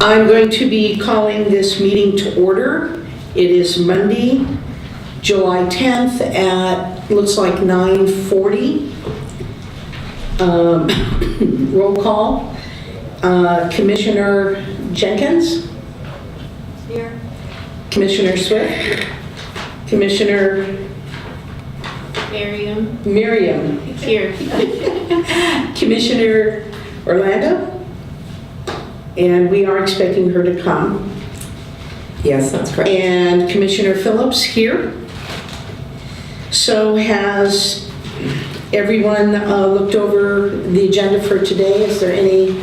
I'm going to be calling this meeting to order. It is Monday, July 10th at, looks like 9:40. Roll call. Commissioner Jenkins? Here. Commissioner Swift? Commissioner Miriam? Here. Commissioner Orlando? And we are expecting her to come. Yes, that's correct. And Commissioner Phillips here. So has everyone looked over the agenda for today? Is there any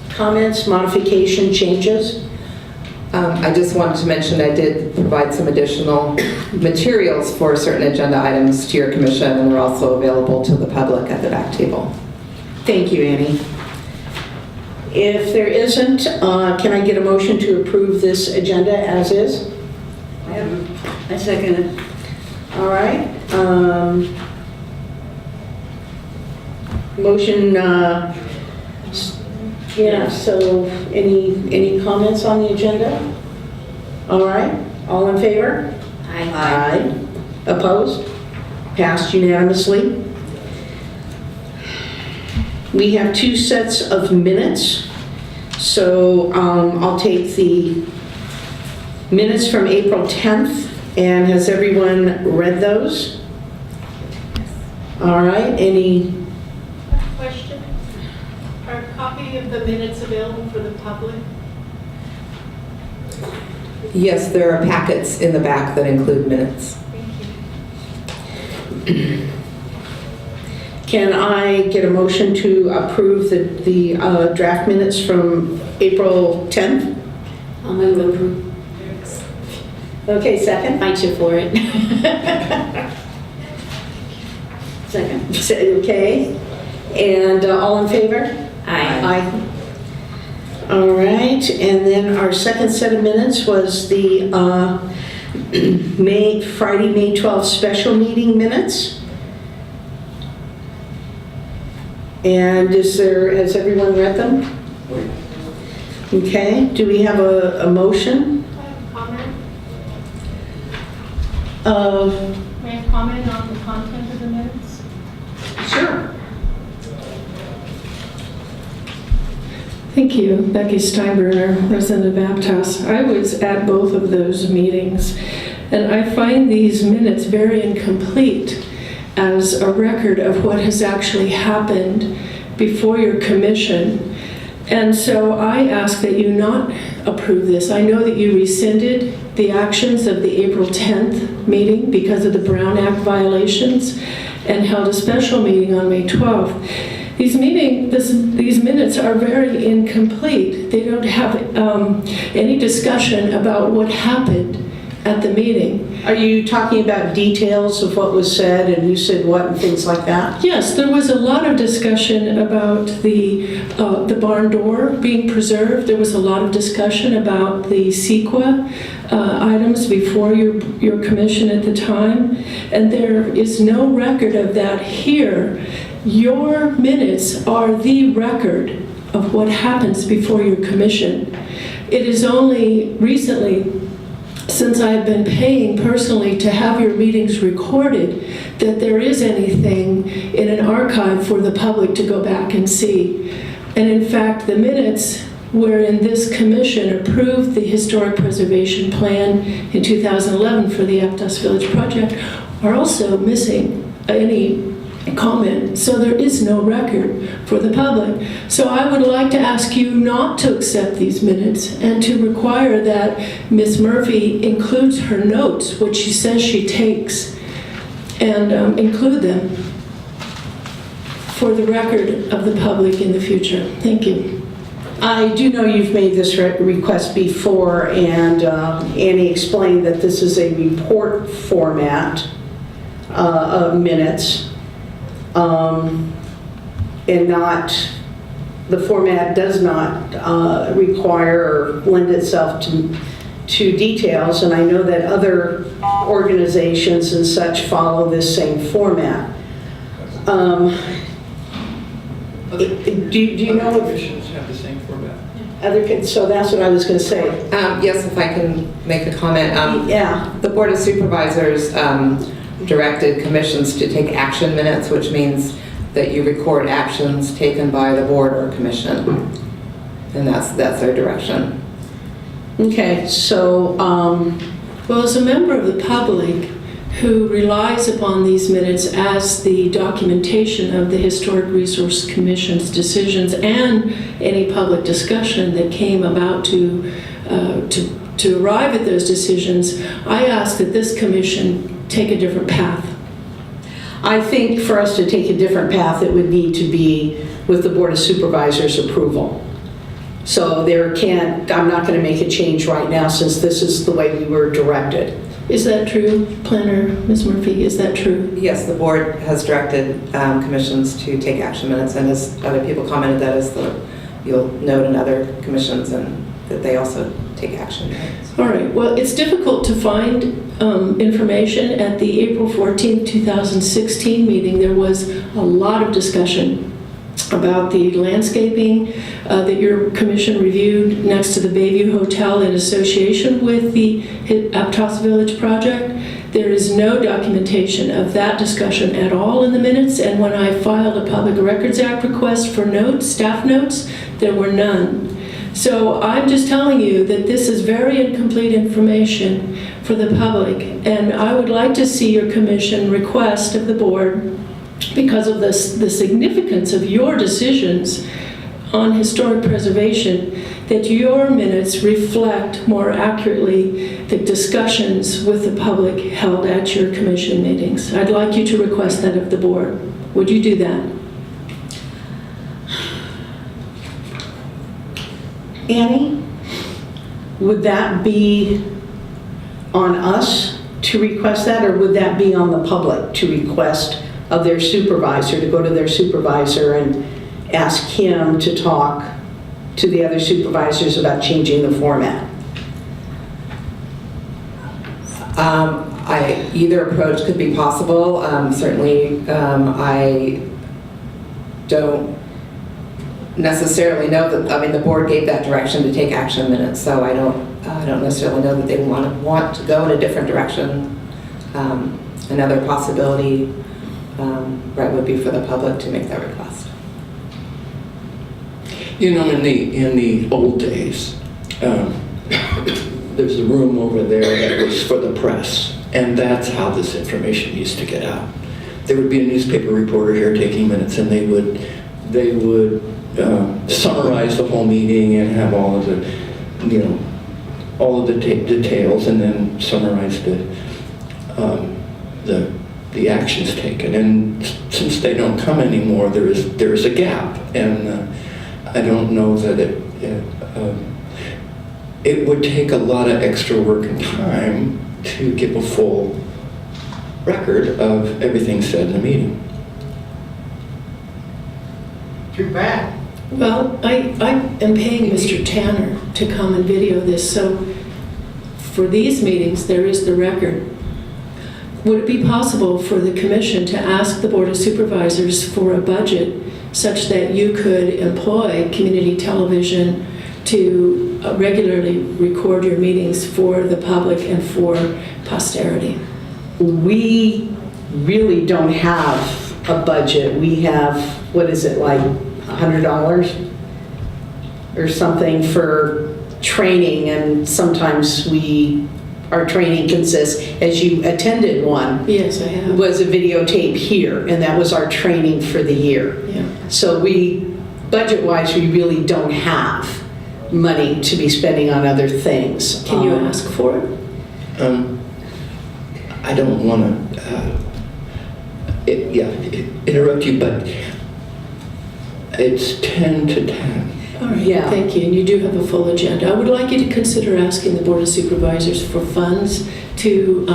comments, modification, changes? I just wanted to mention I did provide some additional materials for certain agenda items to your commission, and they're also available to the public at the back table. Thank you, Annie. If there isn't, can I get a motion to approve this agenda as is? I second it. All right. Motion, yeah, so any comments on the agenda? All right, all in favor? Aye. Opposed? Passed unanimously. We have two sets of minutes. So I'll take the minutes from April 10th. And has everyone read those? All right, any? Question. Are a copy of the minutes available for the public? Yes, there are packets in the back that include minutes. Thank you. Can I get a motion to approve the draft minutes from April 10th? I'll move to approve. Okay, second? Fight you for it. Second. Okay, and all in favor? Aye. Aye. All right, and then our second set of minutes was the Friday, May 12th special meeting minutes. And has everyone read them? Okay, do we have a motion? I have a comment. Uh, May I comment on the content of the minutes? Sure. Thank you. Becky Steinbruner, resident of Aptos. I was at both of those meetings, and I find these minutes very incomplete as a record of what has actually happened before your commission. And so I ask that you not approve this. I know that you rescinded the actions of the April 10th meeting because of the Brown Act violations and held a special meeting on May 12th. These minutes are very incomplete. They don't have any discussion about what happened at the meeting. Are you talking about details of what was said and who said what and things like that? Yes, there was a lot of discussion about the barn door being preserved. There was a lot of discussion about the CEQA items before your commission at the time, and there is no record of that here. Your minutes are the record of what happens before your commission. It is only recently, since I've been paying personally to have your meetings recorded, that there is anything in an archive for the public to go back and see. And in fact, the minutes wherein this commission approved the Historic Preservation Plan in 2011 for the Aptos Village project are also missing any comment, so there is no record for the public. So I would like to ask you not to accept these minutes and to require that Ms. Murphy includes her notes, which she says she takes, and include them for the record of the public in the future. Thank you. I do know you've made this request before, and Annie explained that this is a report format of minutes. And not, the format does not require or lend itself to details, and I know that other organizations and such follow this same format. Do you know if commissions have the same format? So that's what I was going to say. Yes, if I can make a comment. Yeah. The Board of Supervisors directed commissions to take action minutes, which means that you record actions taken by the board or commission. And that's their direction. Okay, so, Well, as a member of the public who relies upon these minutes as the documentation of the Historic Resource Commission's decisions and any public discussion that came about to arrive at those decisions, I ask that this commission take a different path. I think for us to take a different path, it would need to be with the Board of Supervisors' approval. So I'm not going to make a change right now since this is the way we were directed. Is that true, Planner Ms. Murphy? Is that true? Yes, the board has directed commissions to take action minutes, and as other people commented, you'll note in other commissions and that they also take action minutes. All right. Well, it's difficult to find information. At the April 14th, 2016 meeting, there was a lot of discussion about the landscaping that your commission reviewed next to the Bayview Hotel in association with the Aptos Village project. There is no documentation of that discussion at all in the minutes, and when I filed a Public Records Act request for notes, staff notes, there were none. So I'm just telling you that this is very incomplete information for the public, and I would like to see your commission request of the board, because of the significance of your decisions on historic preservation, that your minutes reflect more accurately the discussions with the public held at your commission meetings. I'd like you to request that of the board. Would you do that? Annie, would that be on us to request that, or would that be on the public to request of their supervisor, to go to their supervisor and ask him to talk to the other supervisors about changing the format? Either approach could be possible. Certainly, I don't necessarily know that. I mean, the board gave that direction to take action minutes, so I don't necessarily know that they want to go in a different direction. Another possibility, would be for the public to make that request. You know, in the old days, there's a room over there that was for the press, and that's how this information used to get out. There would be a newspaper reporter here taking minutes, and they would summarize the whole meeting and have all of the details, and then summarize the actions taken. And since they don't come anymore, there is a gap, and I don't know that it would take a lot of extra work and time to give a full record of everything said in the meeting. Too bad. Well, I am paying Mr. Tanner to come and video this, so for these meetings, there is the record. Would it be possible for the commission to ask the Board of Supervisors for a budget such that you could employ community television to regularly record your meetings for the public and for posterity? We really don't have a budget. We have, what is it, like $100 or something for training, and sometimes our training consists, as you attended one, Yes, I have. was a videotape here, and that was our training for the year. Yeah. So budget-wise, we really don't have money to be spending on other things. Can you ask for it? I don't want to interrupt you, but it's 10 to 10. All right, Yeah. thank you. And you do have a full agenda. I would like you to consider asking the Board of Supervisors for funds to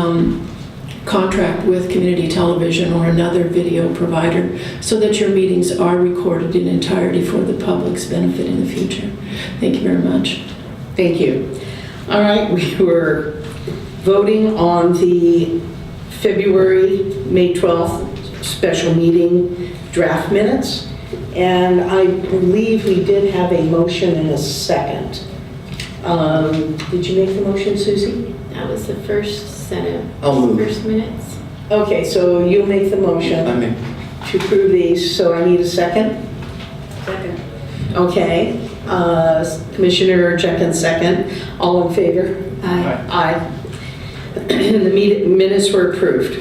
contract with community television or another video provider so that your meetings are recorded in entirety for the public's benefit in the future. Thank you very much. Thank you. All right, we were voting on the May 12th special meeting draft minutes. And I believe we did have a motion and a second. Did you make the motion, Susie? That was the first set of I'll move. first minutes. Okay, so you'll make the motion I mean, to approve these, so I need a second? Second. Okay, Commissioner Jenkins second. All in favor? Aye. Aye. And the minutes were approved.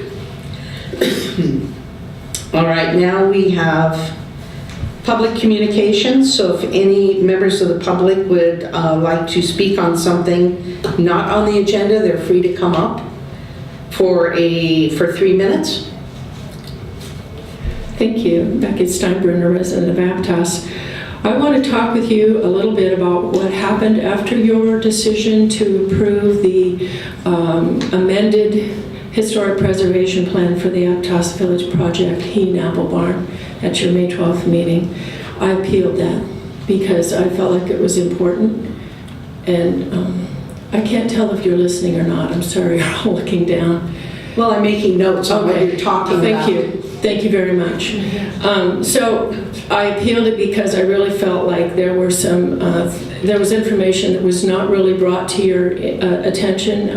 All right, now we have public communications. So if any members of the public would like to speak on something not on the agenda, they're free to come up for 3 minutes. Thank you. Becky Steinbrenner, resident of Aptos. I want to talk with you a little bit about what happened after your decision to approve the amended historic preservation plan for the Aptos Village project, Heen Apple Barn, at your May 12th meeting. I appealed that because I felt like it was important. And I can't tell if you're listening or not. I'm sorry, you're all looking down. Well, I'm making notes on what you're talking about. Thank you. Thank you very much. So I appealed it because I really felt like there were some, there was information that was not really brought to your attention.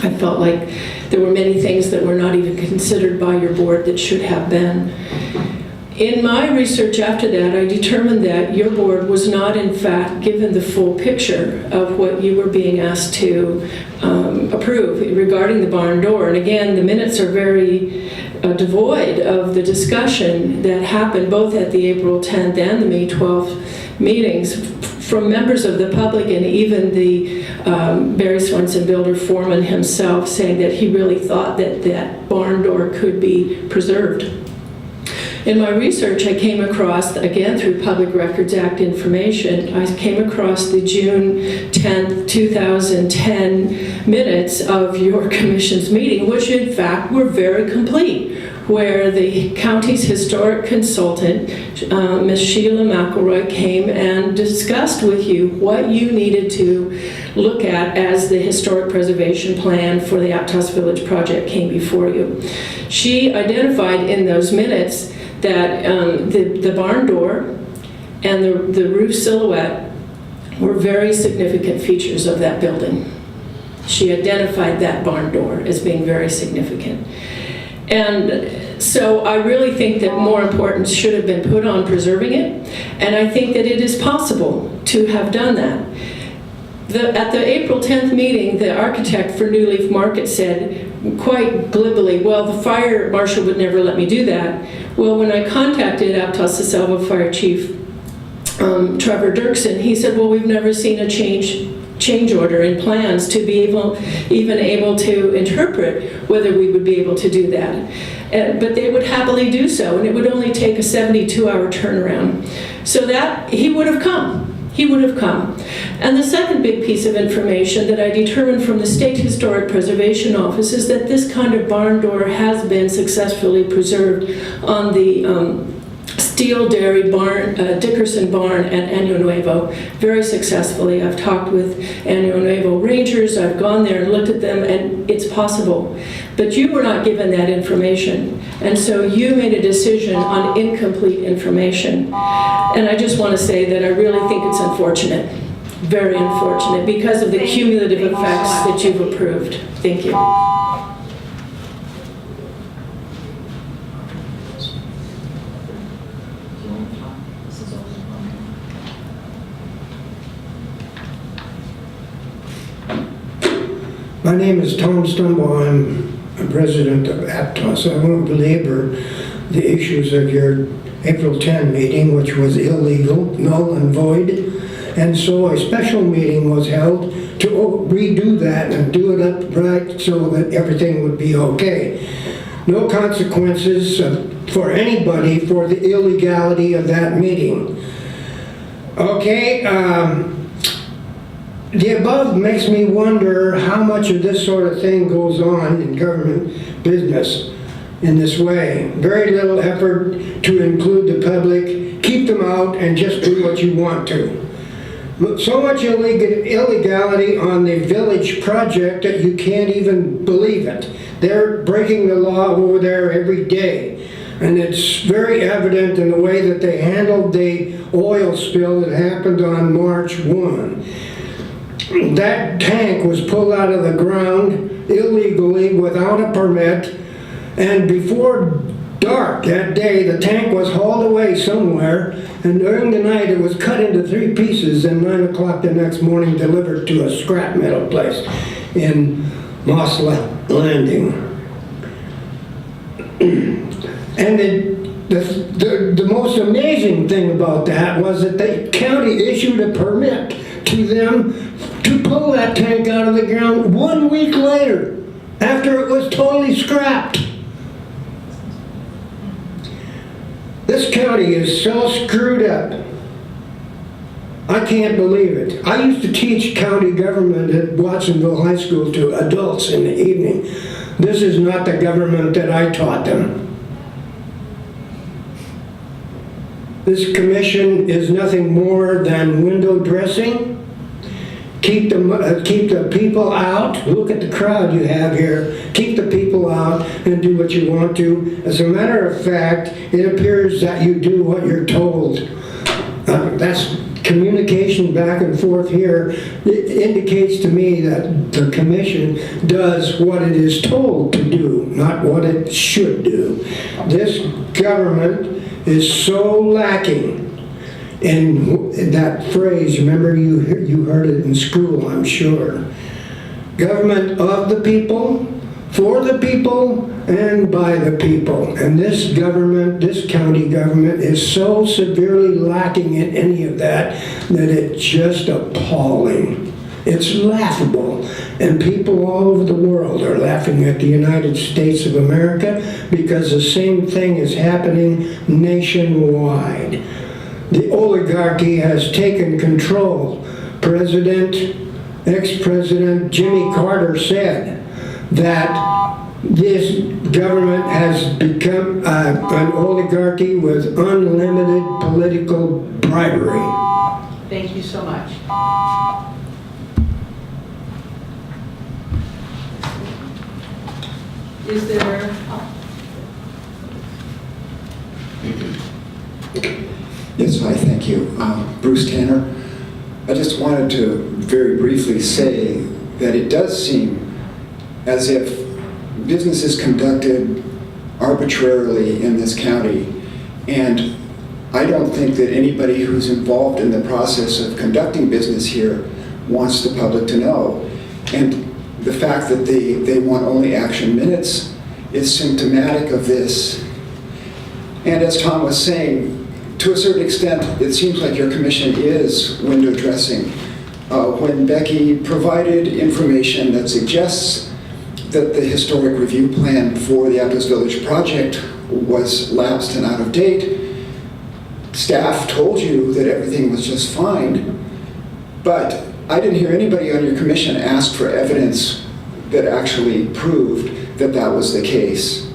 I felt like there were many things that were not even considered by your board that should have been. In my research after that, I determined that your board was not, in fact, given the full picture of what you were being asked to approve regarding the barn door. And again, the minutes are very devoid of the discussion that happened both at the April 10th and the May 12th meetings from members of the public, and even the Barry Swenson builder foreman himself saying that he really thought that that barn door could be preserved. In my research, I came across, again through Public Records Act information, I came across the June 10th, 2010 minutes of your commission's meeting, which in fact were very complete, where the county's historic consultant, Ms. Sheila McElroy, came and discussed with you what you needed to look at as the historic preservation plan for the Aptos Village project came before you. She identified in those minutes that the barn door and the roof silhouette were very significant features of that building. She identified that barn door as being very significant. And so I really think that more importance should have been put on preserving it, and I think that it is possible to have done that. At the April 10th meeting, the architect for New Leaf Market said quite glibly, well, the fire marshal would never let me do that. Well, when I contacted Aptos DeSalvo Fire Chief Trevor Dirksen, he said, well, we've never seen a change order in plans to be even able to interpret whether we would be able to do that. But they would happily do so, and it would only take a 72-hour turnaround. So that he would have come. He would have come. And the second big piece of information that I determined from the State Historic Preservation Office is that this kind of barn door has been successfully preserved on the Steel Dairy barn, Dickerson barn at Año Nuevo, very successfully. I've talked with Año Nuevo rangers, I've gone there and looked at them, and it's possible. But you were not given that information, and so you made a decision on incomplete information. And I just want to say that I really think it's unfortunate, very unfortunate, because of the cumulative effects that you've approved. Thank you. My name is Tom Stumble. I'm a president of Aptos. I won't belabor the issues of your April 10 meeting, which was illegal, null and void. And so a special meeting was held to redo that and do it up right so that everything would be okay. No consequences for anybody for the illegality of that meeting. Okay, the above makes me wonder how much of this sort of thing goes on in government business in this way. Very little effort to include the public, keep them out, and just do what you want to. So much illegality on the village project that you can't even believe it. They're breaking the law over there every day. And it's very evident in the way that they handled the oil spill that happened on March 1. That tank was pulled out of the ground illegally without a permit, and before dark that day the tank was hauled away somewhere, and during the night it was cut into 3 pieces and 9 o'clock the next morning delivered to a scrap metal place in Moss Landing. And the most amazing thing about that was that the county issued a permit to them to pull that tank out of the ground 1 week later, after it was totally scrapped. This county is so screwed up. I can't believe it. I used to teach county government at Watsonville High School to adults in the evening. This is not the government that I taught them. This commission is nothing more than window dressing. Keep the people out. Look at the crowd you have here. Keep the people out and do what you want to. As a matter of fact, it appears that you do what you're told. That's communication back and forth here. It indicates to me that the commission does what it is told to do, not what it should do. This government is so lacking in that phrase. Remember, you heard it in school, I'm sure. Government of the people, for the people, and by the people. And this government, this county government, is so severely lacking in any of that it's just appalling. It's laughable. And people all over the world are laughing at the United States of America because the same thing is happening nationwide. The oligarchy has taken control. Ex-President Jimmy Carter said that this government has become an oligarchy with unlimited political bribery. Thank you so much. Is there... Yes, hi, thank you. Bruce Tanner. I just wanted to very briefly say that it does seem as if business is conducted arbitrarily in this county, and I don't think that anybody who's involved in the process of conducting business here wants the public to know. And the fact that they want only action minutes is symptomatic of this. And as Tom was saying, to a certain extent, it seems like your commission is window dressing. When Becky provided information that suggests that the historic review plan for the Aptos Village project was lapsed and out of date, staff told you that everything was just fine, but I didn't hear anybody on your commission ask for evidence that actually proved that that was the case.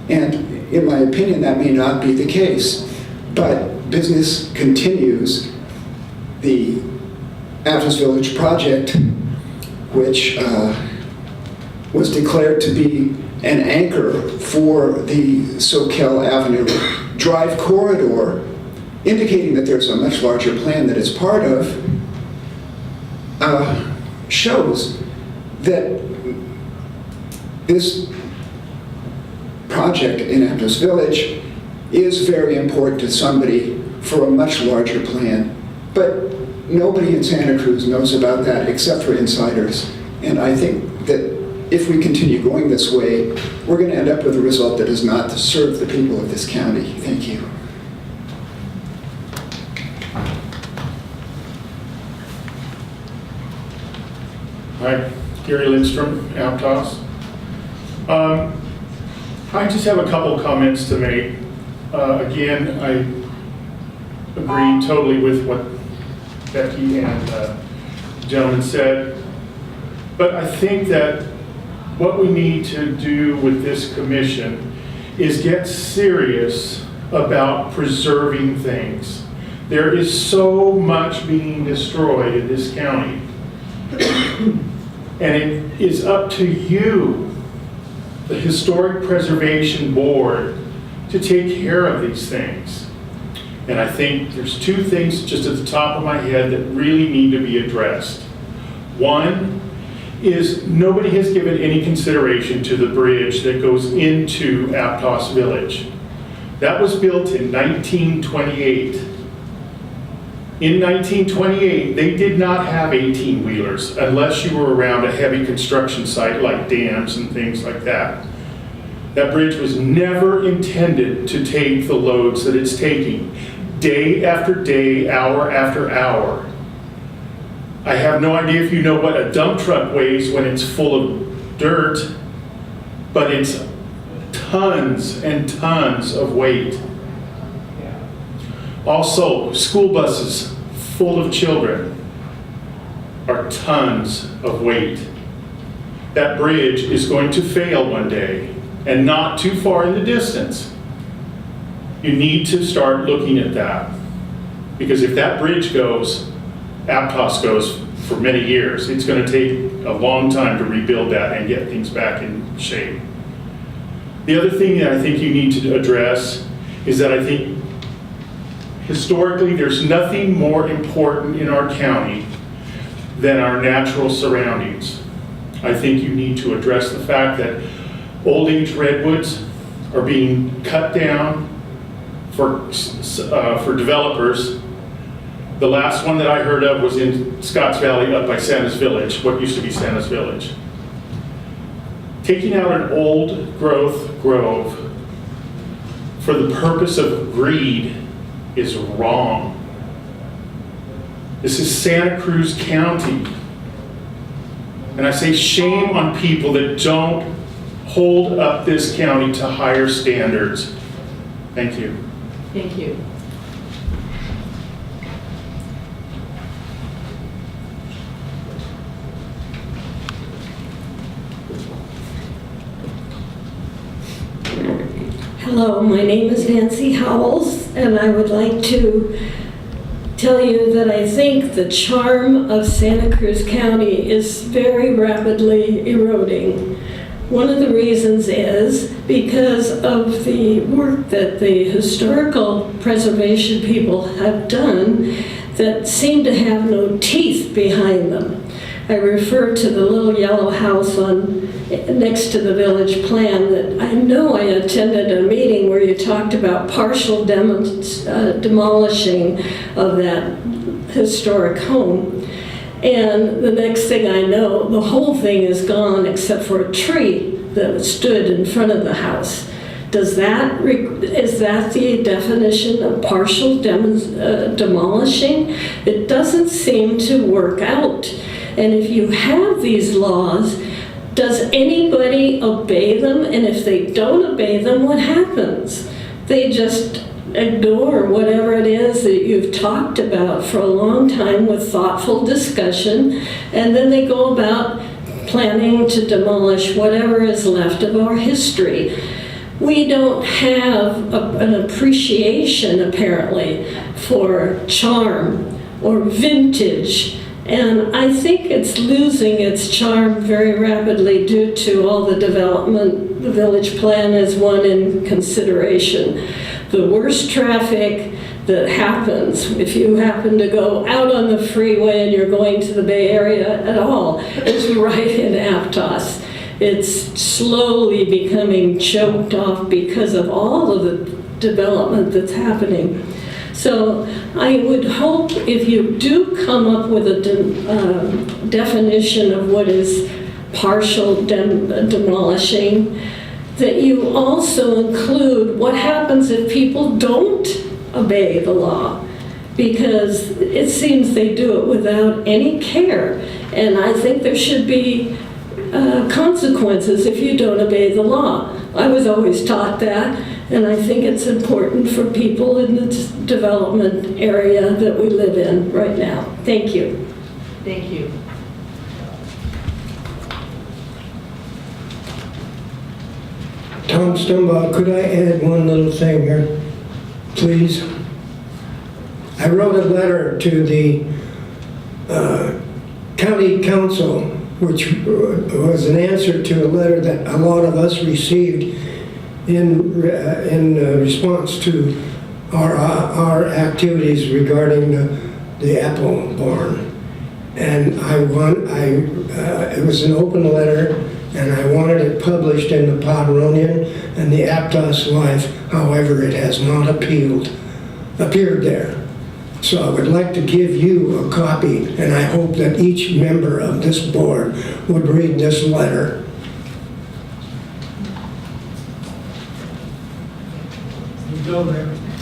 And in my opinion, that may not be the case, but business continues. The Aptos Village project, which was declared to be an anchor for the Soquel Avenue Drive corridor, indicating that there's a much larger plan that it's part of, shows that this project in Aptos Village is very important to somebody for a much larger plan. But nobody in Santa Cruz knows about that except for insiders. And I think that if we continue going this way, we're going to end up with a result that does not serve the people of this county. Thank you. Hi, Gary Lindstrom, Aptos. I just have a couple comments to make. Again, I agree totally with what Becky and the gentleman said, but I think that what we need to do with this commission is get serious about preserving things. There is so much being destroyed in this county, and it is up to you, the Historic Preservation Board, to take care of these things. And I think there's two things just at the top of my head that really need to be addressed. One is nobody has given any consideration to the bridge that goes into Aptos Village. That was built in 1928. In 1928, they did not have 18-wheelers unless you were around a heavy construction site like dams and things like that. That bridge was never intended to take the loads that it's taking, day after day, hour after hour. I have no idea if you know what a dump truck weighs when it's full of dirt, but it's tons and tons of weight. Also, school buses full of children are tons of weight. That bridge is going to fail one day, and not too far in the distance. You need to start looking at that. Because if that bridge goes, Aptos goes for many years, it's going to take a long time to rebuild that and get things back in shape. The other thing that I think you need to address is that I think historically there's nothing more important in our county than our natural surroundings. I think you need to address the fact that old age redwoods are being cut down for developers. The last one that I heard of was in Scotts Valley up by Santa's Village, what used to be Santa's Village. Taking out an old growth grove for the purpose of greed is wrong. This is Santa Cruz County. And I say shame on people that don't hold up this county to higher standards. Thank you. Thank you. Hello, my name is Nancy Howells, and I would like to tell you that I think the charm of Santa Cruz County is very rapidly eroding. One of the reasons is because of the work that the historical preservation people have done that seem to have no teeth behind them. I refer to the little yellow house next to the village plan that I know I attended a meeting where you talked about partial demolishing of that historic home. And the next thing I know, the whole thing is gone except for a tree that stood in front of the house. Is that the definition of partial demolishing? It doesn't seem to work out. And if you have these laws, does anybody obey them? And if they don't obey them, what happens? They just ignore whatever it is that you've talked about for a long time with thoughtful discussion, and then they go about planning to demolish whatever is left of our history. We don't have an appreciation, apparently, for charm or vintage. And I think it's losing its charm very rapidly due to all the development. The village plan is one in consideration. The worst traffic that happens if you happen to go out on the freeway and you're going to the Bay Area at all is right in Aptos. It's slowly becoming choked off because of all of the development that's happening. So I would hope if you do come up with a definition of what is partial demolishing, that you also include what happens if people don't obey the law, because it seems they do it without any care. And I think there should be consequences if you don't obey the law. I was always taught that, and I think it's important for people in the development area that we live in right now. Thank you. Thank you. Tom Stumbaugh, could I add one little thing here, please? I wrote a letter to the county council, which was an answer to a letter that a lot of us received in response to our activities regarding the apple barn. And it was an open letter, and I wanted it published in the Podronian and the Aptos Life. However, it has not appeared there. So I would like to give you a copy, and I hope that each member of this board would read this letter.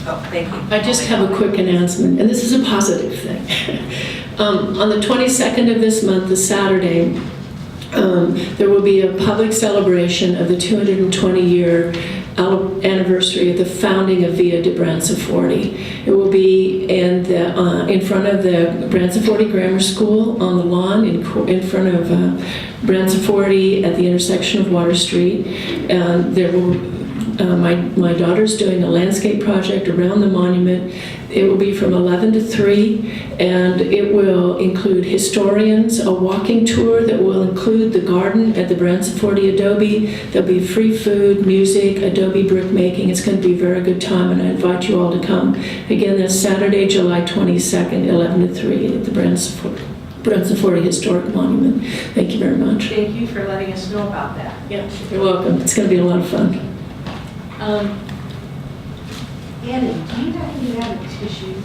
Oh, thank you. I just have a quick announcement, and this is a positive thing. On the 22nd of this month, this Saturday, there will be a public celebration of the 220-year anniversary of the founding of Via de Branciforte. It will be in front of the Branciforte Grammar School on the lawn in front of Branciforte at the intersection of Water Street. And there will my daughter's doing a landscape project around the monument. It will be from 11 to 3, and it will include historians, a walking tour that will include the garden at the Branciforte Adobe. There'll be free food, music, Adobe brick making. It's going to be a very good time, and I invite you all to come. Again, that's Saturday, July 22nd, 11 to 3 at the Branciforte Historic Monument. Thank you very much. Thank you for letting us know about that. Yeah, you're welcome. It's going to be a lot of fun. Annie, do you happen to have a tissue?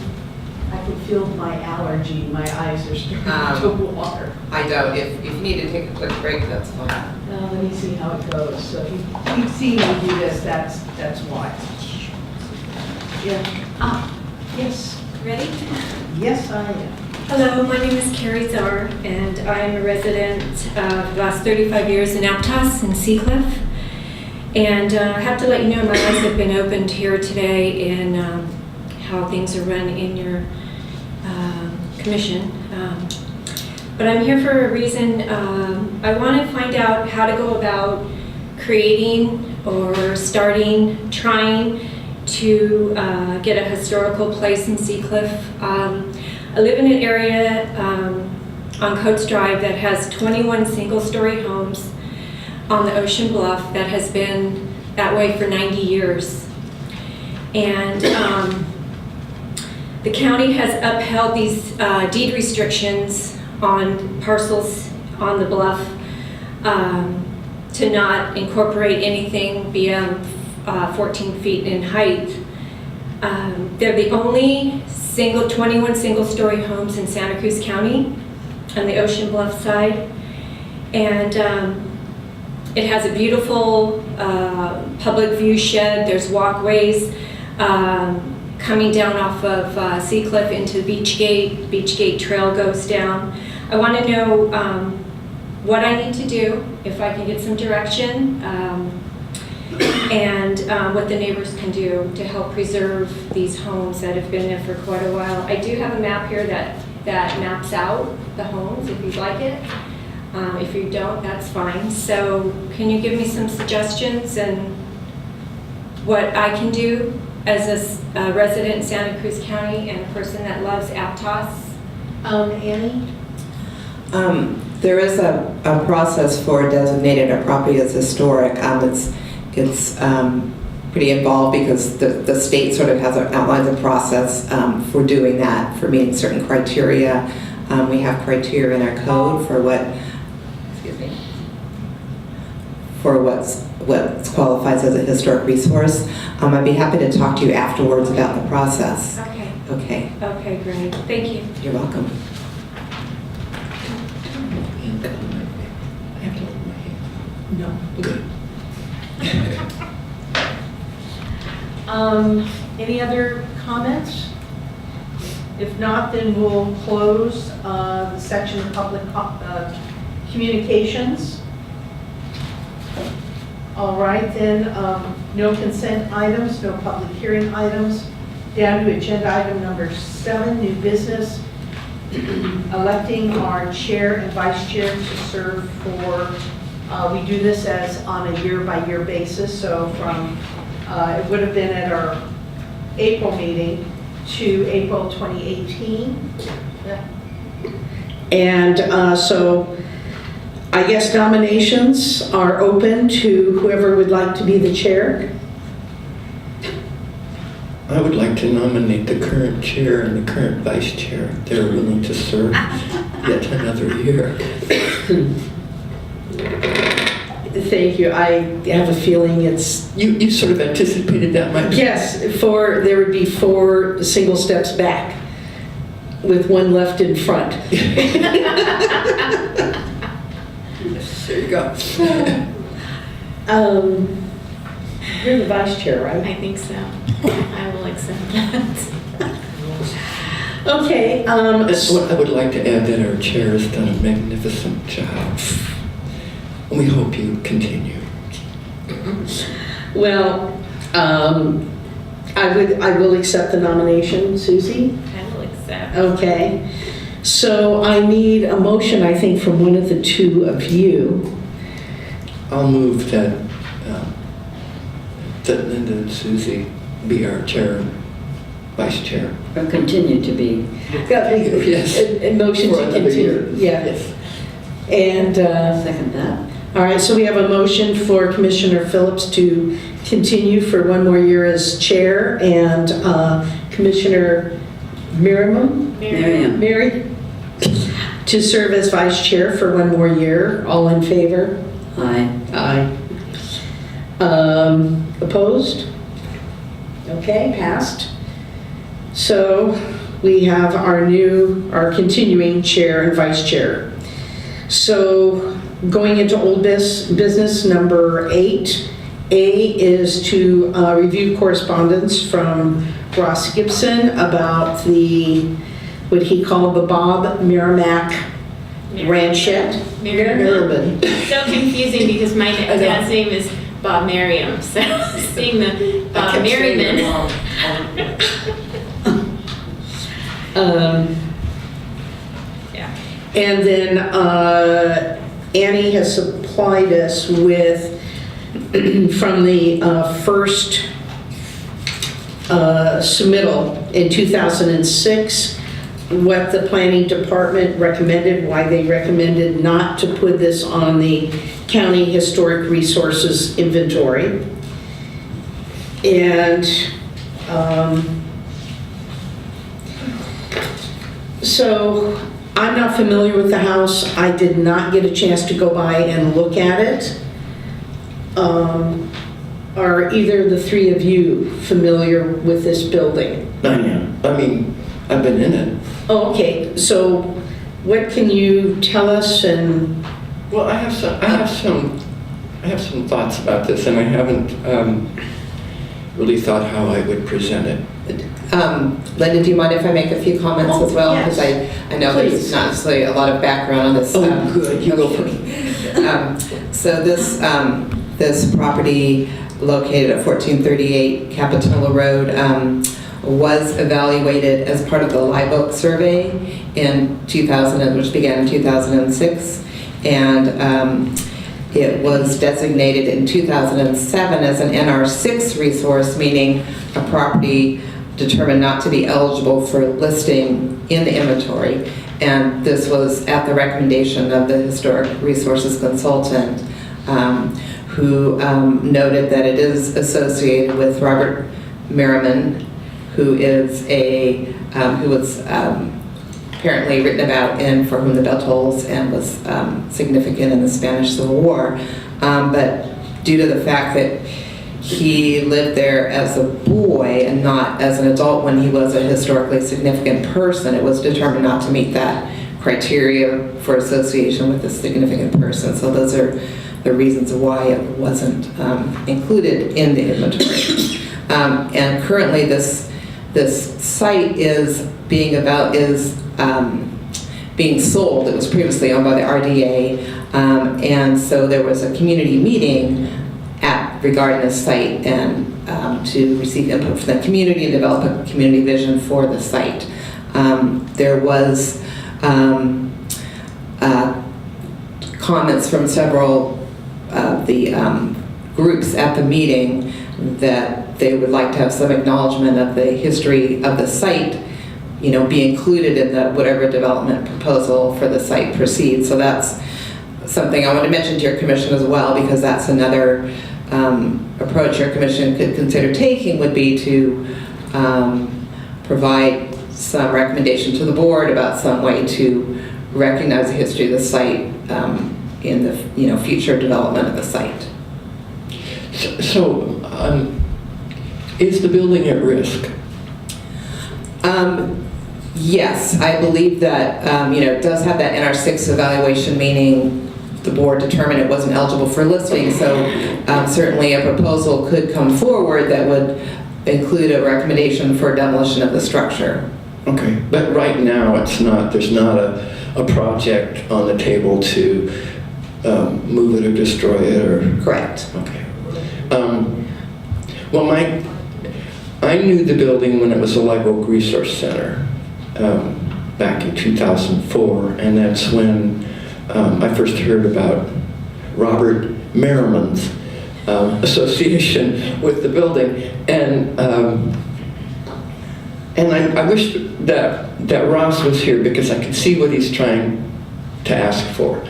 I can feel my allergy. My eyes are starting to water. I don't. If you need to take a quick break, that's fine. Let me see how it goes. So if you've seen me do this, that's why. Yeah. Yes. Ready? Yes, I am. Hello, my name is Carrie Czar, and I am a resident of the last 35 years in Aptos in Seacliff. And I have to let you know my eyes have been opened here today in how things are run in your commission. But I'm here for a reason. I want to find out how to go about creating or trying to get a historical place in Seacliff. I live in an area on Coates Drive that has 21 single-story homes on the ocean bluff that has been that way for 90 years. And the county has upheld these deed restrictions on parcels on the bluff to not incorporate anything beyond 14 feet in height. They're the only 21 single-story homes in Santa Cruz County on the ocean bluff side. And it has a beautiful public view shed. There's walkways coming down off of Seacliff into Beachgate. Beachgate Trail goes down. I want to know what I need to do, if I can get some direction, and what the neighbors can do to help preserve these homes that have been there for quite a while. I do have a map here that maps out the homes, if you'd like it. If you don't, that's fine. So can you give me some suggestions and what I can do as a resident in Santa Cruz County and a person that loves Aptos? Annie? There is a process for designating a property as historic. It's pretty involved because the state sort of outlines a process for doing that, for meeting certain criteria. We have criteria in our code for what qualifies as a historic resource. I'd be happy to talk to you afterwards about the process. Okay. Okay. Okay, great. Thank you. You're welcome. I have to hold my hand. No. Good. Any other comments? If not, then we'll close the section of public communications. All right, then, no consent items, no public hearing items. Down to agenda item number 7, new business. Electing our chair and vice chair to serve for, we do this as on a year-by-year basis, so from, it would have been at our April meeting to April 2018. And so I guess nominations are open to whoever would like to be the chair. I would like to nominate the current chair and the current vice chair. They're willing to serve yet another year. Thank you. I have a feeling it's, You sort of anticipated that, might be. yes, there would be 4 single steps back with 1 left in front. There you go. You're the vice chair, right? I think so. I will accept that. Okay. I would like to add that our chair has done a magnificent job. And we hope you continue. Well, I will accept the nomination, Susie. I will accept. Okay. So I need a motion, I think, from one of the 2 of you. I'll move that Linda and Susie be our chair and vice chair. Or continue to be. Yes. A motion For to another continue. year. Yeah. Yes. And, Second that. all right, so we have a motion for Commissioner Phillips to continue for 1 more year as chair, and Commissioner Miriam Mary to serve as vice chair for 1 more year. All in favor? Aye. Aye. Opposed? Okay, passed. So we have our continuing chair and vice chair. So going into old business number 8, A is to review correspondence from Ross Gibson about what he called the Bob Merrimack Ranchette. Merriman. So confusing because my dad's name is Bob Merriam, so seeing the Bob Merriman. Yeah. And then Annie has supplied us with, from the first submittal in 2006, what the planning department recommended, why they recommended not to put this on the county historic resources inventory. And so I'm not familiar with the house. I did not get a chance to go by and look at it. Are either of the 3 of you familiar with this building? I am. I mean, I've been in it. Oh, okay. So what can you tell us? And Well, I have some thoughts about this, and I haven't really thought how I would present it. Linda, do you mind if I make a few comments as well? yes. Because I know Please. there's not necessarily a lot of background on this. Oh, good. You go first. So this property located at 1438 Capitola Road was evaluated as part of the Live Oak survey in 2000, which began in 2006, and it was designated in 2007 as an NR6 resource, meaning a property determined not to be eligible for listing in the inventory. And this was at the recommendation of the Historic Resources Consultant, who noted that it is associated with Robert Merriman, who is who was apparently written about in For Whom the Bell Tolls and was significant in the Spanish Civil War. But due to the fact that he lived there as a boy and not as an adult when he was a historically significant person, it was determined not to meet that criteria for association with a significant person. So those are the reasons why it wasn't included in the inventory. And currently this site is being sold. It was previously owned by the RDA, and so there was a community meeting regarding this site and to receive input from the community and develop a community vision for the site. There was comments from several of the groups at the meeting that they would like to have some acknowledgement of the history of the site, be included in whatever development proposal for the site proceeds. So that's something I want to mention to your commission as well, because that's another approach your commission could consider taking, would be to provide some recommendation to the board about some way to recognize the history of the site in the future development of the site. So, is the building at risk? Yes, I believe that, it does have that NR6 evaluation, meaning the board determined it wasn't eligible for listing, so certainly a proposal could come forward that would include a recommendation for demolition of the structure. Okay, but right now there's not a project on the table to move it or destroy it or? Correct. Okay. Well, I knew the building when it was the Live Oak Resource Center back in 2004, and that's when I first heard about Robert Merriman's association with the building, and I wish that Ross was here because I could see what he's trying to ask for.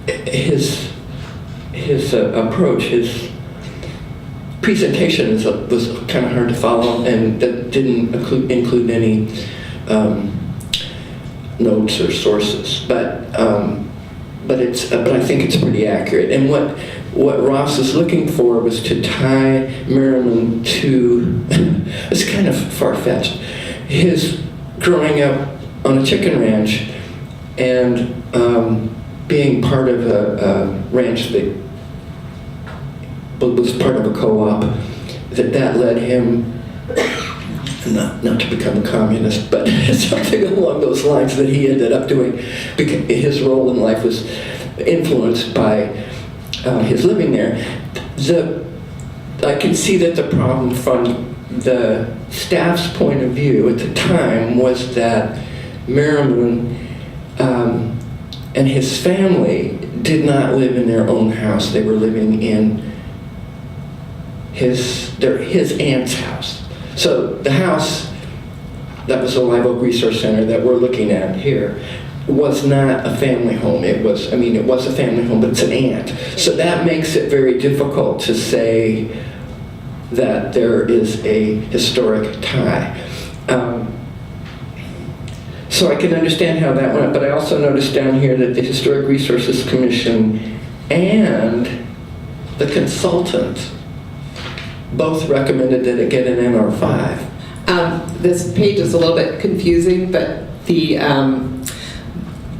His approach, his presentation was kind of hard to follow, and that didn't include any notes or sources. But I think it's pretty accurate. And what Ross is looking for was to tie Merriman to it's kind of far-fetched. His growing up on a chicken ranch and being part of a ranch that was part of a co-op, that led him not to become a communist, but something along those lines that he ended up doing. Because his role in life was influenced by his living there. I can see that the problem from the staff's point of view at the time was that Merriman and his family did not live in their own house. They were living in his aunt's house. So the house that was the Live Oak Resource Center that we're looking at here was not a family home. It was a family home, but it's an aunt. So that makes it very difficult to say that there is a historic tie. So I can understand how that went, but I also noticed down here that the Historic Resources Commission and the consultant both recommended that it get an NR5. This page is a little bit confusing, but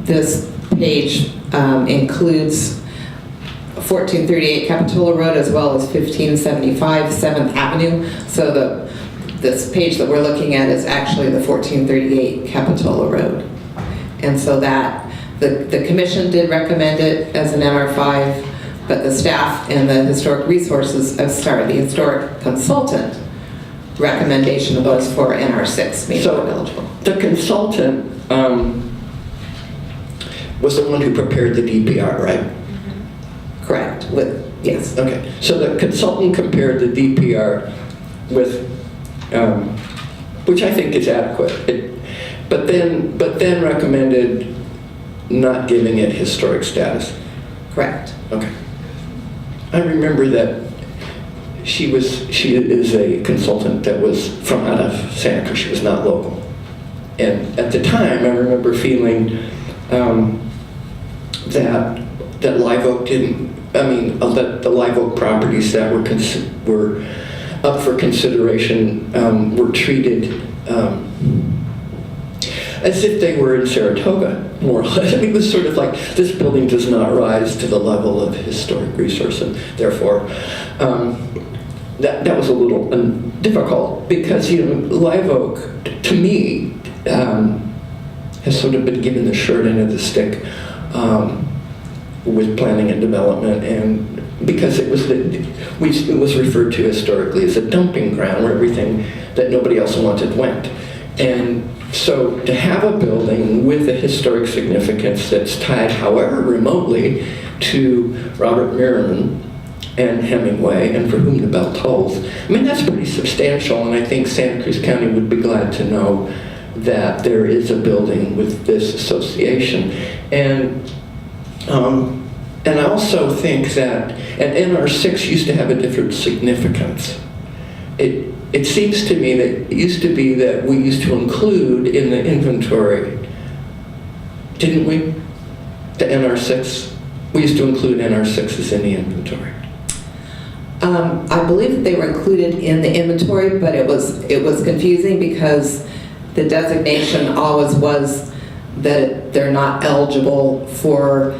this page includes 1438 Capitola Road as well as 1575 7th Avenue. So this page that we're looking at is actually the 1438 Capitola Road. And so that the commission did recommend it as an NR5, but the staff and the historic the historic consultant recommendation was for NR6, meaning eligible. The consultant was the one who prepared the DPR, right? Mm-hmm. Correct. Yes. Okay. So the consultant compared the DPR with, which I think is adequate, but then recommended not giving it historic status. Correct. Okay. I remember that she is a consultant that was from out of Santa Cruz. She was not local. And at the time, I remember feeling that Live Oak that the Live Oak properties that were up for consideration were treated as if they were in Saratoga, more or less. It was sort of like, this building does not rise to the level of historic resource, and therefore, that was a little difficult, because, Live Oak, to me, has sort of been given the short end of the stick with planning and development, and because it was referred to historically as a dumping ground where everything that nobody else wanted went. And so to have a building with a historic significance that's tied, however remotely, to Robert Merriman and Hemingway, and for whom the bell tolls, that's pretty substantial, and I think Santa Cruz County would be glad to know that there is a building with this association. And I also think that, and NR6 used to have a different significance it seems to me that it used to be that we used to include in the inventory, didn't we? The NR6, we used to include NR6s in the inventory. I believe that they were included in the inventory, but it was confusing because the designation always was that they're not eligible for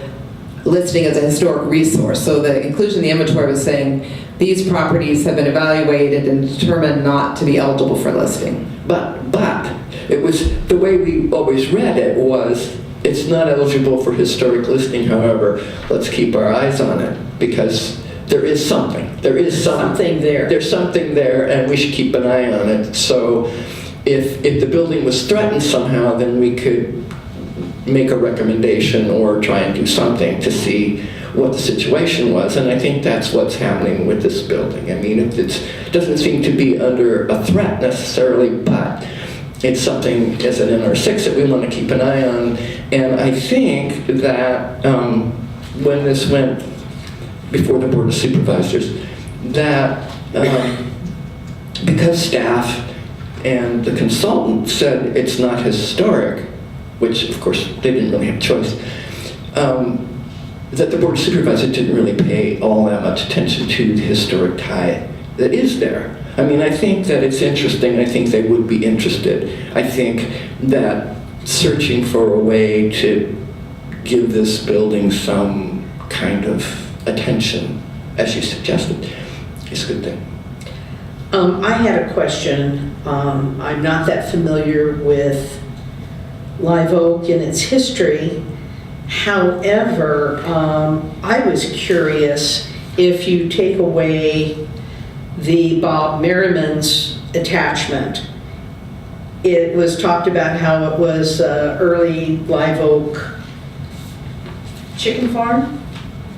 listing as a historic resource. So the inclusion in the inventory was saying these properties have been evaluated and determined not to be eligible for listing. But it was, the way we always read it was, it's not eligible for historic listing, however, let's keep our eyes on it, because there is something. There is Something there. There's something there, and we should keep an eye on it. So if the building was threatened somehow, then we could make a recommendation or try and do something to see what the situation was. And I think that's what's happening with this building. I mean, it doesn't seem to be under a threat necessarily, but it's something as an NR6 that we want to keep an eye on. And I think that when this went before the Board of Supervisors, that because staff and the consultant said it's not historic, which of course they didn't really have a choice, that the Board of Supervisors didn't really pay all that much attention to the historic tie that is there. I mean, I think that it's interesting. I think they would be interested. I think that searching for a way to give this building some kind of attention, as you suggested, is a good thing. I had a question. I'm not that familiar with Live Oak and its history. However, I was curious if you take away the Bob Merriman's attachment. It was talked about how it was early Live Oak chicken farm.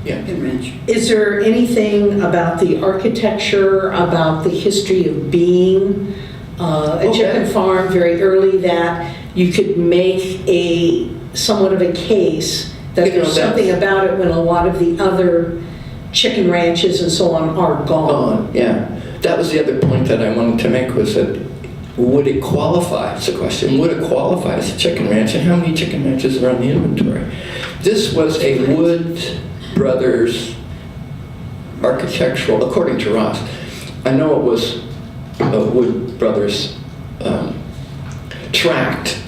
Yeah. Good ranch. Is there anything about the architecture, about the history of being a chicken farm very early that you could make a somewhat of a case that there's something about it when a lot of the other chicken ranches and so on are gone? Yeah. That was the other point that I wanted to make, was that would it qualify? It's a question. Would it qualify as a chicken ranch, and how many chicken ranches are on the inventory? This was a Wood Brothers architectural, according to Ross. I know it was a Wood Brothers tract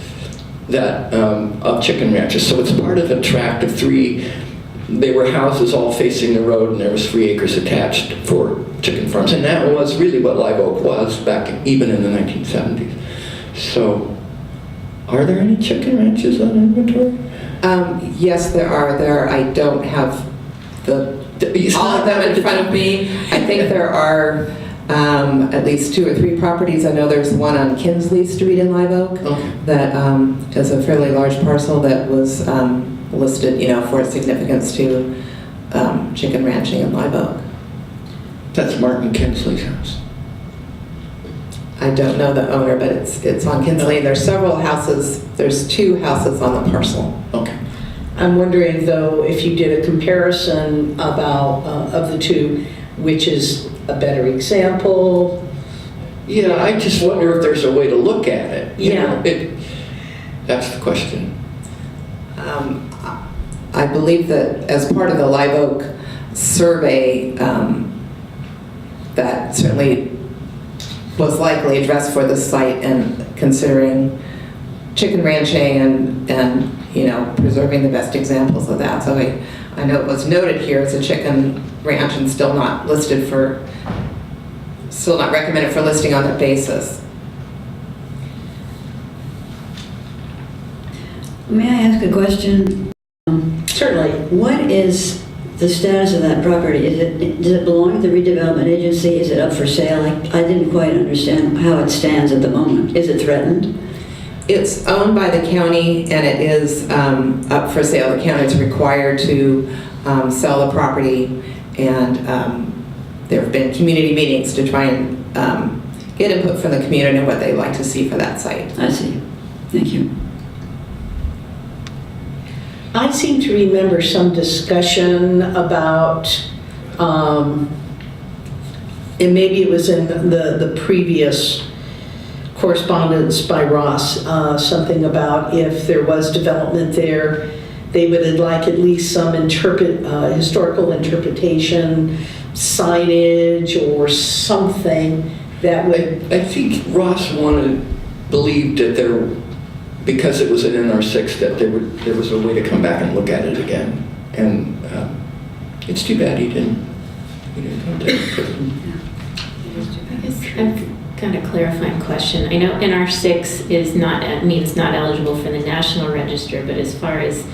that of chicken ranches. So it's part of a tract of 3. They were houses all facing the road, and there was 3 acres attached for chicken farms. And that was really what Live Oak was back even in the 1970s. So are there any chicken ranches on inventory? Yes, there are. I don't have all of them in front of me. I think there are at least 2 or 3 properties. I know there's one on Kinsley Street in Live Oak that is a fairly large parcel that was listed, for its significance to chicken ranching in Live Oak. That's Martin Kinsley's house. I don't know the owner, but it's on Kinsley. There's several houses. There's 2 houses on the parcel. Okay. I'm wondering, though, if you did a comparison about of the 2, which is a better example? Yeah, I just wonder if there's a way to look at it. You know, that's the question. I believe that as part of the Live Oak survey, that certainly was likely addressed for the site, and considering chicken ranching and preserving the best examples of that. So I know it was noted here as a chicken ranch and still not recommended for listing on that basis. May I ask a question? Certainly. What is the status of that property? Does it belong to the redevelopment agency? Is it up for sale? I didn't quite understand how it stands at the moment. Is it threatened? It's owned by the county, and it is up for sale. The county is required to sell the property, and there have been community meetings to try and get input from the community on what they'd like to see for that site. I see. Thank you. I seem to remember some discussion about and maybe it was in the previous correspondence by Ross, something about if there was development there, they would like at least some historical interpretation, signage or something that would... I think Ross believed that because it was an NR6, that there was a way to come back and look at it again. And it's too bad he didn't come to it. I guess I've got a clarifying question. I know NR6 means not eligible for the National Register, but as far as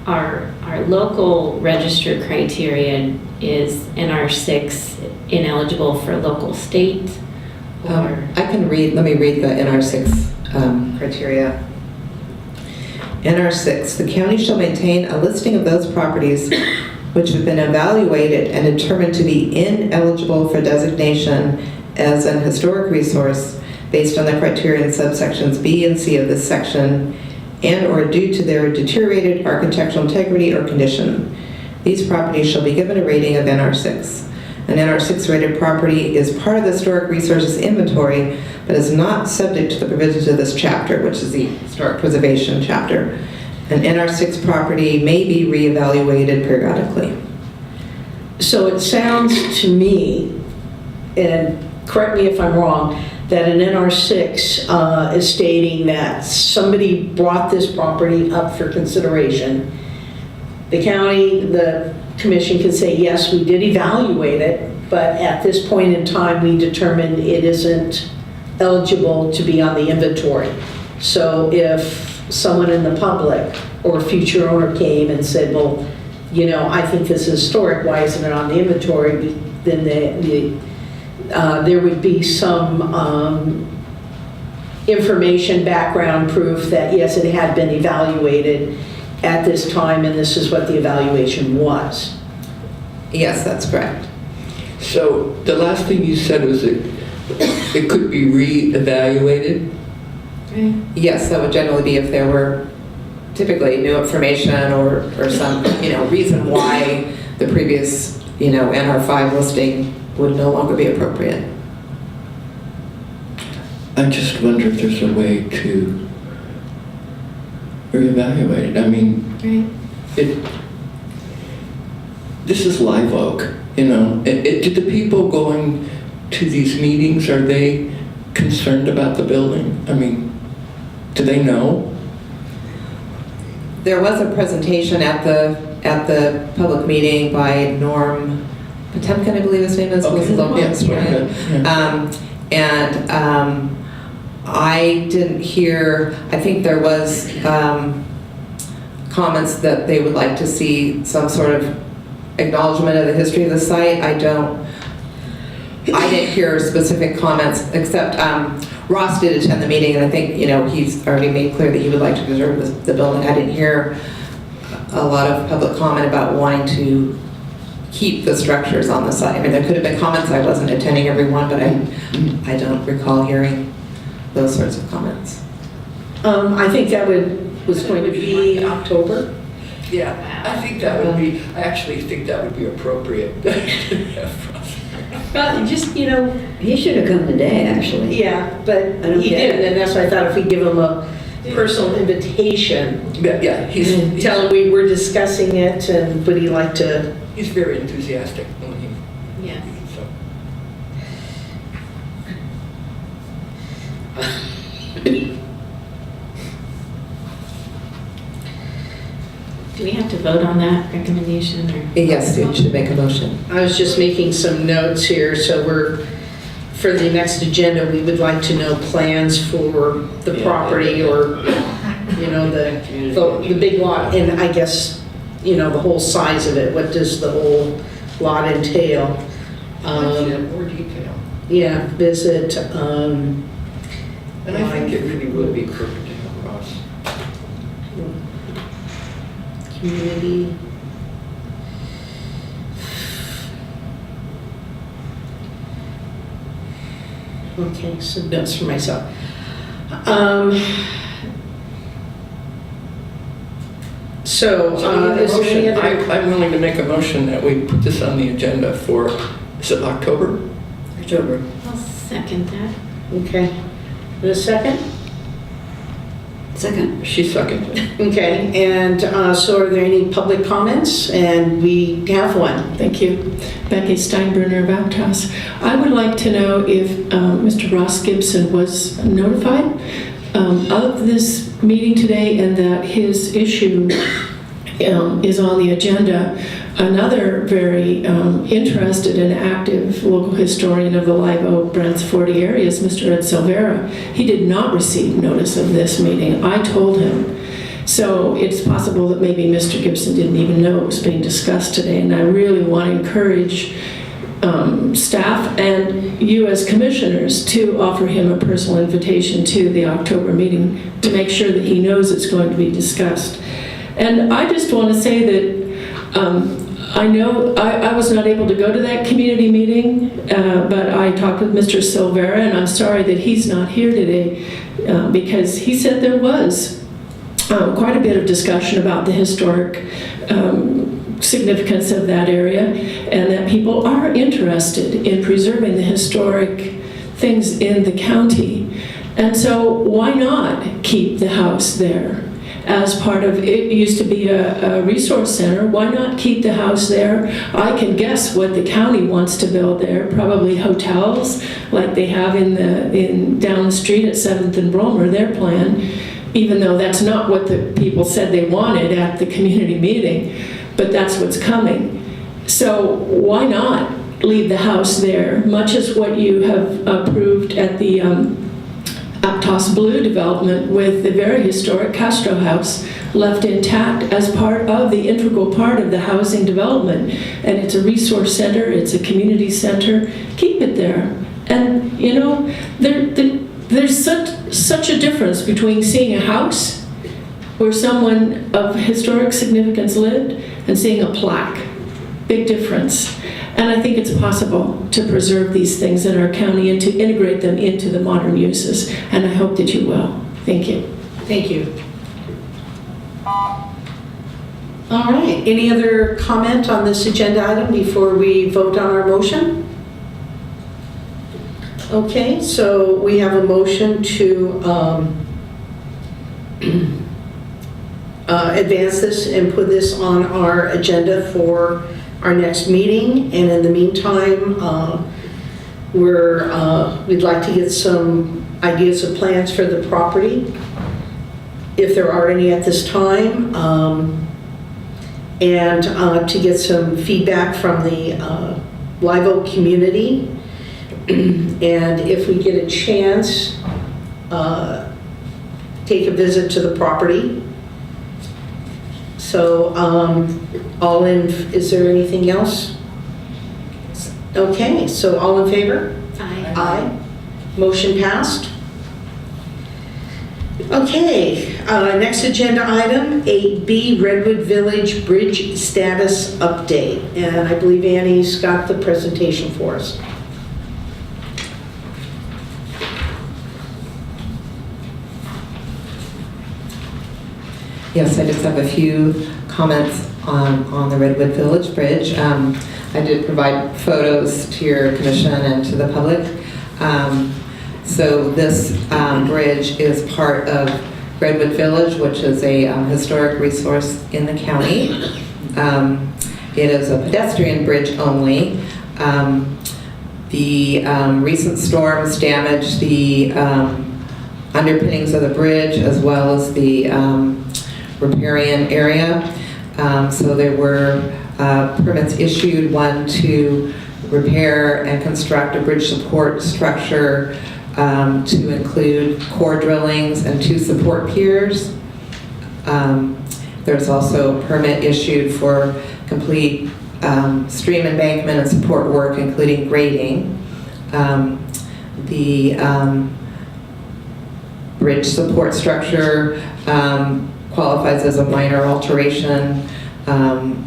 our local register criterion, is NR6 ineligible for local state? Or let me read the NR6 criteria. NR6, the county shall maintain a listing of those properties which have been evaluated and determined to be ineligible for designation as an historic resource based on the criterion subsections B and C of this section and or due to their deteriorated architectural integrity or condition. These properties shall be given a rating of NR6. An NR6 rated property is part of the historic resources inventory, but is not subject to the provisions of this chapter, which is the historic preservation chapter. An NR6 property may be reevaluated periodically. So it sounds to me, and correct me if I'm wrong, that an NR6 is stating that somebody brought this property up for consideration. The county, the commission can say, yes, we did evaluate it, but at this point in time, we determined it isn't eligible to be on the inventory. So if someone in the public or a future owner came and said, well, I think this is historic, why isn't it on the inventory? Then there would be some information, background proof that yes, it had been evaluated at this time and this is what the evaluation was. Yes, that's correct. So the last thing you said was that it could be re-evaluated? Yes, that would generally be if there were typically new information or some, reason why the previous, NR5 listing would no longer be appropriate. I just wonder if there's a way to reevaluate it. I mean, this is Live Oak, do the people going to these meetings, are they concerned about the building? I mean, do they know? There was a presentation at the public meeting by Norm Potemkin, I believe his name is, was a local historian. I didn't hear, I think there was comments that they would like to see some sort of acknowledgement of the history of the site. I didn't hear specific comments, except Ross did attend the meeting, and I think, he's already made clear that he would like to preserve the building. I didn't hear a lot of public comment about wanting to keep the structures on the site. I mean, there could have been comments. I wasn't attending every one, but I don't recall hearing those sorts of comments. I think that was going to be October. Yeah, I actually think that would be appropriate. Well, just, He should have come today, actually. yeah, but I don't he get didn't, it. and that's why I thought if we give him a personal invitation, Yeah, tell him we were discussing it, and would he like to? he's very enthusiastic when he, yes. so. Do we have to vote on that recommendation or? Yes, you should make a motion. I was just making some notes here, so for the next agenda, we would like to know plans for the property or, the big lot, and I guess, the whole size of it. What does the whole lot entail? More detail. Yeah, visit, And I think it really would be perfect to have Ross. community. Okay, some notes for myself. So, is there any other? I'm willing to make a motion that we put this on the agenda for, is it October? October. I'll second that. Okay. And a second? Second. She's second. Okay, and so are there any public comments? And we have one. Thank you. Becky Steinbruner of Aptos. I would like to know if Mr. Ross Gibson was notified of this meeting today and that his issue is on the agenda. Another very interested and active local historian of the Live Oak, Brent's 40 area is Mr. Ed Silvera. He did not receive notice of this meeting. I told him. So it's possible that maybe Mr. Gibson didn't even know it was being discussed today, and I really want to encourage staff and you as commissioners to offer him a personal invitation to the October meeting to make sure that he knows it's going to be discussed. And I just want to say that I know I was not able to go to that community meeting, but I talked with Mr. Silvera, and I'm sorry that he's not here today because he said there was quite a bit of discussion about the historic significance of that area, and that people are interested in preserving the historic things in the county. And so why not keep the house there? As part of, it used to be a resource center, why not keep the house there? I can guess what the county wants to build there, probably hotels like they have down the street at 7th and Bromer, their plan, even though that's not what the people said they wanted at the community meeting, but that's what's coming. So why not leave the house there, much as what you have approved at the Aptos Blue development with the very historic Castro House left intact as part of the integral part of the housing development. And it's a resource center, it's a community center. Keep it there. And you know, there's such a difference between seeing a house where someone of historic significance lived and seeing a plaque. Big difference. And I think it's possible to preserve these things in our county and to integrate them into the modern uses. And I hope that you will. Thank you. Thank you. All right, any other comment on this agenda item before we vote on our motion? Okay, so we have a motion to advance this and put this on our agenda for our next meeting, and in the meantime, we'd like to get some ideas of plans for the property, if there are any at this time, and to get some feedback from the Live Oak community, and if we get a chance, take a visit to the property. So, is there anything else? Okay, so all in favor? Aye. Aye. Motion passed. Okay, next agenda item, 8B, Redwood Village Bridge Status Update. And I believe Annie's got the presentation for us. Yes, I just have a few comments on the Redwood Village Bridge. I did provide photos to your commission and to the public. So this bridge is part of Redwood Village, which is a historic resource in the county. It is a pedestrian bridge only. The recent storms damaged the underpinnings of the bridge as well as the riparian area. So there were permits issued, one to repair and construct a bridge support structure to include core drillings and 2 support piers. There's also a permit issued for complete stream embankment and support work, including grading. The bridge support structure qualifies as a minor alteration,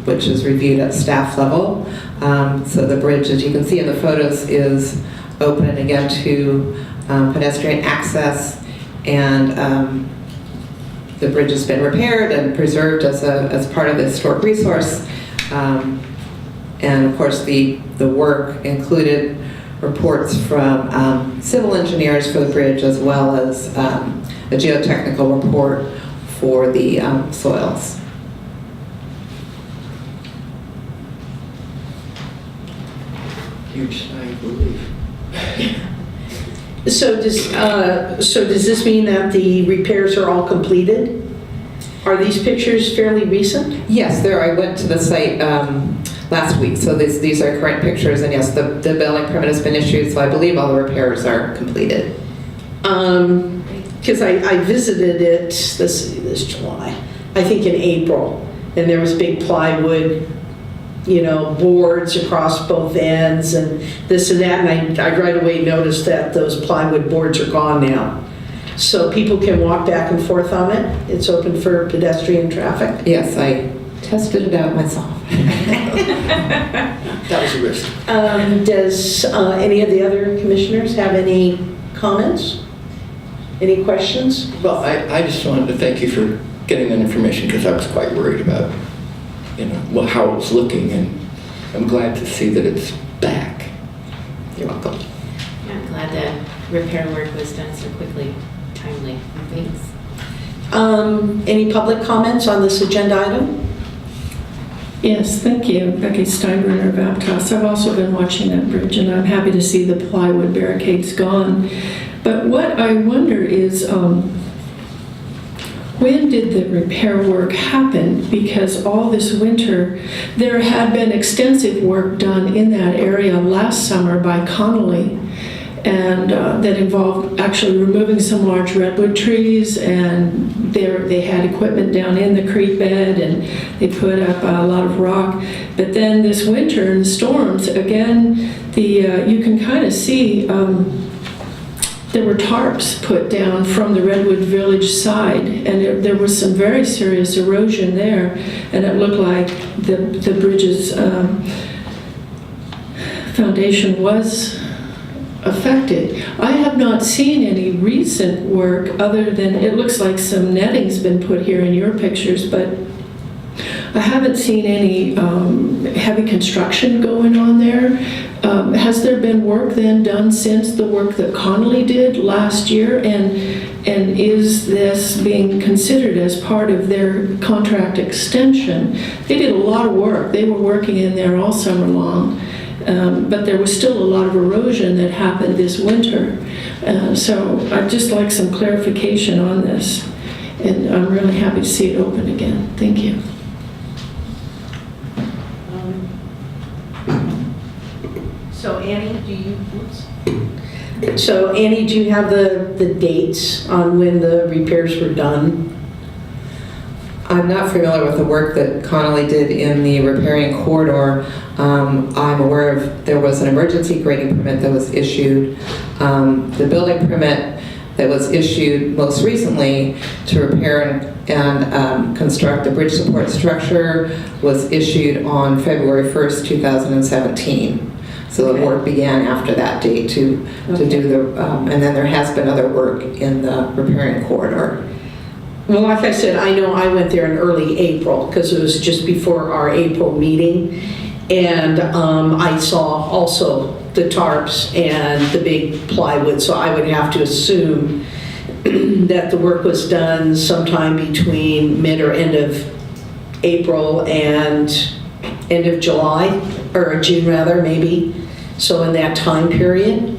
which is reviewed at staff level. So the bridge, as you can see in the photos, is open again to pedestrian access, and the bridge has been repaired and preserved as part of the historic resource. And of course the work included reports from civil engineers for the bridge, as well as a geotechnical report for the soils. Huge sigh of relief. So does this mean that the repairs are all completed? Are these pictures fairly recent? Yes, I went to the site last week, so these are current pictures, and yes, the building permit has been issued, so I believe all the repairs are completed. Because I visited it this July, I think in April, and there was big plywood, boards across both ends and this and that, and I right away noticed that those plywood boards are gone now. So people can walk back and forth on it. It's open for pedestrian traffic. Yes, I tested it out myself. That was a risk. Does any of the other commissioners have any comments? Any questions? Well, I just wanted to thank you for getting that information because I was quite worried about, how it was looking, and I'm glad to see that it's back. You're welcome. Yeah, I'm glad that repair work was done so quickly, timely. Thanks. Any public comments on this agenda item? Yes, thank you. Becky Steinbrenner of Aptos. I've also been watching that bridge, and I'm happy to see the plywood barricades gone. But what I wonder is, when did the repair work happen? Because all this winter, there had been extensive work done in that area last summer by Connolly, and that involved actually removing some large redwood trees, and they had equipment down in the creek bed, and they put up a lot of rock. But then this winter in the storms, again, you can kind of see there were tarps put down from the Redwood Village side, and there was some very serious erosion there, and it looked like the bridge's foundation was affected. I have not seen any recent work other than it looks like some netting's been put here in your pictures, but I haven't seen any heavy construction going on there. Has there been work then done since the work that Connolly did last year? And is this being considered as part of their contract extension? They did a lot of work. They were working in there all summer long. But there was still a lot of erosion that happened this winter. So I'd just like some clarification on this. And I'm really happy to see it open again. Thank you. So Annie, do you have the dates on when the repairs were done? I'm not familiar with the work that Connolly did in the repairing corridor. I'm aware of there was an emergency grading permit that was issued. The building permit that was issued most recently to repair and construct the bridge support structure was issued on February 1st, 2017. So the work began after that date to do the, and then there has been other work in the repairing corridor. Well, like I said, I know I went there in early April because it was just before our April meeting. And I saw also the tarps and the big plywood. So I would have to assume that the work was done sometime between mid or end of April and end of July, or June rather, maybe. So in that time period.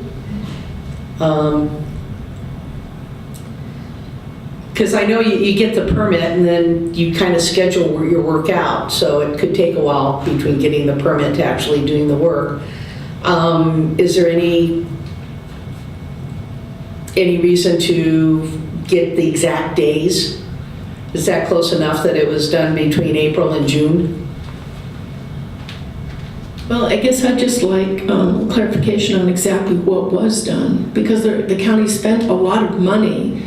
Because I know you get the permit and then you kind of schedule your work out. So it could take a while between getting the permit to actually doing the work. Is there any reason to get the exact days? Is that close enough that it was done between April and June? Well, I guess I'd just like clarification on exactly what was done, because the county spent a lot of money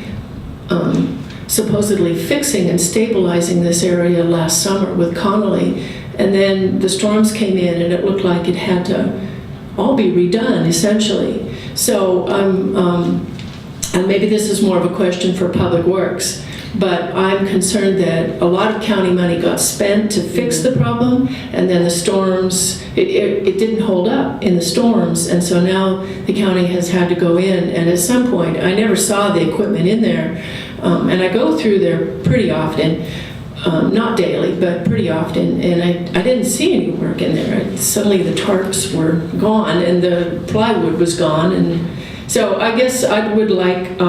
supposedly fixing and stabilizing this area last summer with Connolly, and then the storms came in and it looked like it had to all be redone essentially. So and maybe this is more of a question for Public Works, But I'm concerned that a lot of county money got spent to fix the problem, and then the storms, it didn't hold up in the storms, and so now the county has had to go in, and at some point, I never saw the equipment in there, and I go through there pretty often, not daily, but pretty often, and I didn't see any work in there. Suddenly the tarps were gone, and the plywood was gone, and so I guess I would like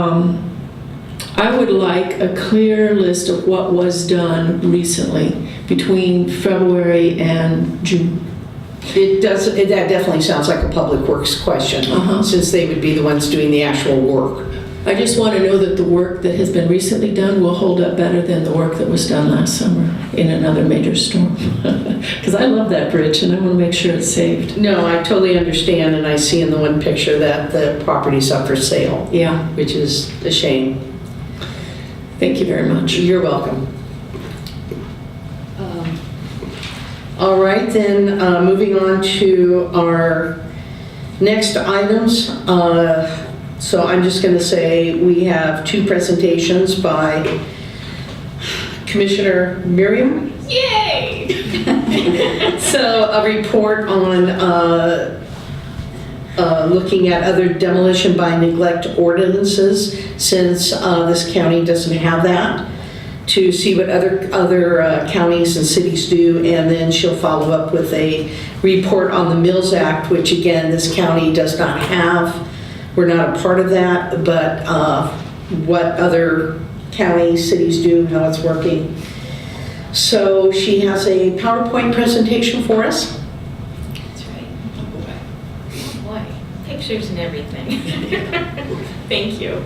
a clear list of what was done recently between February and June. That definitely sounds like a public works question, since they would be the ones doing the actual work. I just want to know that the work that has been recently done will hold up better than the work that was done last summer in another major storm. Because I love that bridge and I want to make sure it's saved. No, I totally understand, and I see in the one picture that the property's up for sale. Yeah. Which is a shame. Thank you very much. You're welcome. All right, then moving on to our next items. So I'm just going to say we have 2 presentations by Commissioner Miriam. Yay! So a report on looking at other demolition by neglect ordinances, since this county doesn't have that, to see what other counties and cities do, and then she'll follow up with a report on the Mills Act, which again, this county does not have. We're not a part of that, but what other counties, cities do, how it's working. So she has a PowerPoint presentation for us. That's right. Oh boy, pictures and everything. Thank you.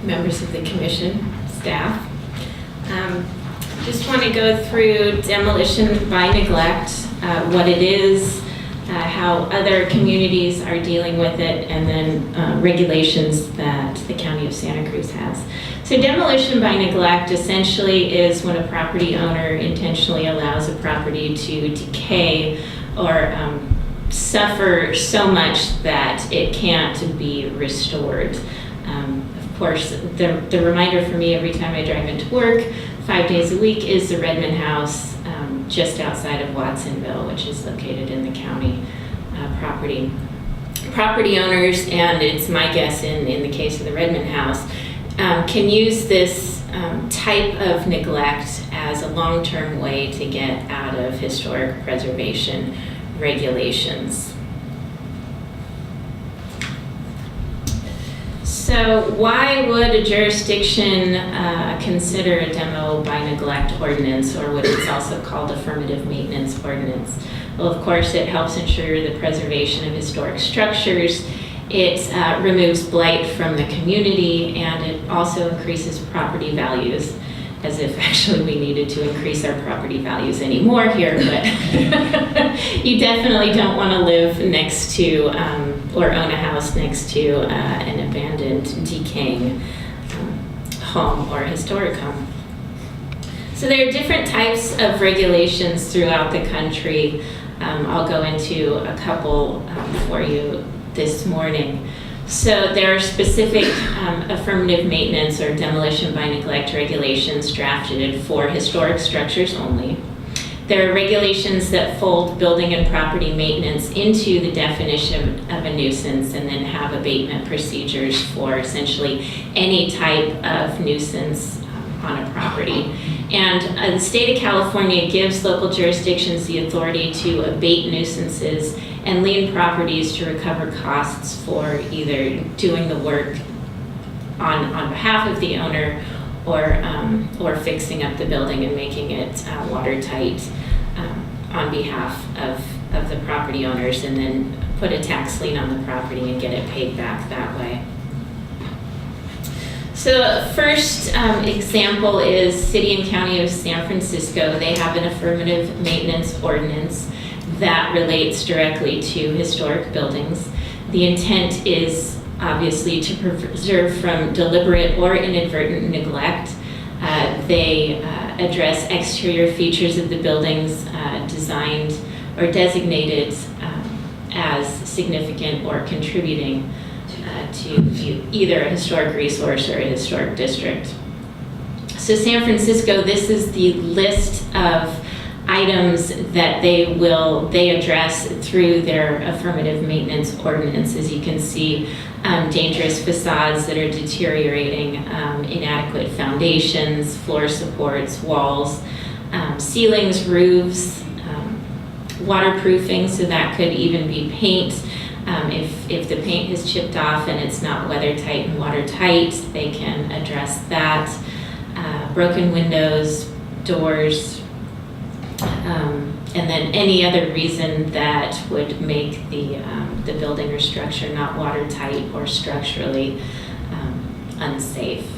Members of the commission, staff. Just want to go through demolition by neglect, what it is, how other communities are dealing with it, and then regulations that the County of Santa Cruz has. So demolition by neglect essentially is when a property owner intentionally allows a property to decay or suffer so much that it can't be restored. Of course, the reminder for me every time I drive into work, 5 days a week, is the Redmond House just outside of Watsonville, which is located in the county property. Property owners, and it's my guess in the case of the Redmond House, can use this type of neglect as a long-term way to get out of historic preservation regulations. So why would a jurisdiction consider a demo by neglect ordinance, or what is also called affirmative maintenance ordinance? Well, of course, it helps ensure the preservation of historic structures. It removes blight from the community, and it also increases property values, as if actually we needed to increase our property values anymore here, but you definitely don't want to live next to or own a house next to an abandoned, decaying home or historic home. So there are different types of regulations throughout the country. I'll go into a couple for you this morning. So there are specific affirmative maintenance or demolition by neglect regulations drafted for historic structures only. There are regulations that fold building and property maintenance into the definition of a nuisance and then have abatement procedures for essentially any type of nuisance on a property. And the state of California gives local jurisdictions the authority to abate nuisances and lien properties to recover costs for either doing the work on behalf of the owner or fixing up the building and making it watertight on behalf of the property owners, and then put a tax lien on the property and get it paid back that way. So first example is City and County of San Francisco. They have an affirmative maintenance ordinance that relates directly to historic buildings. The intent is obviously to preserve from deliberate or inadvertent neglect. They address exterior features of the buildings designed or designated as significant or contributing to either a historic resource or a historic district. So San Francisco, this is the list of items that they address through their affirmative maintenance ordinance. As you can see, dangerous facades that are deteriorating, inadequate foundations, floor supports, walls, ceilings, roofs, waterproofing, so that could even be paint. If the paint has chipped off and it's not weather tight and watertight, they can address that. Broken windows, doors, and then any other reason that would make the building or structure not watertight or structurally unsafe.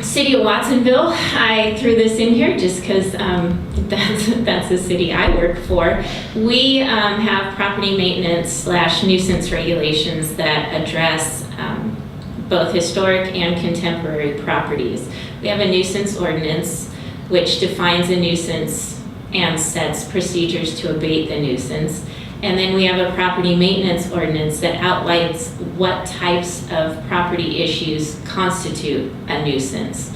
City of Watsonville, I threw this in here just because that's the city I work for. We have property maintenance / nuisance regulations that address both historic and contemporary properties. We have a nuisance ordinance which defines a nuisance and sets procedures to abate the nuisance. And then we have a property maintenance ordinance that outlines what types of property issues constitute a nuisance.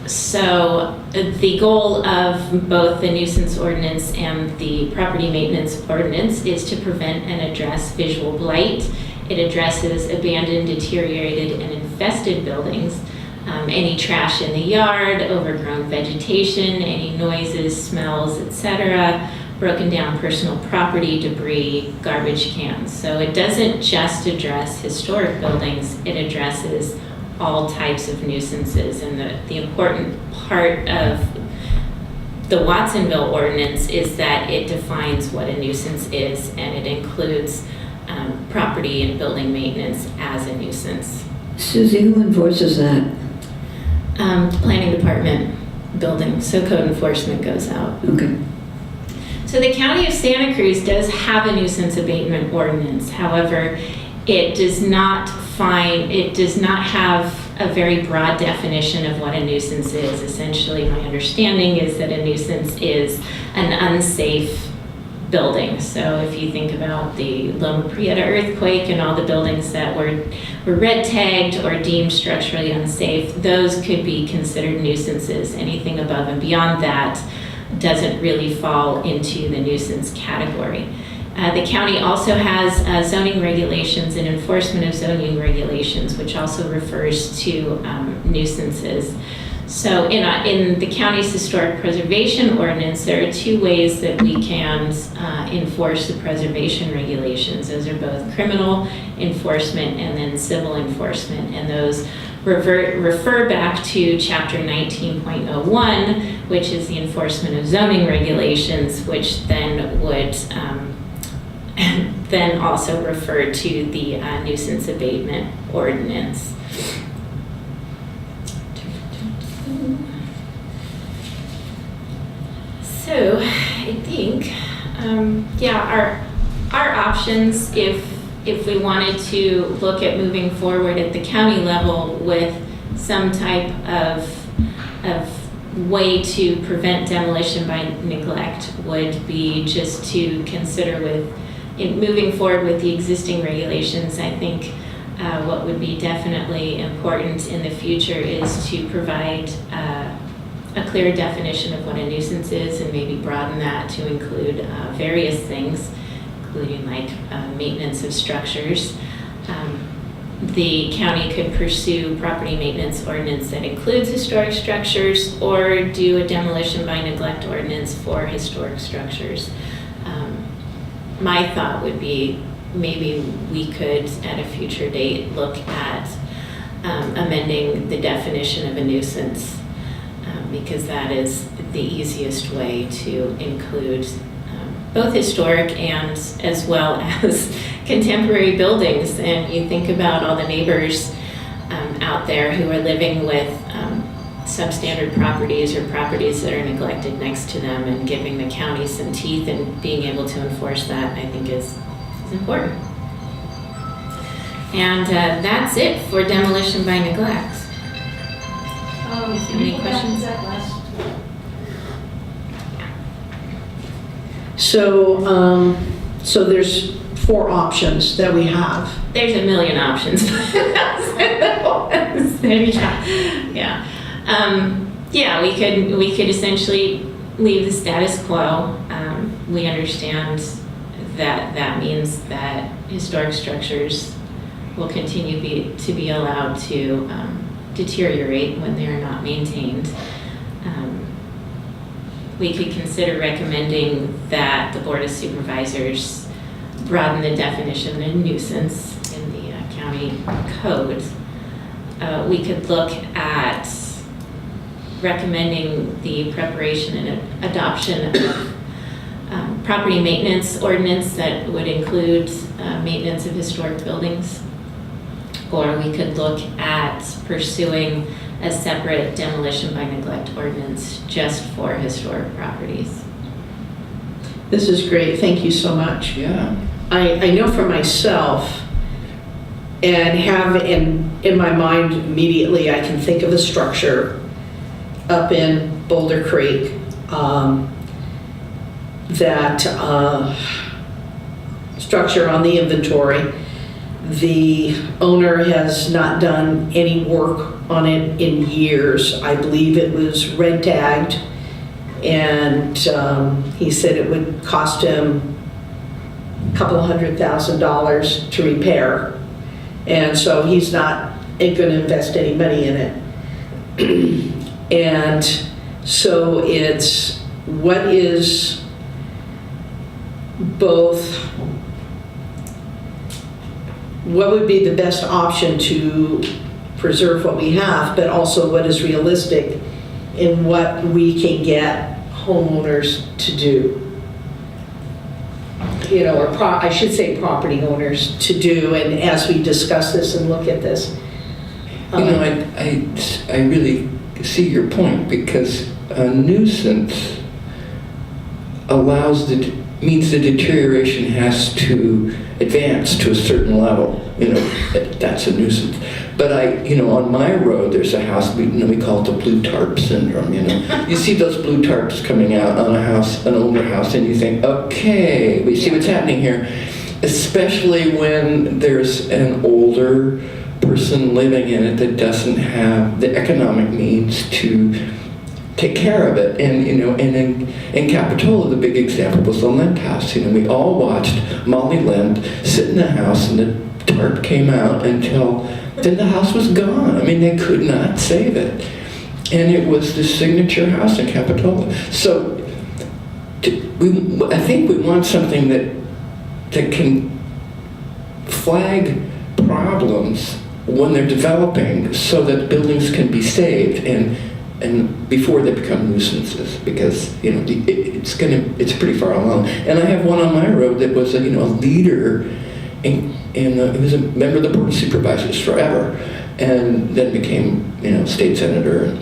So the goal of both the nuisance ordinance and the property maintenance ordinance is to prevent and address visual blight. It addresses abandoned, deteriorated, and infested buildings, any trash in the yard, overgrown vegetation, any noises, smells, etc., broken down personal property, debris, garbage cans. So it doesn't just address historic buildings, it addresses all types of nuisances. And the important part of the Watsonville ordinance is that it defines what a nuisance is, and it includes property and building maintenance as a nuisance. Susie, who enforces that? Planning department, building, so code enforcement goes out. Okay. So the County of Santa Cruz does have a nuisance abatement ordinance. However, it does not have a very broad definition of what a nuisance is. Essentially, my understanding is that a nuisance is an unsafe building. So if you think about the Loma Prieta earthquake and all the buildings that were red tagged or deemed structurally unsafe, those could be considered nuisances. Anything above and beyond that doesn't really fall into the nuisance category. The county also has zoning regulations and enforcement of zoning regulations, which also refers to nuisances. So in the county's historic preservation ordinance, there are two ways that we can enforce the preservation regulations. Those are both criminal enforcement and then civil enforcement, and those refer back to Chapter 19.01, which is the enforcement of zoning regulations, which then would then also refer to the nuisance abatement ordinance. So I think, our options, if we wanted to look at moving forward at the county level with some type of way to prevent demolition by neglect, would be just to consider moving forward with the existing regulations. I think what would be definitely important in the future is to provide a clear definition of what a nuisance is, and maybe broaden that to include various things, including like maintenance of structures. The county could pursue property maintenance ordinance that includes historic structures, or do a demolition by neglect ordinance for historic structures. My thought would be maybe we could, at a future date, look at amending the definition of a nuisance, because that is the easiest way to include both historic and as well as contemporary buildings. And you think about all the neighbors out there who are living with substandard properties or properties that are neglected next to them, and giving the county some teeth and being able to enforce that, I think is important. And that's it for demolition by neglect. Any questions? So there's 4 options that we have. There's a million options. Yeah. Yeah, we could essentially leave the status quo. We understand that that means that historic structures will continue to be allowed to deteriorate when they are not maintained. We could consider recommending that the Board of Supervisors broaden the definition of nuisance in the county code. We could look at recommending the preparation and adoption of property maintenance ordinance that would include maintenance of historic buildings. Or we could look at pursuing a separate demolition by neglect ordinance just for historic properties. This is great, thank you so much. Yeah. I know for myself, and have in my mind immediately, I can think of a structure up in Boulder Creek that structure on the inventory. The owner has not done any work on it in years. I believe it was red tagged, and he said it would cost him a couple $100,000 to repair. And so he's not going to invest any money in it. And so it's what is both, what would be the best option to preserve what we have, but also what is realistic in what we can get homeowners to do. You know, or I should say property owners to do, and as we discuss this and look at this. You know, I really see your point, because a nuisance means the deterioration has to advance to a certain level. You know, that's a nuisance. But on my road, there's a house, we call it the blue tarp syndrome, you know. You see those blue tarps coming out on a house, an older house, and you think, okay, we see what's happening here. Especially when there's an older person living in it that doesn't have the economic means to take care of it. And in Capitola, the big example was the Lent house. We all watched Molly Lent sit in the house, and the tarp came out until then the house was gone. I mean, they could not save it. And it was the signature house in Capitola. So I think we want something that can flag problems when they're developing, so that buildings can be saved and before they become nuisances, because it's pretty far along. And I have one on my road that was a leader he was a member of the Board of Supervisors forever, and then became state senator. And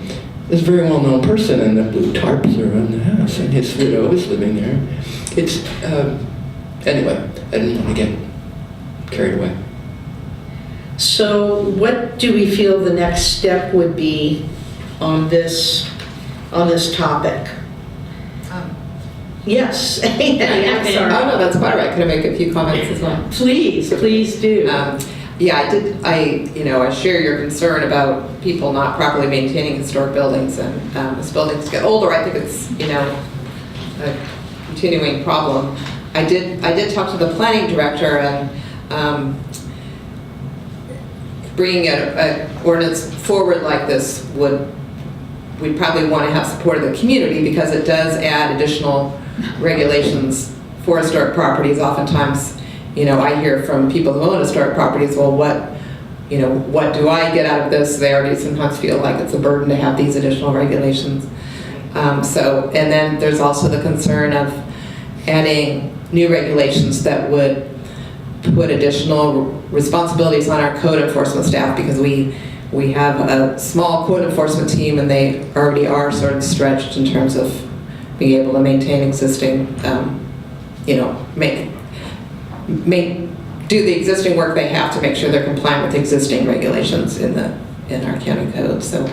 was a very well-known person, and the blue tarps are on the house, and his widow is living there. It's anyway, I didn't want to get carried away. So what do we feel the next step would be on this topic? Yes. I'm sorry. Oh, no, that's quite all right. Can I make a few comments as well? Please do. Yeah, I share your concern about people not properly maintaining historic buildings, and as buildings get older, I think it's, a continuing problem. I did talk to the planning director, and bringing an ordinance forward like this we'd probably want to have support of the community, because it does add additional regulations for historic properties. Oftentimes, I hear from people who own historic properties, well, what do I get out of this? They already sometimes feel like it's a burden to have these additional regulations. And then there's also the concern of adding new regulations that would put additional responsibilities on our code enforcement staff, because we have a small code enforcement team, and they already are sort of stretched in terms of being able to maintain existing, do the existing work they have to make sure they're compliant with existing regulations in our county code. So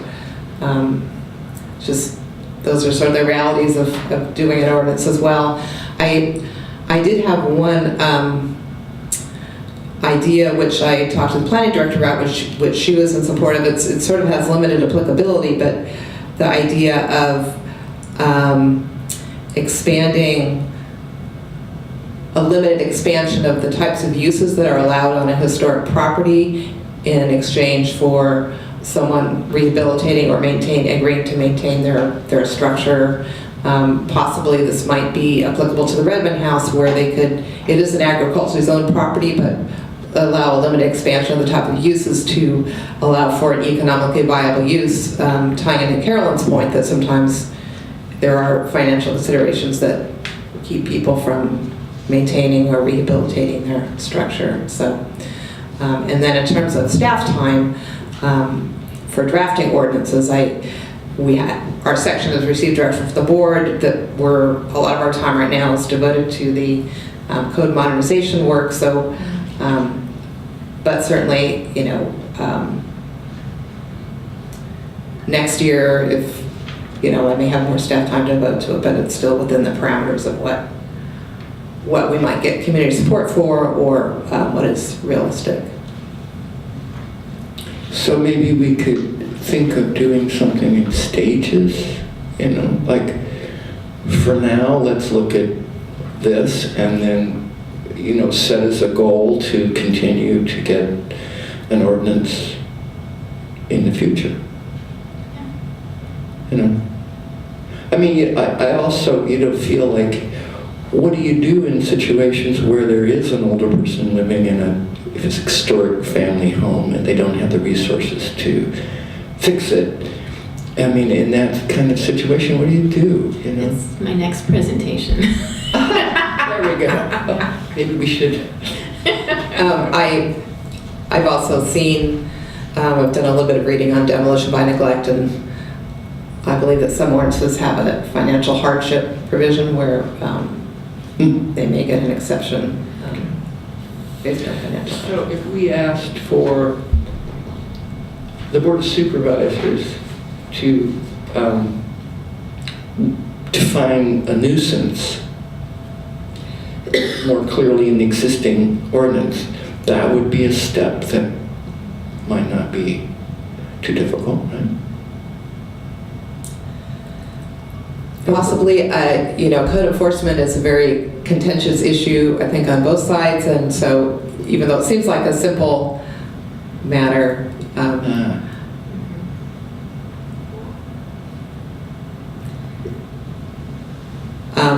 just those are sort of the realities of doing an ordinance as well. I did have one idea, which I talked to the planning director about, which she was in support of. It sort of has limited applicability, but the idea of expanding a limited expansion of the types of uses that are allowed on a historic property in exchange for someone rehabilitating or agreeing to maintain their structure. Possibly this might be applicable to the Redmond House, where it is an agriculturally zoned property, but allow a limited expansion of the type of uses to allow for an economically viable use, tying into Carolyn's point that sometimes there are financial considerations that keep people from maintaining or rehabilitating their structure. So, and then in terms of staff time for drafting ordinances, our section has received direction from the board that a lot of our time right now is devoted to the code modernization work. So, but certainly, next year, if I may have more staff time to devote to it, but it's still within the parameters of what we might get community support for, or what is realistic. So maybe we could think of doing something in stages, like for now, let's look at this and then, set as a goal to continue to get an ordinance in the future. I mean, I also, feel like, what do you do in situations where there is an older person living in if it's a historic family home and they don't have the resources to fix it? I mean, in that kind of situation, what do you do? It's my next presentation. There we go. Maybe we should. I've also seen, I've done a little bit of reading on demolition by neglect, and I believe that some ordinances have a financial hardship provision where they may get an exception based on financial. So if we asked for the Board of Supervisors to define a nuisance more clearly in the existing ordinance, that would be a step that might not be too difficult, right? Possibly, code enforcement is a very contentious issue, I think, on both sides, and so even though it seems like a simple matter,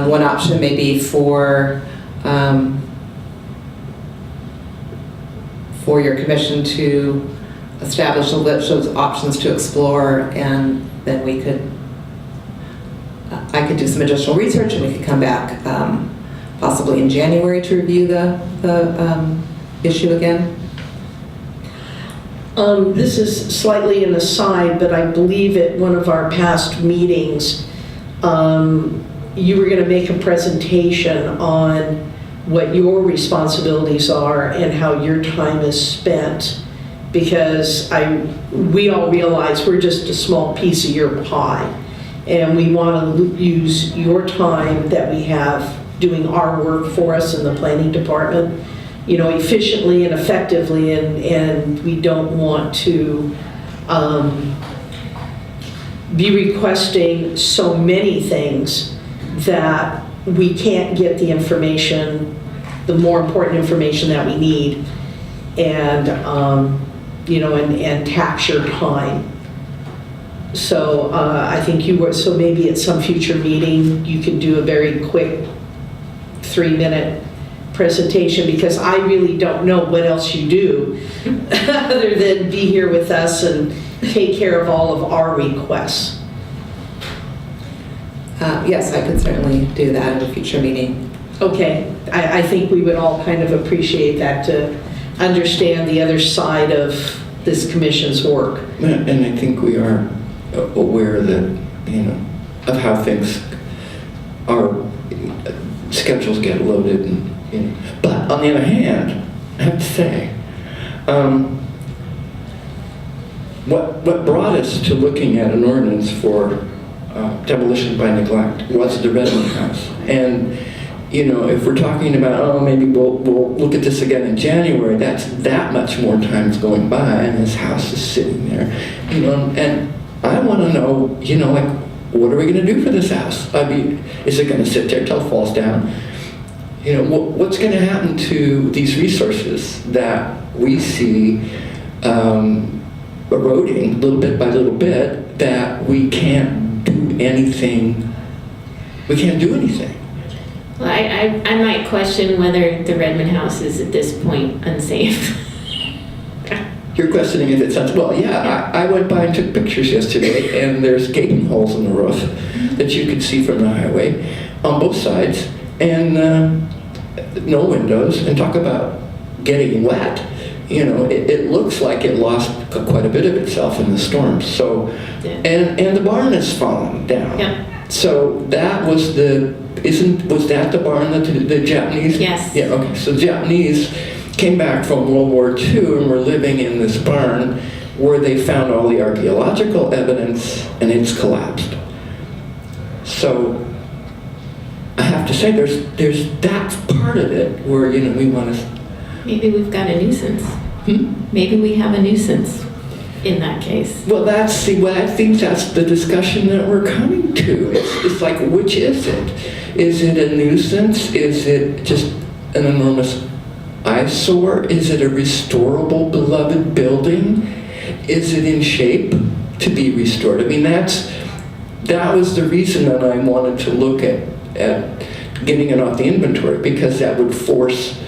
one option may be for your commission to establish a list of options to explore, and then I could do some additional research and we could come back possibly in January to review the issue again. This is slightly an aside, but I believe at one of our past meetings, you were going to make a presentation on what your responsibilities are and how your time is spent, because we all realize we're just a small piece of your pie, and we want to use your time that we have doing our work for us in the planning department, efficiently and effectively, and we don't want to be requesting so many things that we can't get the information, the more important information that we need, and and tax your time. So I think so maybe at some future meeting you can do a very quick 3-minute presentation, because I really don't know what else you do other than be here with us and take care of all of our requests. Yes, I could certainly do that in a future meeting. Okay, I think we would all kind of appreciate that, to understand the other side of this commission's work. And I think we are aware that, of how things, our schedules get loaded, and, but on the other hand, I have to say, what brought us to looking at an ordinance for demolition by neglect was the Redmond House. And if we're talking about, oh, maybe we'll look at this again in January, that's that much more time's going by, and this house is sitting there, and I want to know, like, what are we going to do for this house? I mean, is it going to sit there till it falls down? What's going to happen to these resources that we see eroding little bit by little bit, that we can't do anything? We can't do anything. Well, I might question whether the Redmond house is at this point unsafe. You're questioning if it's well, yeah. I went by and took pictures yesterday, and there's gaping holes in the roof that you could see from the highway on both sides, and no windows. And talk about getting wet. It looks like it lost quite a bit of itself in the storm. So, and the barn has fallen down. Yeah. So that was was that the barn that the Japanese? Yes. Yeah. Okay. So the Japanese came back from World War II and were living in this barn where they found all the archaeological evidence, and it's collapsed. So I have to say, there's that part of it where we want to. Maybe we've got a nuisance. Maybe we have a nuisance in that case. Well, I think that's the discussion that we're coming to. It's like, which is it? Is it a nuisance? Is it just an enormous eyesore? Is it a restorable, beloved building? Is it in shape to be restored? I mean, that was the reason that I wanted to look at getting it off the inventory, because that would force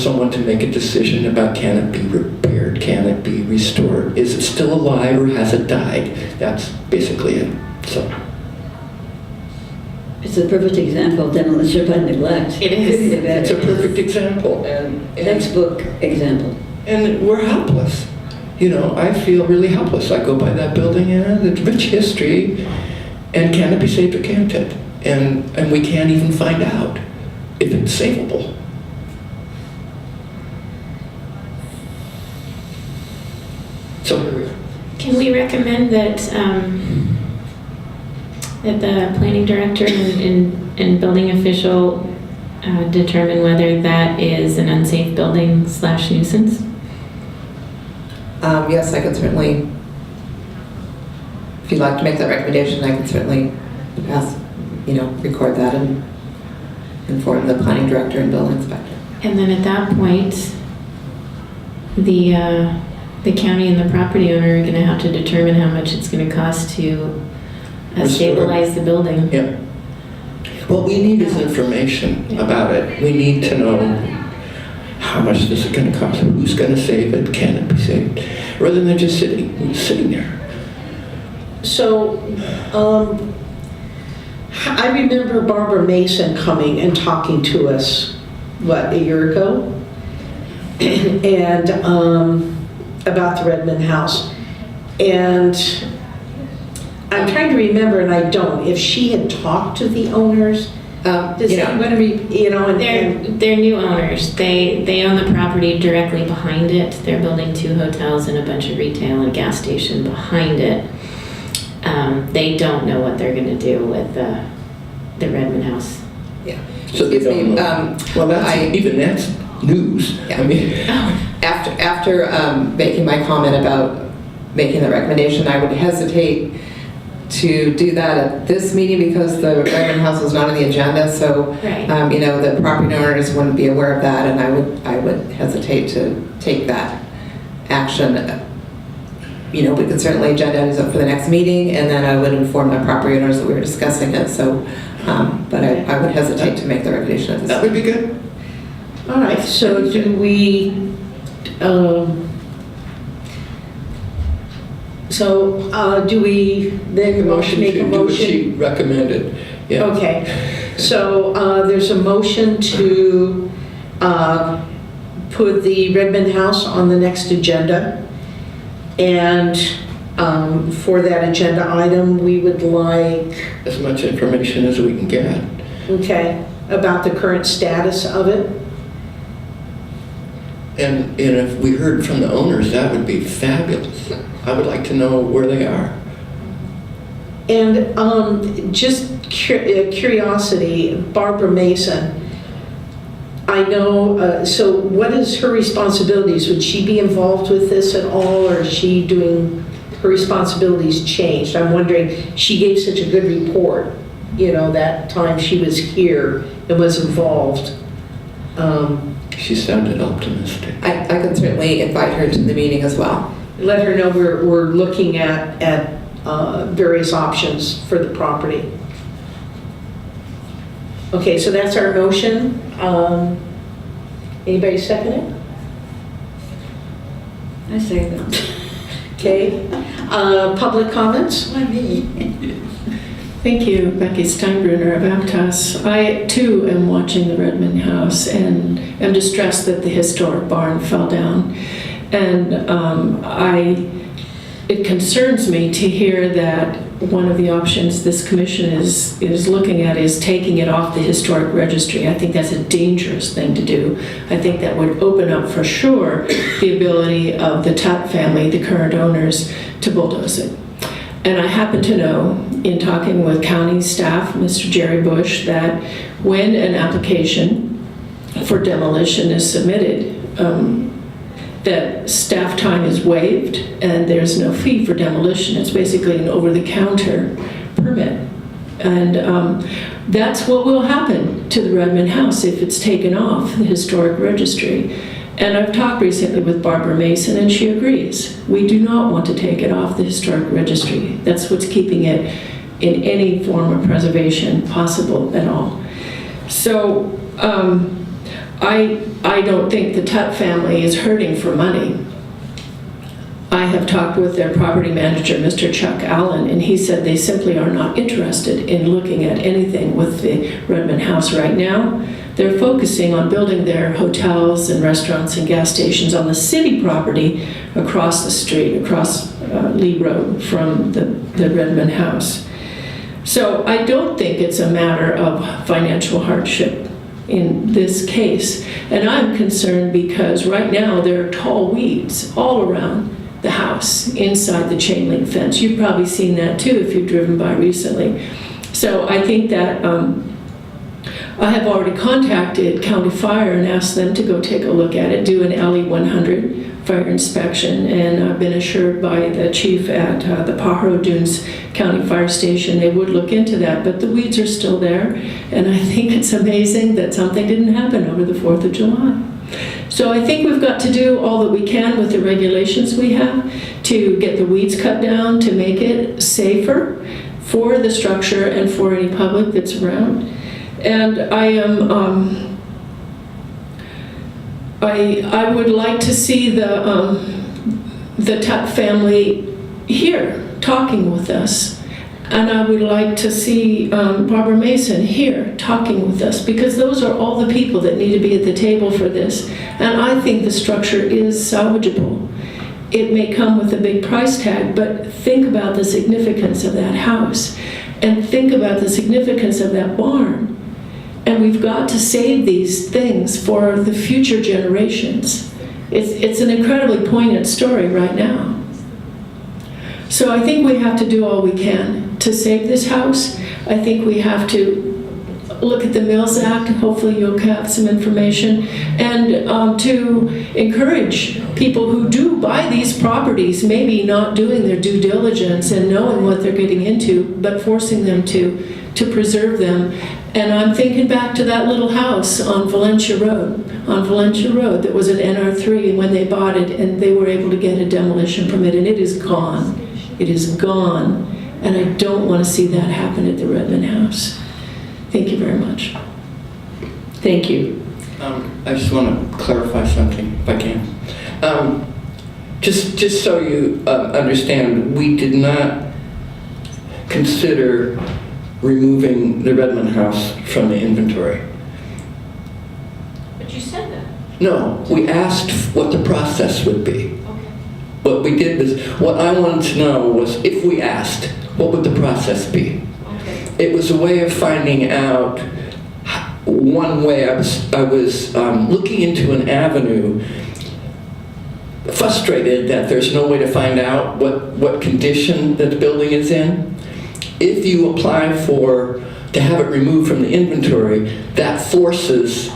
someone to make a decision about, can it be repaired? Can it be restored? Is it still alive, or has it died? That's basically it. So. It's a perfect example of demolition by neglect. It is. It's a perfect example, and Textbook example. And we're helpless. I feel really helpless. I go by that building, and it's rich history, and can it be saved or can't it? And we can't even find out if it's savable. So here we are. Can we recommend that that the planning director and building official determine whether that is an unsafe building / nuisance? Yes, I can certainly, if you'd like to make that recommendation, I can certainly record that and inform the planning director and building inspector. And then at that point, the county and the property owner are going to have to determine how much it's going to cost to stabilize the building. Yeah. What we need is information about it. We need to know how much this is going to cost, who's going to save it, can it be saved, rather than just sitting there. So, I remember Barbara Mason coming and talking to us, a year ago? And about the Redmond house. And I'm trying to remember, and I don't, if she had talked to the owners. Does anybody, They're new owners. They own the property directly behind it. They're building 2 hotels and a bunch of retail and a gas station behind it. They don't know what they're going to do with the Redmond house. Yeah. So they don't know. Well, that's news. Yeah. I mean, After making my comment about making the recommendation, I would hesitate to do that at this meeting because the Redmond house was not on the agenda. So, Right. the property owners wouldn't be aware of that, and I would hesitate to take that action. We could certainly agendize it for the next meeting, and then I would inform the property owners that we were discussing it. So, but I would hesitate to make the recommendation at this. that would be good. All right, so do we, do we then make a to do what she motion? recommended. Yeah. Okay, so there's a motion to put the Redmond house on the next agenda. And for that agenda item, we would like, As much information as we can get. okay, about the current status of it. And if we heard from the owners, that would be fabulous. I would like to know where they are. And just curiosity, Barbara Mason, I know, so what is her responsibilities? Would she be involved with this at all, or is she doing, her responsibilities changed? I'm wondering, she gave such a good report, you know, that time she was here and was involved. She sounded optimistic. I could certainly invite her to the meeting as well. Let her know we're looking at various options for the property. Okay, so that's our motion. Anybody second it? I say that. Okay. Public comments? Why me? Thank you, Becky Steinbrunner of Aptos. I too am watching the Redmond House and am distressed that the historic barn fell down. And it concerns me to hear that one of the options this commission is looking at is taking it off the historic registry. I think that's a dangerous thing to do. I think that would open up for sure the ability of the Tutt family, the current owners, to bulldoze it. And I happen to know, in talking with county staff, Mr. Jerry Bush, that when an application for demolition is submitted, that staff time is waived and there's no fee for demolition. It's basically an over-the-counter permit. And that's what will happen to the Redmond House if it's taken off the historic registry. And I've talked recently with Barbara Mason and she agrees. We do not want to take it off the historic registry. That's what's keeping it in any form of preservation possible at all. So I don't think the Tutt family is hurting for money. I have talked with their property manager, Mr. Chuck Allen, and he said they simply are not interested in looking at anything with the Redmond House right now. They're focusing on building their hotels and restaurants and gas stations on the city property across the street, across Lee Road from the Redmond House. So I don't think it's a matter of financial hardship in this case. And I'm concerned because right now there are tall weeds all around the house, inside the chain link fence. You've probably seen that too if you've driven by recently. So I think that I have already contacted County Fire and asked them to go take a look at it, do an LE 100 fire inspection, and I've been assured by the chief at the Pajaro Dunes County Fire Station they would look into that, but the weeds are still there, and I think it's amazing that something didn't happen over the 4th of July. So I think we've got to do all that we can with the regulations we have to get the weeds cut down, to make it safer for the structure and for any public that's around. And I am, I would like to see the Tutt family here talking with us. And I would like to see Barbara Mason here talking with us, because those are all the people that need to be at the table for this. And I think the structure is salvageable. It may come with a big price tag, but think about the significance of that house and think about the significance of that barn. And we've got to save these things for the future generations. It's an incredibly poignant story right now. So I think we have to do all we can to save this house. I think we have to look at the Mills Act. Hopefully you'll have some information. And to encourage people who do buy these properties, maybe not doing their due diligence and knowing what they're getting into, but forcing them to preserve them. And I'm thinking back to that little house on Valencia Road that was an NR3 when they bought it, and they were able to get a demolition permit, and it is gone. It is gone. And I don't want to see that happen at the Redmond House. Thank you very much. Thank you. I just want to clarify something, if I can. Just so you understand, we did not consider removing the Redmond House from the inventory. But you said that. No, we asked what the process would be. Okay. What we did was, what I wanted to know was, if we asked, what would the process be? Okay. It was a way of finding out. One way I was looking into an avenue, frustrated that there's no way to find out what condition that the building is in. if you apply to have it removed from the inventory, that forces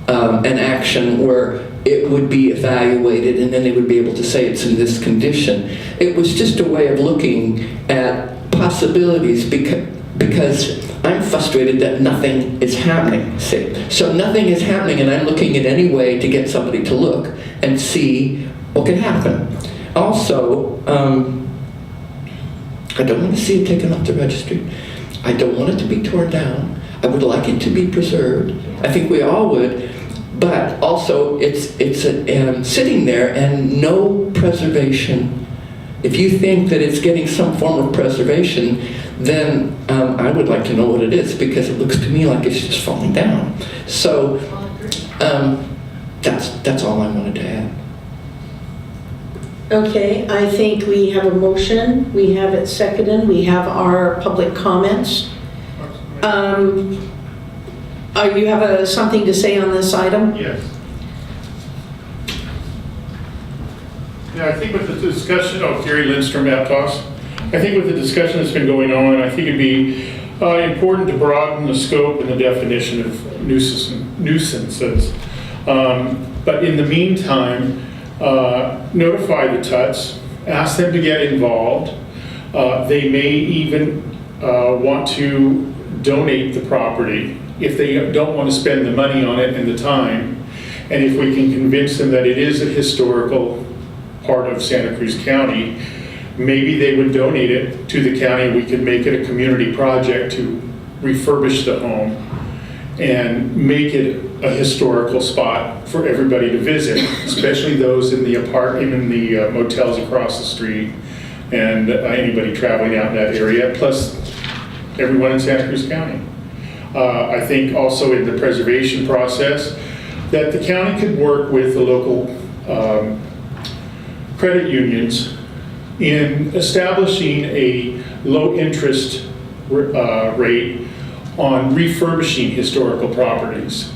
an action where it would be evaluated and then they would be able to say it's in this condition. It was just a way of looking at possibilities because I'm frustrated that nothing is happening. See? So nothing is happening and I'm looking at any way to get somebody to look and see what can happen. Also, I don't want to see it taken off the registry. I don't want it to be torn down. I would like it to be preserved. I think we all would. But also, it's sitting there and no preservation. If you think that it's getting some form of preservation, then I would like to know what it is because it looks to me like it's just falling down. So that's all I wanted to add. Okay, I think we have a motion, we have it seconded, we have our public comments. You have something to say on this item? Yes. Yeah, I think with the discussion, Gary Lindstrom, Aptos. I think with the discussion that's been going on, I think it'd be important to broaden the scope and the definition of nuisances. But in the meantime, notify the Tuts, ask them to get involved. They may even want to donate the property if they don't want to spend the money on it and the time. And if we can convince them that it is a historical part of Santa Cruz County, maybe they would donate it to the county. We could make it a community project to refurbish the home and make it a historical spot for everybody to visit, especially those in the motels across the street and anybody traveling out in that area, plus everyone in Santa Cruz County. I think also in the preservation process that the county could work with the local credit unions in establishing a low interest rate on refurbishing historical properties.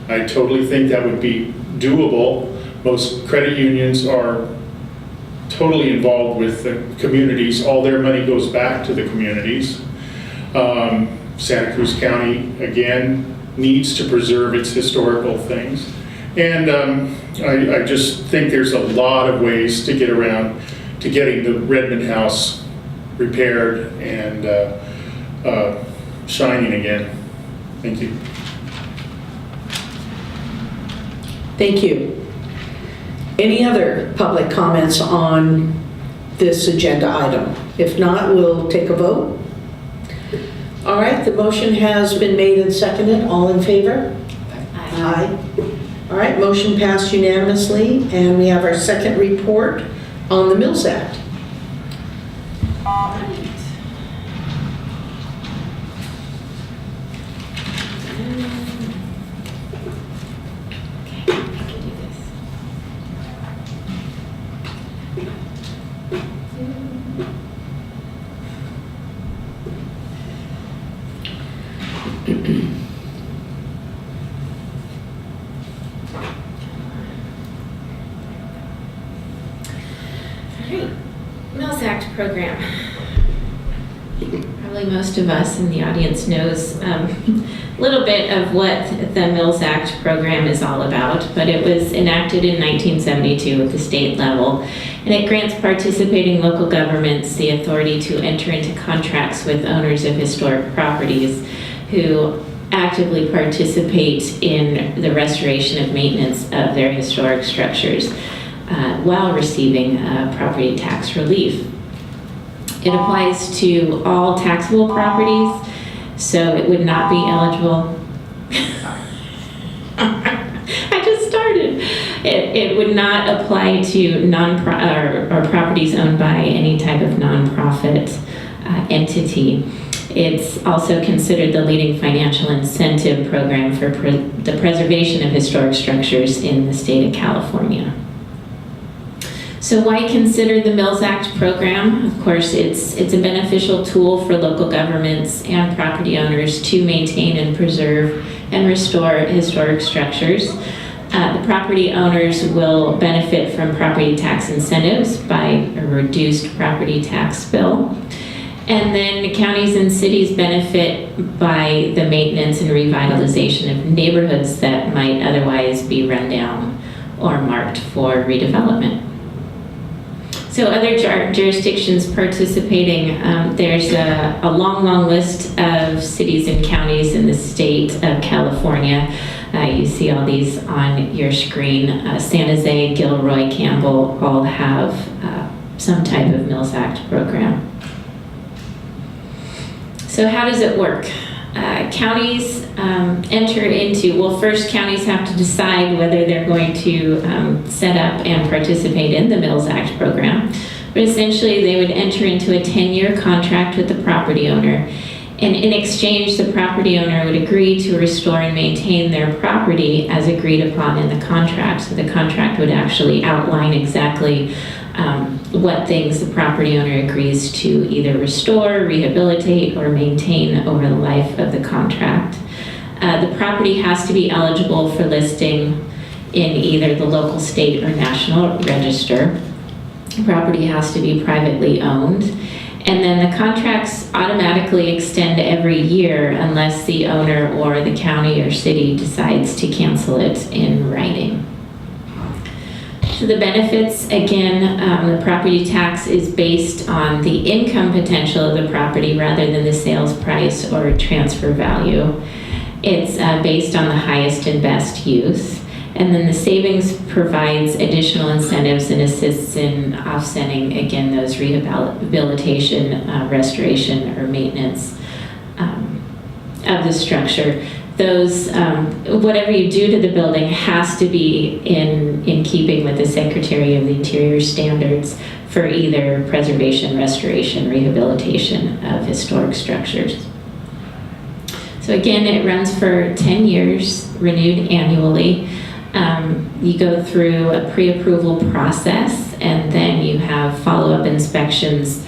I totally think that would be doable. Most credit unions are totally involved with the communities. All their money goes back to the communities. Santa Cruz County, again, needs to preserve its historical things. And I just think there's a lot of ways to get around to getting the Redmond House repaired and shining again. Thank you. Thank you. Any other public comments on this agenda item? If not, we'll take a vote. All right, the motion has been made and seconded. All in favor? Aye. All right, motion passed unanimously, and we have our second report on the Mills Act. Mills Act program. Probably most of us in the audience knows a little bit of what the Mills Act program is all about, but it was enacted in 1972 at the state level, and it grants participating local governments the authority to enter into contracts with owners of historic properties who actively participate in the restoration and maintenance of their historic structures while receiving property tax relief. It applies to all taxable properties, so it would not be eligible. I just started. It would not apply to or properties owned by any type of nonprofit entity. It's also considered the leading financial incentive program for the preservation of historic structures in the state of California. So why consider the Mills Act program? Of course, it's a beneficial tool for local governments and property owners to maintain and preserve and restore historic structures. The property owners will benefit from property tax incentives by a reduced property tax bill. And then counties and cities benefit by the maintenance and revitalization of neighborhoods that might otherwise be run down or marked for redevelopment. So other jurisdictions participating, there's a long list of cities and counties in the state of California. You see all these on your screen. San Jose, Gilroy, Campbell all have some type of Mills Act program. So how does it work? Counties enter into, well, first counties have to decide whether they're going to set up and participate in the Mills Act program. But essentially they would enter into a 10-year contract with the property owner. And in exchange, the property owner would agree to restore and maintain their property as agreed upon in the contract. So the contract would actually outline exactly what things the property owner agrees to either restore, rehabilitate, or maintain over the life of the contract. The property has to be eligible for listing in either the local, state, or national register. The property has to be privately owned. And then the contracts automatically extend every year unless the owner or the county or city decides to cancel it in writing. So the benefits, again, the property tax is based on the income potential of the property rather than the sales price or transfer value. It's based on the highest and best use. And then the savings provides additional incentives and assists in offsetting, again, those rehabilitation, restoration, or maintenance of the structure. Those, whatever you do to the building has to be in keeping with the Secretary of the Interior standards for either preservation, restoration, rehabilitation of historic structures. So again, it runs for 10 years, renewed annually. You go through a pre-approval process, and then you have follow-up inspections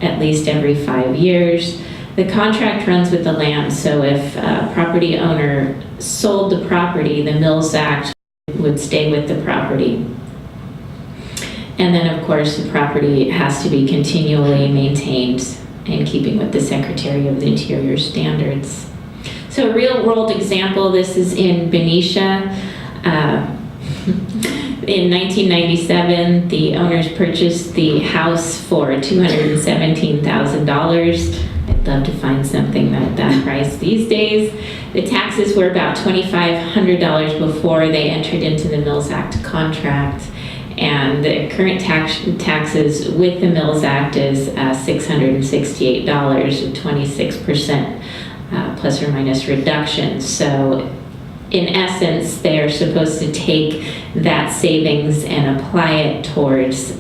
at least every 5 years. The contract runs with the land, so if a property owner sold the property, the Mills Act would stay with the property. And then, of course, the property has to be continually maintained in keeping with the Secretary of the Interior standards. So a real-world example, this is in Benicia. In 1997, the owners purchased the house for $217,000. I'd love to find something at that price these days. The taxes were about $2,500 before they entered into the Mills Act contract. And the current taxes with the Mills Act is $668, a 26% plus or minus reduction. So in essence, they're supposed to take that savings and apply it towards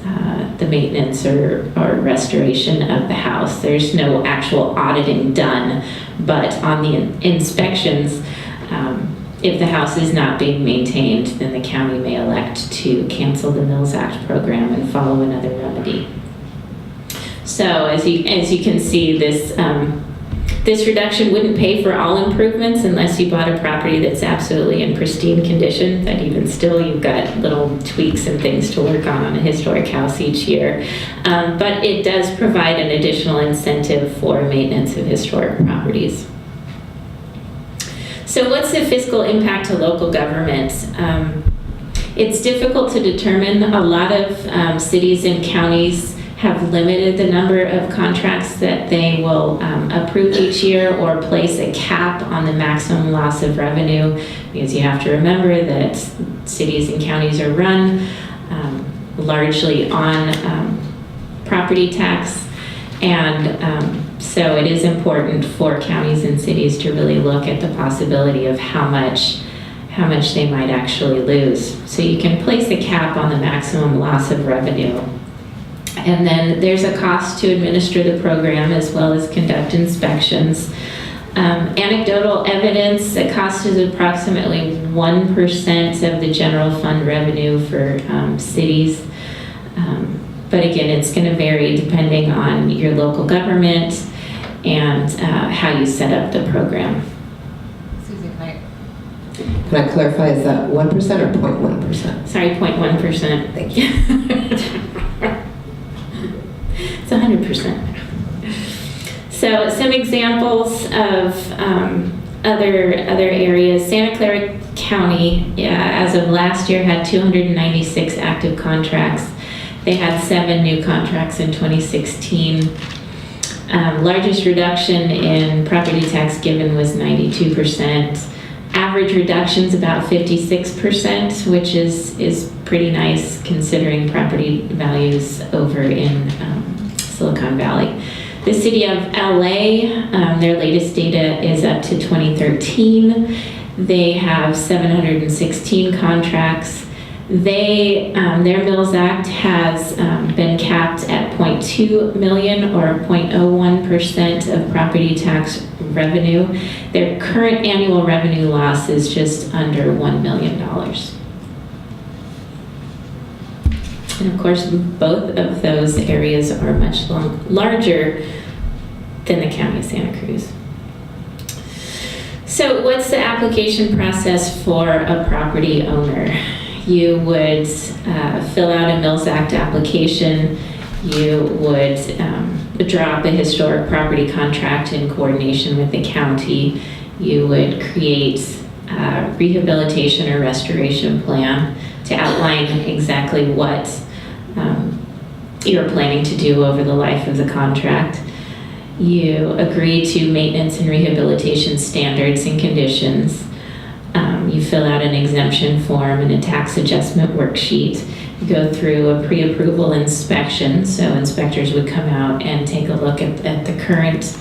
the maintenance or restoration of the house. There's no actual auditing done, but on the inspections, if the house is not being maintained, then the county may elect to cancel the Mills Act program and follow another remedy. So as you can see, this reduction wouldn't pay for all improvements unless you bought a property that's absolutely in pristine condition, that even still you've got little tweaks and things to work on a historic house each year. But it does provide an additional incentive for maintenance of historic properties. So what's the fiscal impact to local governments? It's difficult to determine. A lot of cities and counties have limited the number of contracts that they will approve each year or place a cap on the maximum loss of revenue, because you have to remember that cities and counties are run largely on property tax, and so it is important for counties and cities to really look at the possibility of how much they might actually lose. So you can place a cap on the maximum loss of revenue. And then there's a cost to administer the program as well as conduct inspections. Anecdotal evidence, the cost is approximately 1% of the general fund revenue for cities. But again, it's going to vary depending on your local government and how you set up the program. Susan, can I clarify, is that 1% or 0.1%? Sorry, 0.1%. Thank you. It's 100%. So some examples of other areas. Santa Clara County, as of last year, had 296 active contracts. They had 7 new contracts in 2016. Largest reduction in property tax given was 92%. Average reduction's about 56%, which is pretty nice considering property values over in Silicon Valley. The city of LA, their latest data is up to 2013. They have 716 contracts. Their Mills Act has been capped at 0.2 million or 0.01% of property tax revenue. Their current annual revenue loss is just under $1 million. And of course, both of those areas are much larger than the county of Santa Cruz. So what's the application process for a property owner? You would fill out a Mills Act application. You would draw up a historic property contract in coordination with the county. You would create a rehabilitation or restoration plan to outline exactly what you're planning to do over the life of the contract. You agree to maintenance and rehabilitation standards and conditions. You fill out an exemption form and a tax adjustment worksheet. You go through a pre-approval inspection, so inspectors would come out and take a look at the current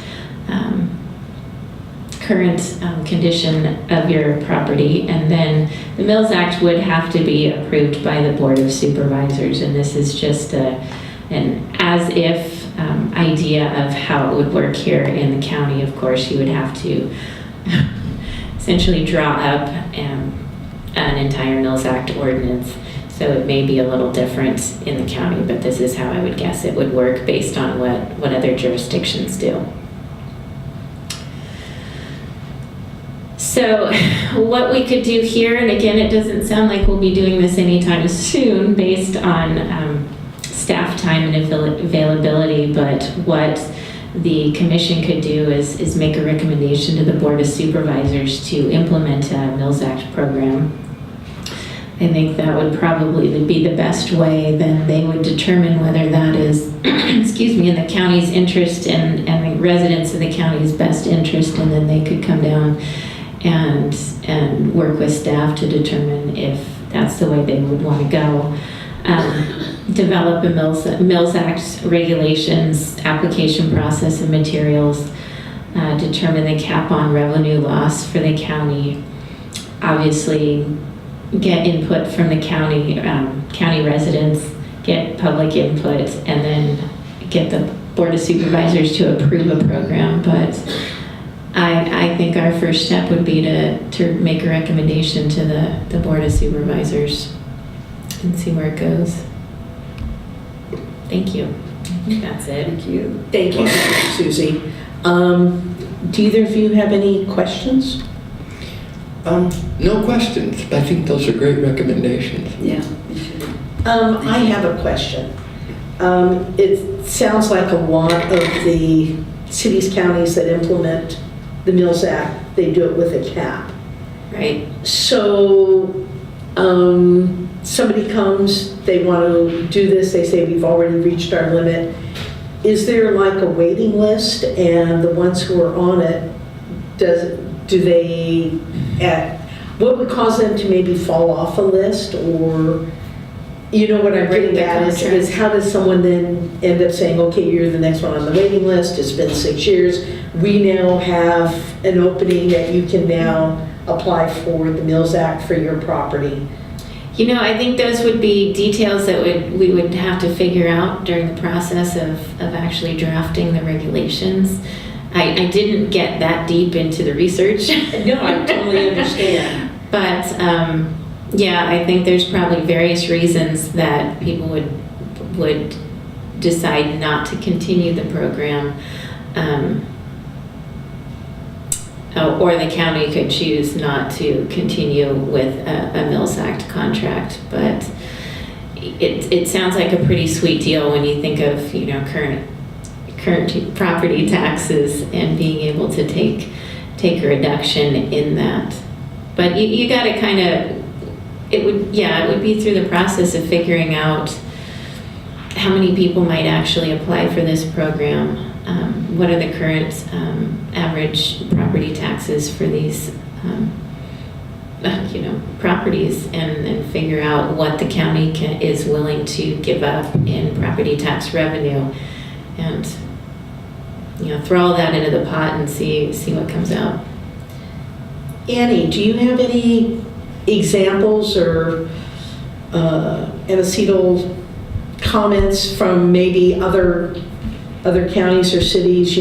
condition of your property, and then the Mills Act would have to be approved by the Board of Supervisors, and this is just an as-if idea of how it would work here in the county. Of course, you would have to essentially draw up an entire Mills Act ordinance, so it may be a little different in the county, but this is how I would guess it would work based on what other jurisdictions do. So what we could do here, and again, it doesn't sound like we'll be doing this anytime soon based on staff time and availability, but what the commission could do is make a recommendation to the Board of Supervisors to implement a Mills Act program. I think that would probably be the best way. Then they would determine whether that is, excuse me, in the county's interest and the residents of the county's best interest, and then they could come down and work with staff to determine if that's the way they would want to go. Develop a Mills Act regulations, application process and materials, determine the cap on revenue loss for the county, obviously get input from the county residents, get public input, and then get the Board of Supervisors to approve a program. But I think our first step would be to make a recommendation to the Board of Supervisors and see where it goes. Thank you. I think that's it. Thank you. Thank you, Susie. Do either of you have any questions? No questions. I think those are great recommendations. Yeah. I have a question. It sounds like a lot of the cities, counties that implement the Mills Act, they do it with a cap. Right. So somebody comes, they want to do this, they say we've already reached our limit. Is there like a waiting list, and the ones who are on it, what would cause them to maybe fall off a list? Or, you know what I'm getting at is how does someone then end up saying, okay, you're the next one on the waiting list, it's been 6 years, we now have an opening that you can now apply for the Mills Act for your property? You know, I think those would be details that we would have to figure out during the process of actually drafting the regulations. I didn't get that deep into the research. No, I totally understand. But yeah, I think there's probably various reasons that people would decide not to continue the program. Or the county could choose not to continue with a Mills Act contract. But it sounds like a pretty sweet deal when you think of, you know, current current property taxes and being able to take a reduction in that. But you got to kind of, it would be through the process of figuring out how many people might actually apply for this program. What are the current average property taxes for these properties, and figure out what the county is willing to give up in property tax revenue, and throw all that into the pot and see what comes out. Annie, do you have any examples or antecedent comments from maybe other counties or cities,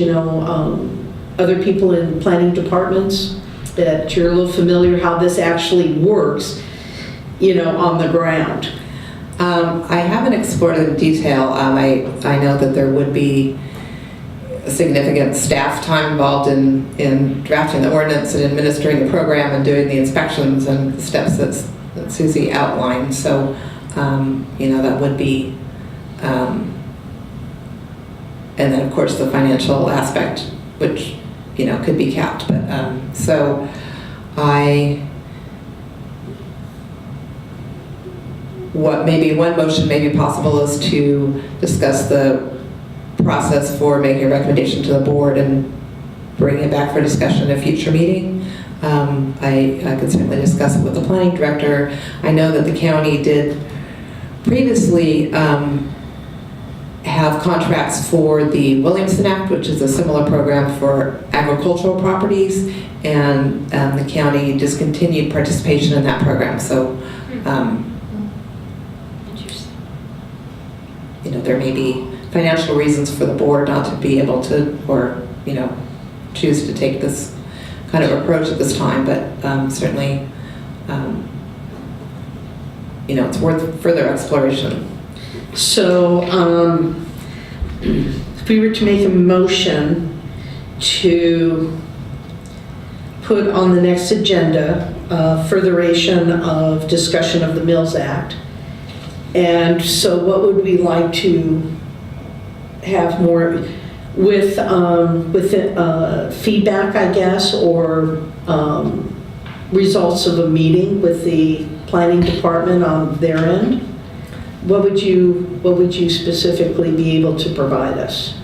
other people in planning departments, that you're a little familiar how this actually works, on the ground? I haven't explored it in detail. I know that there would be significant staff time involved in drafting the ordinance and administering the program and doing the inspections and the steps that Susie outlined. So, that would be, and then of course the financial aspect, which, could be capped. But so what maybe one motion may be possible is to discuss the process for making a recommendation to the board and bringing it back for discussion at a future meeting. I could certainly discuss it with the planning director. I know that the county did previously have contracts for the Williamson Act, which is a similar program for agricultural properties, and the county discontinued participation in that program. So, there may be financial reasons for the board not to be able to, or choose to take this kind of approach at this time, but certainly, it's worth further exploration. So, if we were to make a motion to put on the next agenda furtheration of discussion of the Mills Act, and so what would we like to have more with feedback, I guess, or results of a meeting with the planning department on their end? What would you specifically be able to provide us?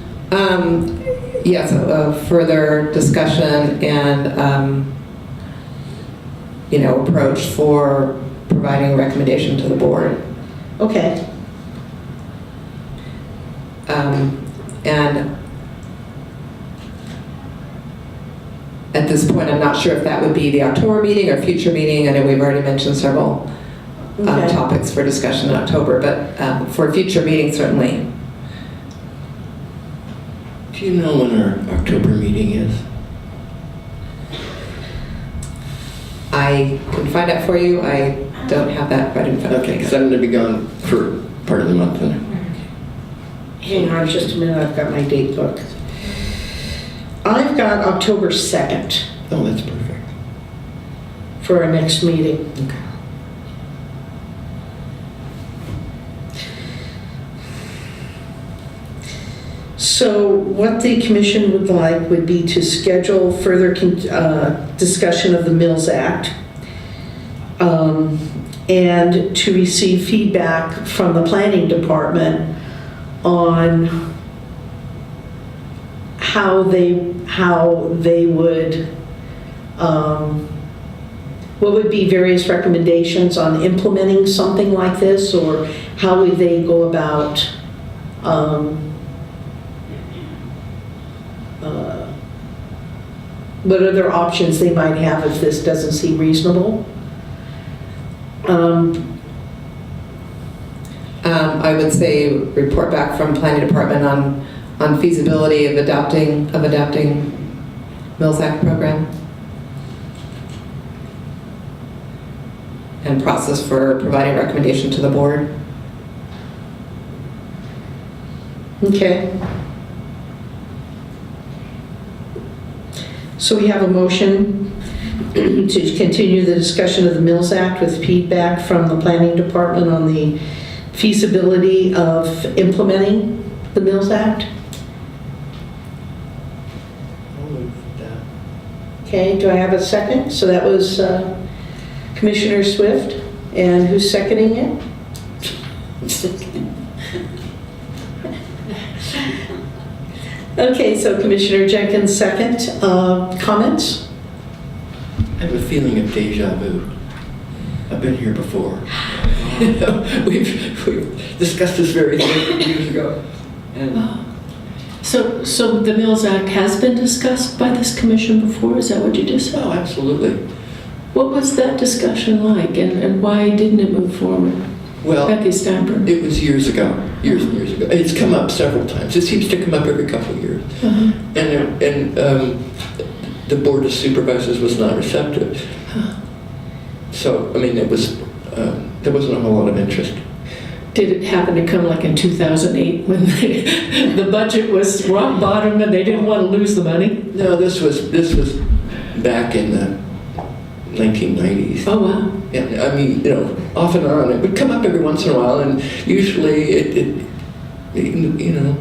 Yes, a further discussion and approach for providing a recommendation to the board. Okay. And at this point, I'm not sure if that would be the October meeting or future meeting. I know we've already mentioned several topics for discussion in October, but for a future meeting, certainly. Do you know when our October meeting is? I can find out for you. I don't have that right in front of me. Okay, because I'm going to be gone for part of the month. Hang on just a minute, I've got my date book. I've got October 2nd. Oh, that's perfect. For our next meeting. Okay. So what the commission would like would be to schedule further discussion of the Mills Act, and to receive feedback from the planning department on how they would, what would be various recommendations on implementing something like this, or how would they go about what other options they might have if this doesn't seem reasonable. I would say report back from planning department on feasibility of adopting Mills Act program and process for providing recommendation to the board. Okay. So we have a motion to continue the discussion of the Mills Act with feedback from the planning department on the feasibility of implementing the Mills Act. Okay, do I have a second? So that was Commissioner Swift, and who's seconding it? Okay, so Commissioner Jenkins second. Comments? I have a feeling of deja vu. I've been here before. We've discussed this very thing years ago. And So the Mills Act has been discussed by this commission before? Is that what you just said? oh, absolutely. What was that discussion like, and why didn't it move forward? Well, Becky Stamper. it was years ago, years and years ago. It's come up several times. It seems to come up every couple of years. Uh-huh. And the Board of Supervisors was not receptive. So, I mean, it was, there wasn't a whole lot of interest. Did it happen to come like in 2008 when the budget was rock bottom and they didn't want to lose the money? No, this was back in the 1990s. Oh, wow. Yeah, I mean, you know, off and on. It would come up every once in a while, and usually it you know.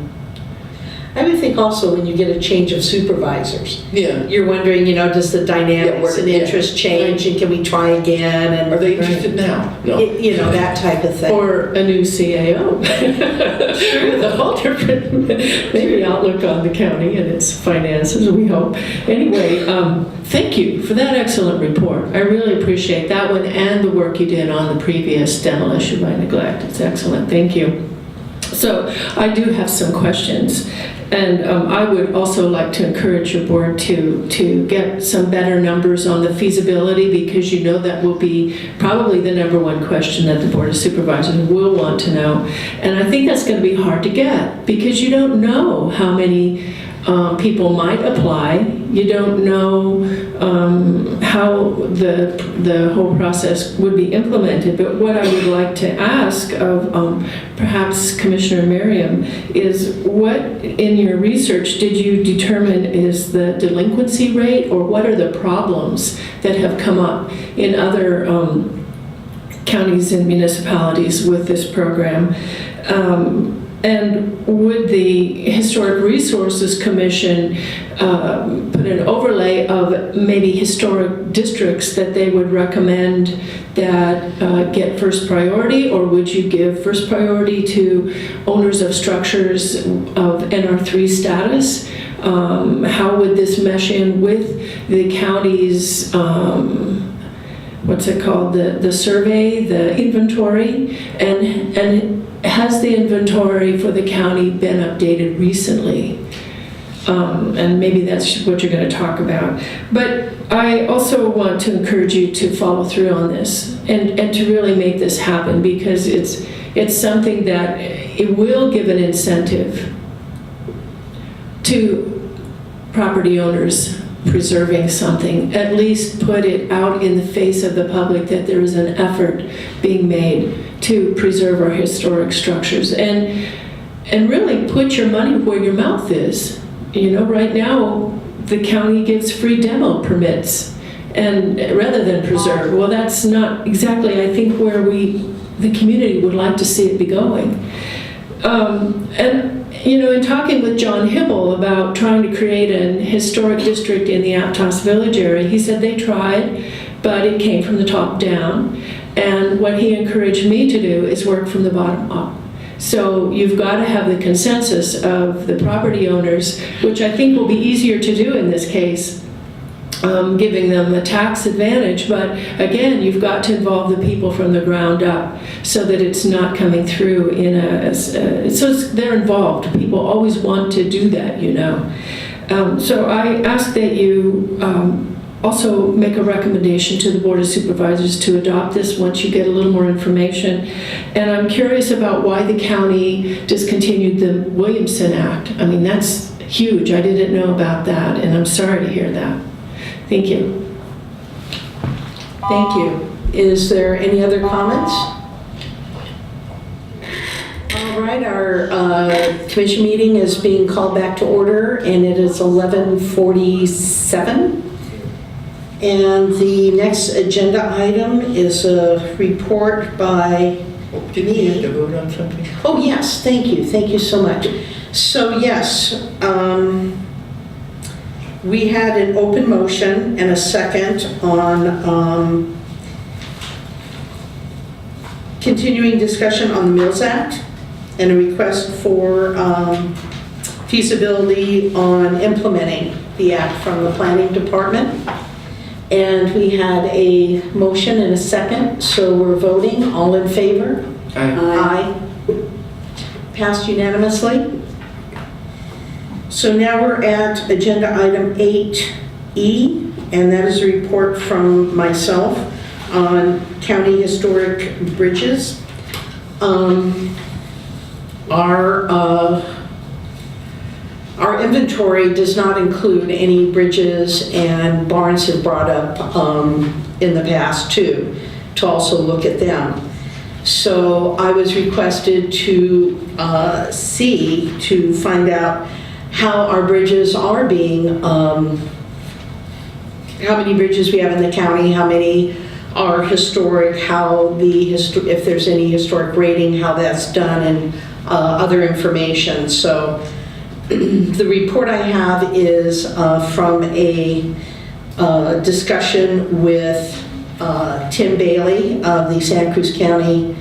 I would think also when you get a change of supervisors, Yeah. you're wondering, does the dynamics and interest change, and can we try again? And Are they interested now? No. That type of thing. Or a new CAO. With a whole different, maybe outlook on the county and its finances, we hope. Anyway, thank you for that excellent report. I really appreciate that one and the work you did on the previous demolition by neglect. It's excellent. Thank you. So I do have some questions. And I would also like to encourage your board to get some better numbers on the feasibility, because that will be probably the number one question that the Board of Supervisors will want to know. And I think that's going to be hard to get, because you don't know how many people might apply. You don't know how the whole process would be implemented. But what I would like to ask of perhaps Commissioner Merriam is, what in your research did you determine is the delinquency rate, or what are the problems that have come up in other counties and municipalities with this program? And would the Historic Resources Commission put an overlay of maybe historic districts that they would recommend that get first priority, or would you give first priority to owners of structures of NR3 status? How would this mesh in with the county's what's it called, the survey, the inventory, and has the inventory for the county been updated recently? And maybe that's what you're going to talk about. But I also want to encourage you to follow through on this and to really make this happen, because it's something that it will give an incentive to property owners preserving something. At least put it out in the face of the public that there is an effort being made to preserve our historic structures, and really put your money where your mouth is. Right now the county gives free demo permits, and rather than preserve. Well, that's not exactly, I think, where the community would like to see it be going. And in talking with John Hibble about trying to create an historic district in the Aptos Village area, he said they tried, but it came from the top down. And what he encouraged me to do is work from the bottom up. So you've got to have the consensus of the property owners, which I think will be easier to do in this case, giving them a tax advantage. But again, you've got to involve the people from the ground up so that it's not coming through so they're involved. People always want to do that, So I ask that you also make a recommendation to the Board of Supervisors to adopt this once you get a little more information. And I'm curious about why the county discontinued the Williamson Act. I mean, that's huge. I didn't know about that, and I'm sorry to hear that. Thank you. Thank you. Is there any other comments? All right, our commission meeting is being called back to order, and it is 11:47. And the next agenda item is a report by Did we have to vote on something? Oh, yes, thank you so much. So yes, we had an open motion and a second on continuing discussion on the Mills Act and a request for feasibility on implementing the act from the planning department. And we had a motion and a second, so we're voting. All in favor? Aye. Passed unanimously. So now we're at agenda item 8E, and that is a report from myself on county historic bridges. Our inventory does not include any bridges, and Barnes had brought up in the past too, to also look at them. So I was requested to find out how our bridges are being, how many bridges we have in the county, how many are historic, if there's any historic rating, how that's done, and other information. So the report I have is from a discussion with Tim Bailey of the Santa Cruz County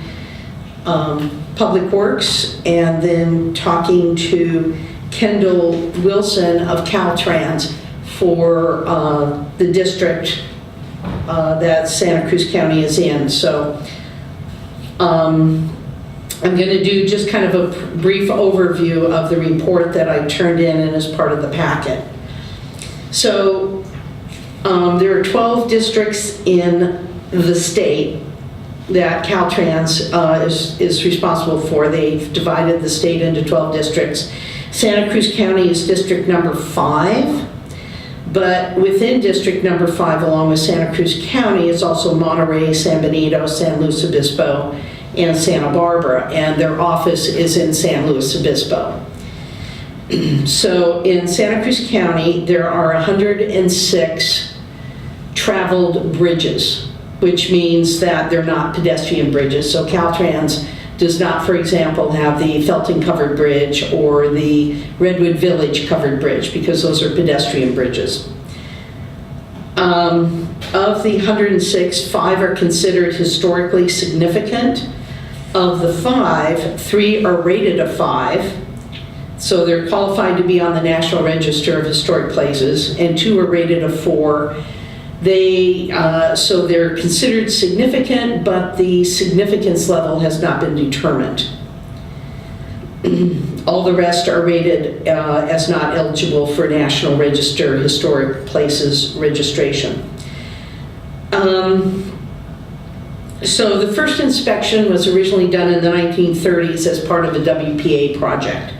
Public Works, and then talking to Kendall Wilson of Caltrans for the district that Santa Cruz County is in. So I'm going to do just kind of a brief overview of the report that I turned in and as part of the packet. So there are 12 districts in the state that Caltrans is responsible for. They've divided the state into 12 districts. Santa Cruz County is district number 5, but within district number 5, along with Santa Cruz County, is also Monterey, San Benito, San Luis Obispo, and Santa Barbara, and their office is in San Luis Obispo. So in Santa Cruz County, there are 106 traveled bridges, which means that they're not pedestrian bridges. So Caltrans does not, for example, have the Felton Covered Bridge or the Redwood Village Covered Bridge, because those are pedestrian bridges. Of the 106, 5 are considered historically significant. Of the 5, 3 are rated a 5, so they're qualified to be on the National Register of Historic Places, and 2 are rated a 4. So they're considered significant, but the significance level has not been determined. All the rest are rated as not eligible for National Register Historic Places registration. So the first inspection was originally done in the 1930s as part of the WPA project.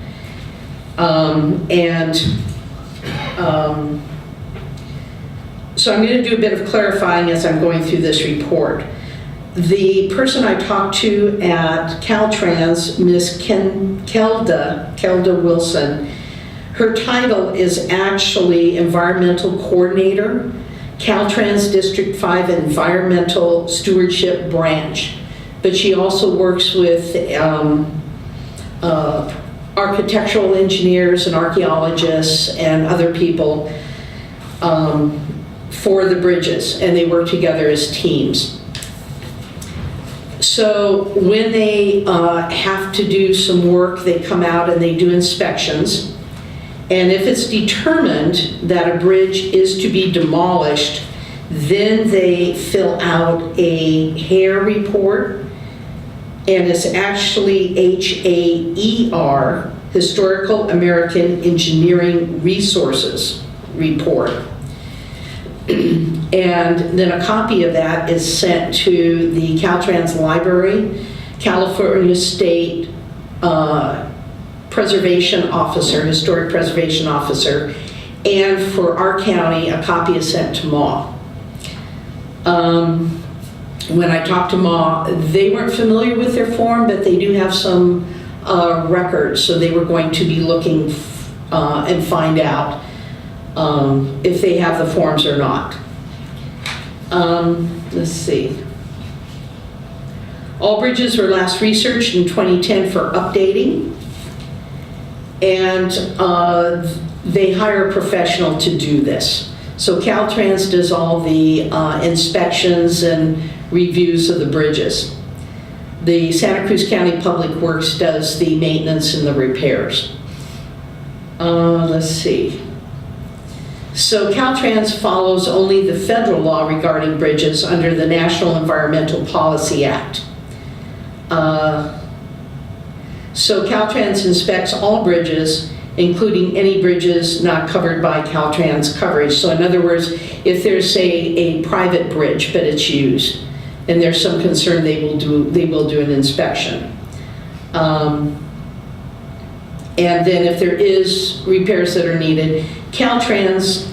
So I'm going to do a bit of clarifying as I'm going through this report. The person I talked to at Caltrans, Ms. Kelda Wilson, her title is actually Environmental Coordinator, Caltrans District 5 Environmental Stewardship Branch. But she also works with architectural engineers and archaeologists and other people for the bridges, and they work together as teams. So when they have to do some work, they come out and they do inspections. And if it's determined that a bridge is to be demolished, then they fill out a HARE report, and it's actually HAER, Historical American Engineering Resources Report. And then a copy of that is sent to the Caltrans Library, California State Preservation Officer, Historic Preservation Officer, and for our county, a copy is sent to MAW. When I talked to MAW, they weren't familiar with their form, but they do have some records, so they were going to be looking and find out if they have the forms or not. Let's see. All bridges were last researched in 2010 for updating, and they hire a professional to do this. So Caltrans does all the inspections and reviews of the bridges. The Santa Cruz County Public Works does the maintenance and the repairs. Let's see. So Caltrans follows only the federal law regarding bridges under the National Environmental Policy Act. So Caltrans inspects all bridges, including any bridges not covered by Caltrans coverage. So in other words, if there's, say, a private bridge, but it's used, and there's some concern, they will do an inspection. And then if there is repairs that are needed, Caltrans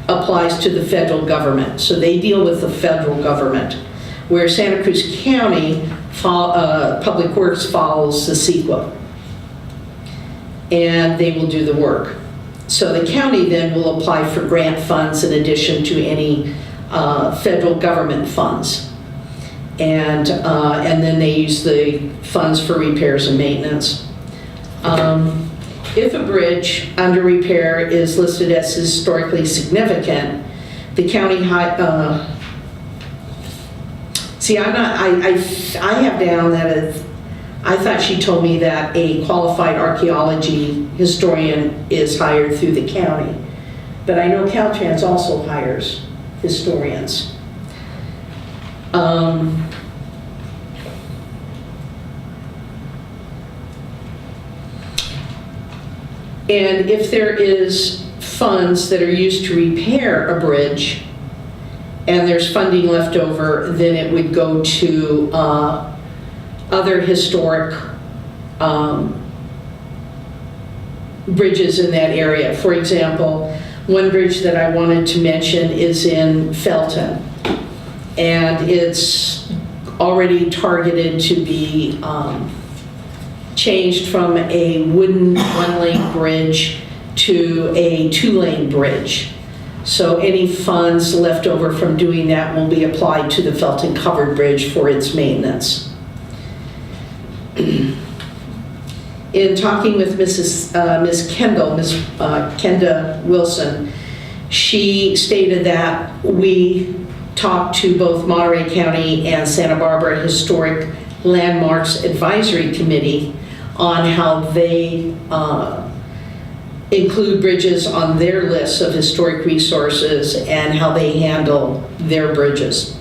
applies to the federal government. So they deal with the federal government, where Santa Cruz County Public Works follows the CEQA. And they will do the work. So the county then will apply for grant funds in addition to any federal government funds. And then they use the funds for repairs and maintenance. If a bridge under repair is listed as historically significant, the county see, I have down that I thought she told me that a qualified archaeology historian is hired through the county, but I know Caltrans also hires historians. And if there is funds that are used to repair a bridge and there's funding left over, then it would go to other historic bridges in that area. For example, one bridge that I wanted to mention is in Felton, and it's already targeted to be changed from a wooden one-lane bridge to a two-lane bridge. So any funds left over from doing that will be applied to the Felton Covered Bridge for its maintenance. In talking with Miss Kenda Wilson, she stated that we talked to both Monterey County and Santa Barbara Historic Landmarks Advisory Committee on how they include bridges on their list of historic resources and how they handle their bridges.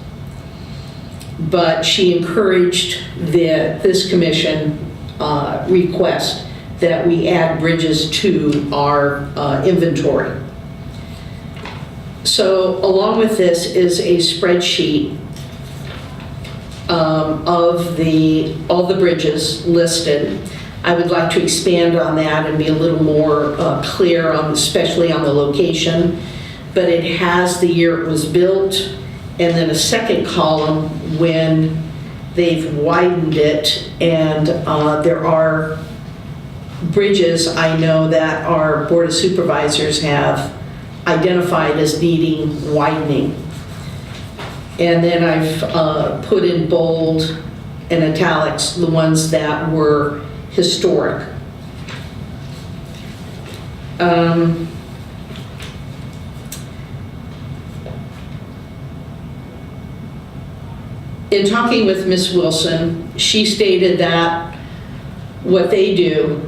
But she encouraged this commission request that we add bridges to our inventory. So along with this is a spreadsheet of all the bridges listed. I would like to expand on that and be a little more clear on, especially on the location, but it has the year it was built, and then a second column when they've widened it, and there are bridges I know that our Board of Supervisors have identified as needing widening. And then I've put in bold and italics the ones that were historic. In talking with Ms. Wilson, she stated that what they do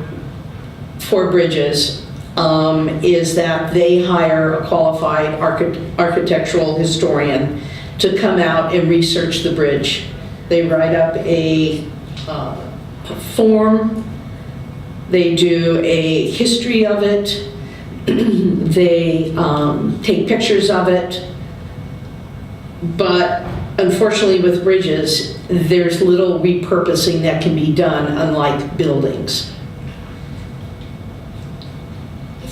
for bridges is that they hire a qualified architectural historian to come out and research the bridge. They write up a form, they do a history of it, they take pictures of it, but unfortunately with bridges, there's little repurposing that can be done, unlike buildings.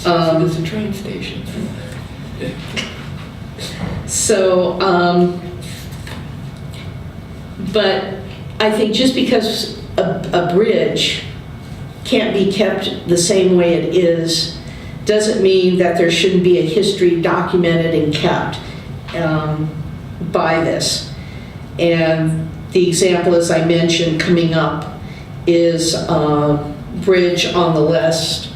There's a train station. So, but I think just because a bridge can't be kept the same way it is, doesn't mean that there shouldn't be a history documented and kept by this. And the example, as I mentioned, coming up is a bridge on the list.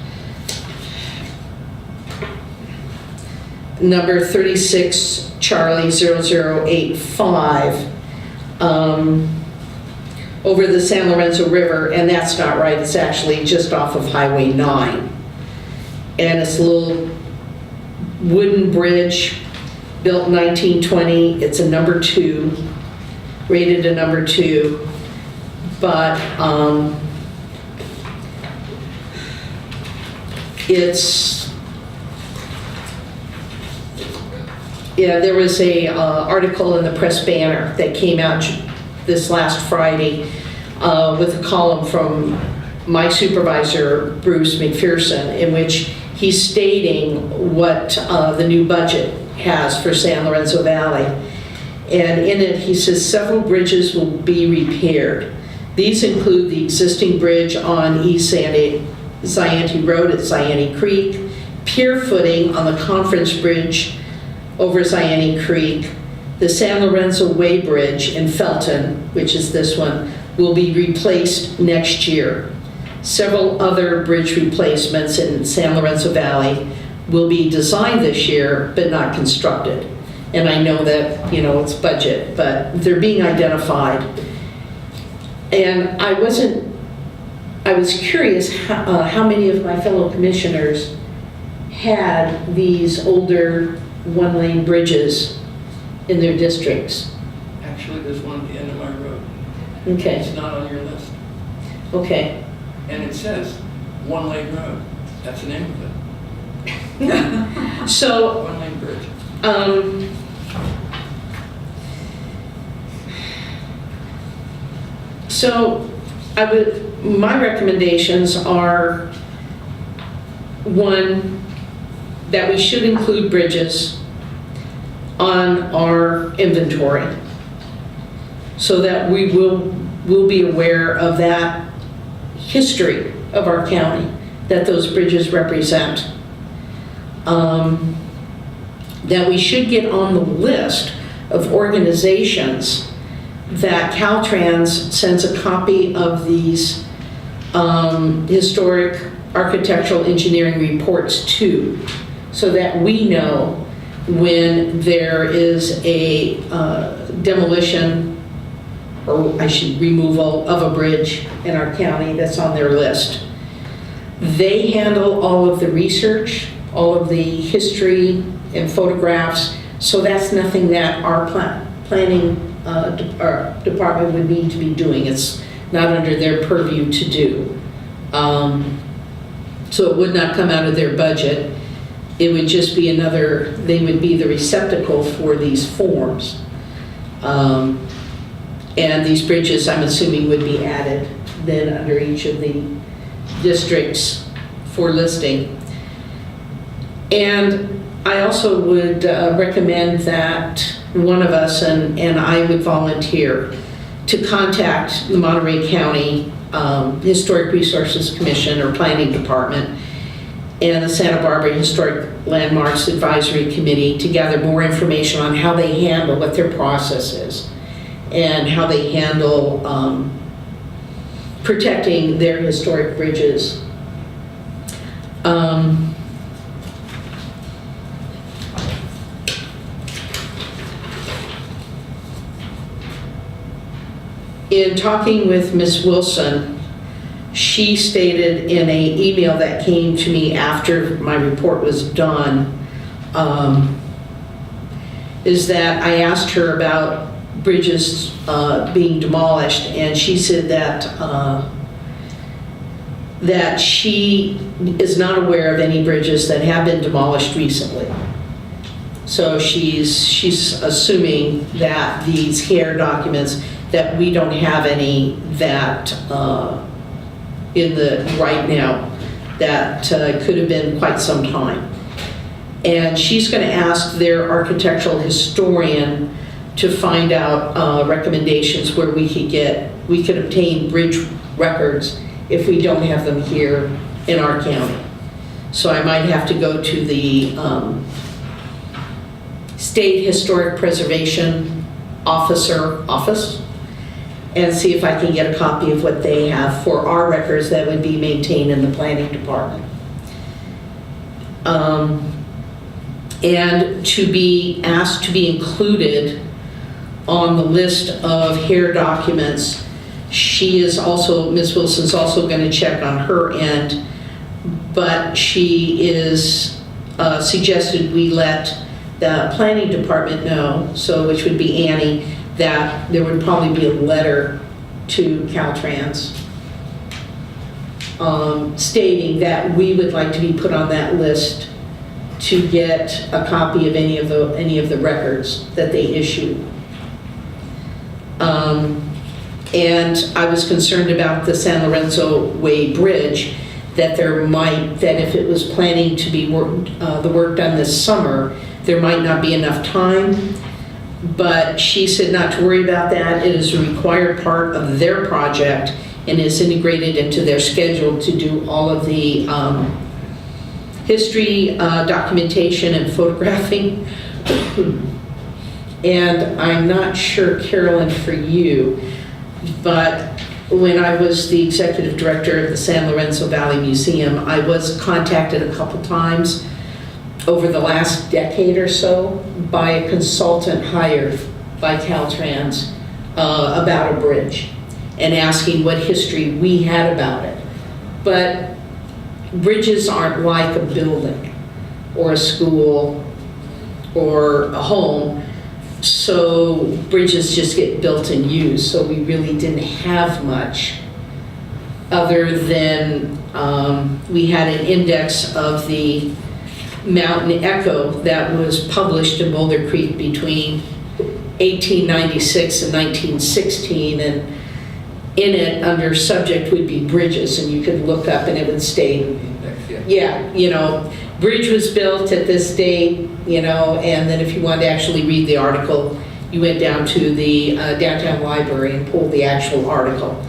number 36 Charlie 0085, over the San Lorenzo River, and that's not right, it's actually just off of Highway 9. And it's a little wooden bridge, built in 1920, it's a number 2, rated a number 2, but there was a article in the Press Banner that came out this last Friday with a column from my supervisor, Bruce McPherson, in which he's stating what the new budget has for San Lorenzo Valley. And in it, he says several bridges will be repaired. These include the existing bridge on East Zayante Road at Zayante Creek, pier footing on the Conference Bridge over Zayante Creek, the San Lorenzo Way Bridge in Felton, which is this one, will be replaced next year. Several other bridge replacements in San Lorenzo Valley will be designed this year, but not constructed. And I know that, it's budget, but they're being identified. And I was curious how many of my fellow commissioners had these older one-lane bridges in their districts. Actually, there's one at the end of my road. Okay. It's not on your list. Okay. And it says one-lane road. That's the name of it. So, One-lane bridge. So my recommendations are, one, that we should include bridges on our inventory so that we will be aware of that history of our county that those bridges represent. That we should get on the list of organizations that Caltrans sends a copy of these historic architectural engineering reports to, so that we know when there is a demolition, or I should removal of a bridge in our county that's on their list. They handle all of the research, all of the history and photographs, so that's nothing that our planning department would need to be doing. It's not under their purview to do. So it would not come out of their budget. It would just be they would be the receptacle for these forms. And these bridges, I'm assuming, would be added then under each of the districts for listing. And I also would recommend that one of us, and I would volunteer, to contact the Monterey County Historic Resources Commission or Planning Department and the Santa Barbara Historic Landmarks Advisory Committee to gather more information on how they handle, what their process is, and how they handle protecting their historic bridges. In talking with Ms. Wilson, she stated in an email that came to me after my report was done, is that I asked her about bridges being demolished, and she said that she is not aware of any bridges that have been demolished recently. So she's assuming that these HARE documents, that we don't have any that in the right now, that could have been quite some time. And she's going to ask their architectural historian to find out recommendations where we could obtain bridge records if we don't have them here in our county. So I might have to go to the State Historic Preservation office and see if I can get a copy of what they have for our records that would be maintained in the planning department. and to be asked to be included on the list of hair documents. She is also, Ms. Wilson's also going to check on her end, but she is suggested we let the planning department know, so which would be Annie, that there would probably be a letter to Caltrans stating that we would like to be put on that list to get a copy of any of the records that they issue. And I was concerned about the San Lorenzo Way Bridge, that if it was planning to be the work done this summer, there might not be enough time. But she said not to worry about that. It is a required part of their project and is integrated into their schedule to do all of the history, documentation, and photographing. And I'm not sure, Carolyn, for you, but when I was the executive director of the San Lorenzo Valley Museum, I was contacted a couple times over the last decade or so by a consultant hired by Caltrans about a bridge and asking what history we had about it. But bridges aren't like a building or a school or a home. So bridges just get built and used, so we really didn't have much other than we had an index of the mountain echo that was published in Boulder Creek between 1896 and 1916, and in it, under subject would be bridges, and you could look up and it would state, bridge was built at this date, and then if you wanted to actually read the article, you went down to the downtown library and pulled the actual article.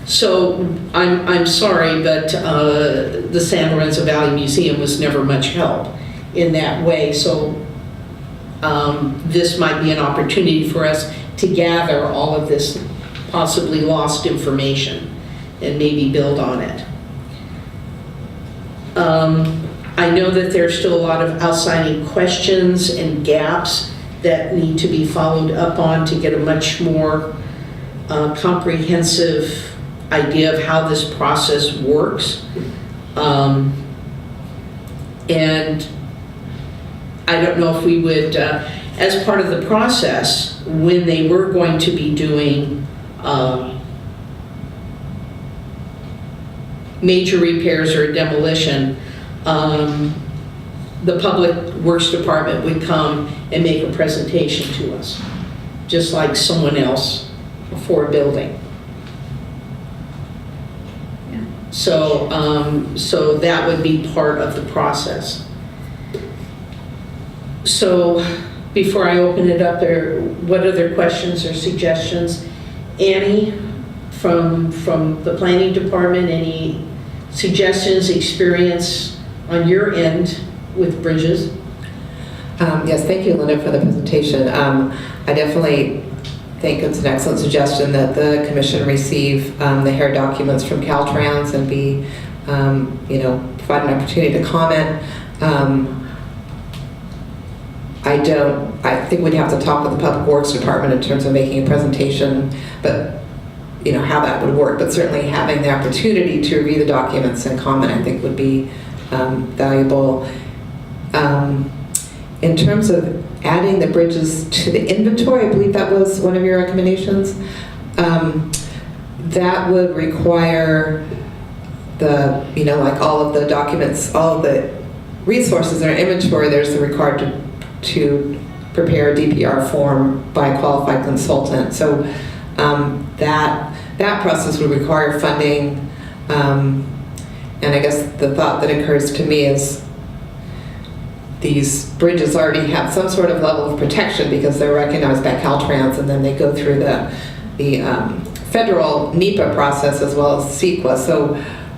So I'm sorry, but the San Lorenzo Valley Museum was never much help in that way. So this might be an opportunity for us to gather all of this possibly lost information and maybe build on it. I know that there's still a lot of outstanding questions and gaps that need to be followed up on to get a much more comprehensive idea of how this process works. And I don't know if we would, as part of the process, when they were going to be doing major repairs or demolition, the Public Works Department would come and make a presentation to us, just like someone else for a building. So, so that would be part of the process. So before I open it up there, what other questions or suggestions? Annie, from the planning department, any suggestions, experience on your end with bridges? Yes, thank you, Linda, for the presentation. I definitely think it's an excellent suggestion that the commission receive the hair documents from Caltrans and be, provide an opportunity to comment. I think we'd have to talk with the Public Works Department in terms of making a presentation, but how that would work. But certainly having the opportunity to review the documents and comment, I think, would be valuable. In terms of adding the bridges to the inventory, I believe that was one of your recommendations. That would require like all of the documents, all of the resources in our inventory, there's the required to prepare a DPR form by a qualified consultant. So that process would require funding. And I guess the thought that occurs to me is these bridges already have some sort of level of protection because they're recognized by Caltrans, and then they go through the federal NEPA process as well as CEQA. So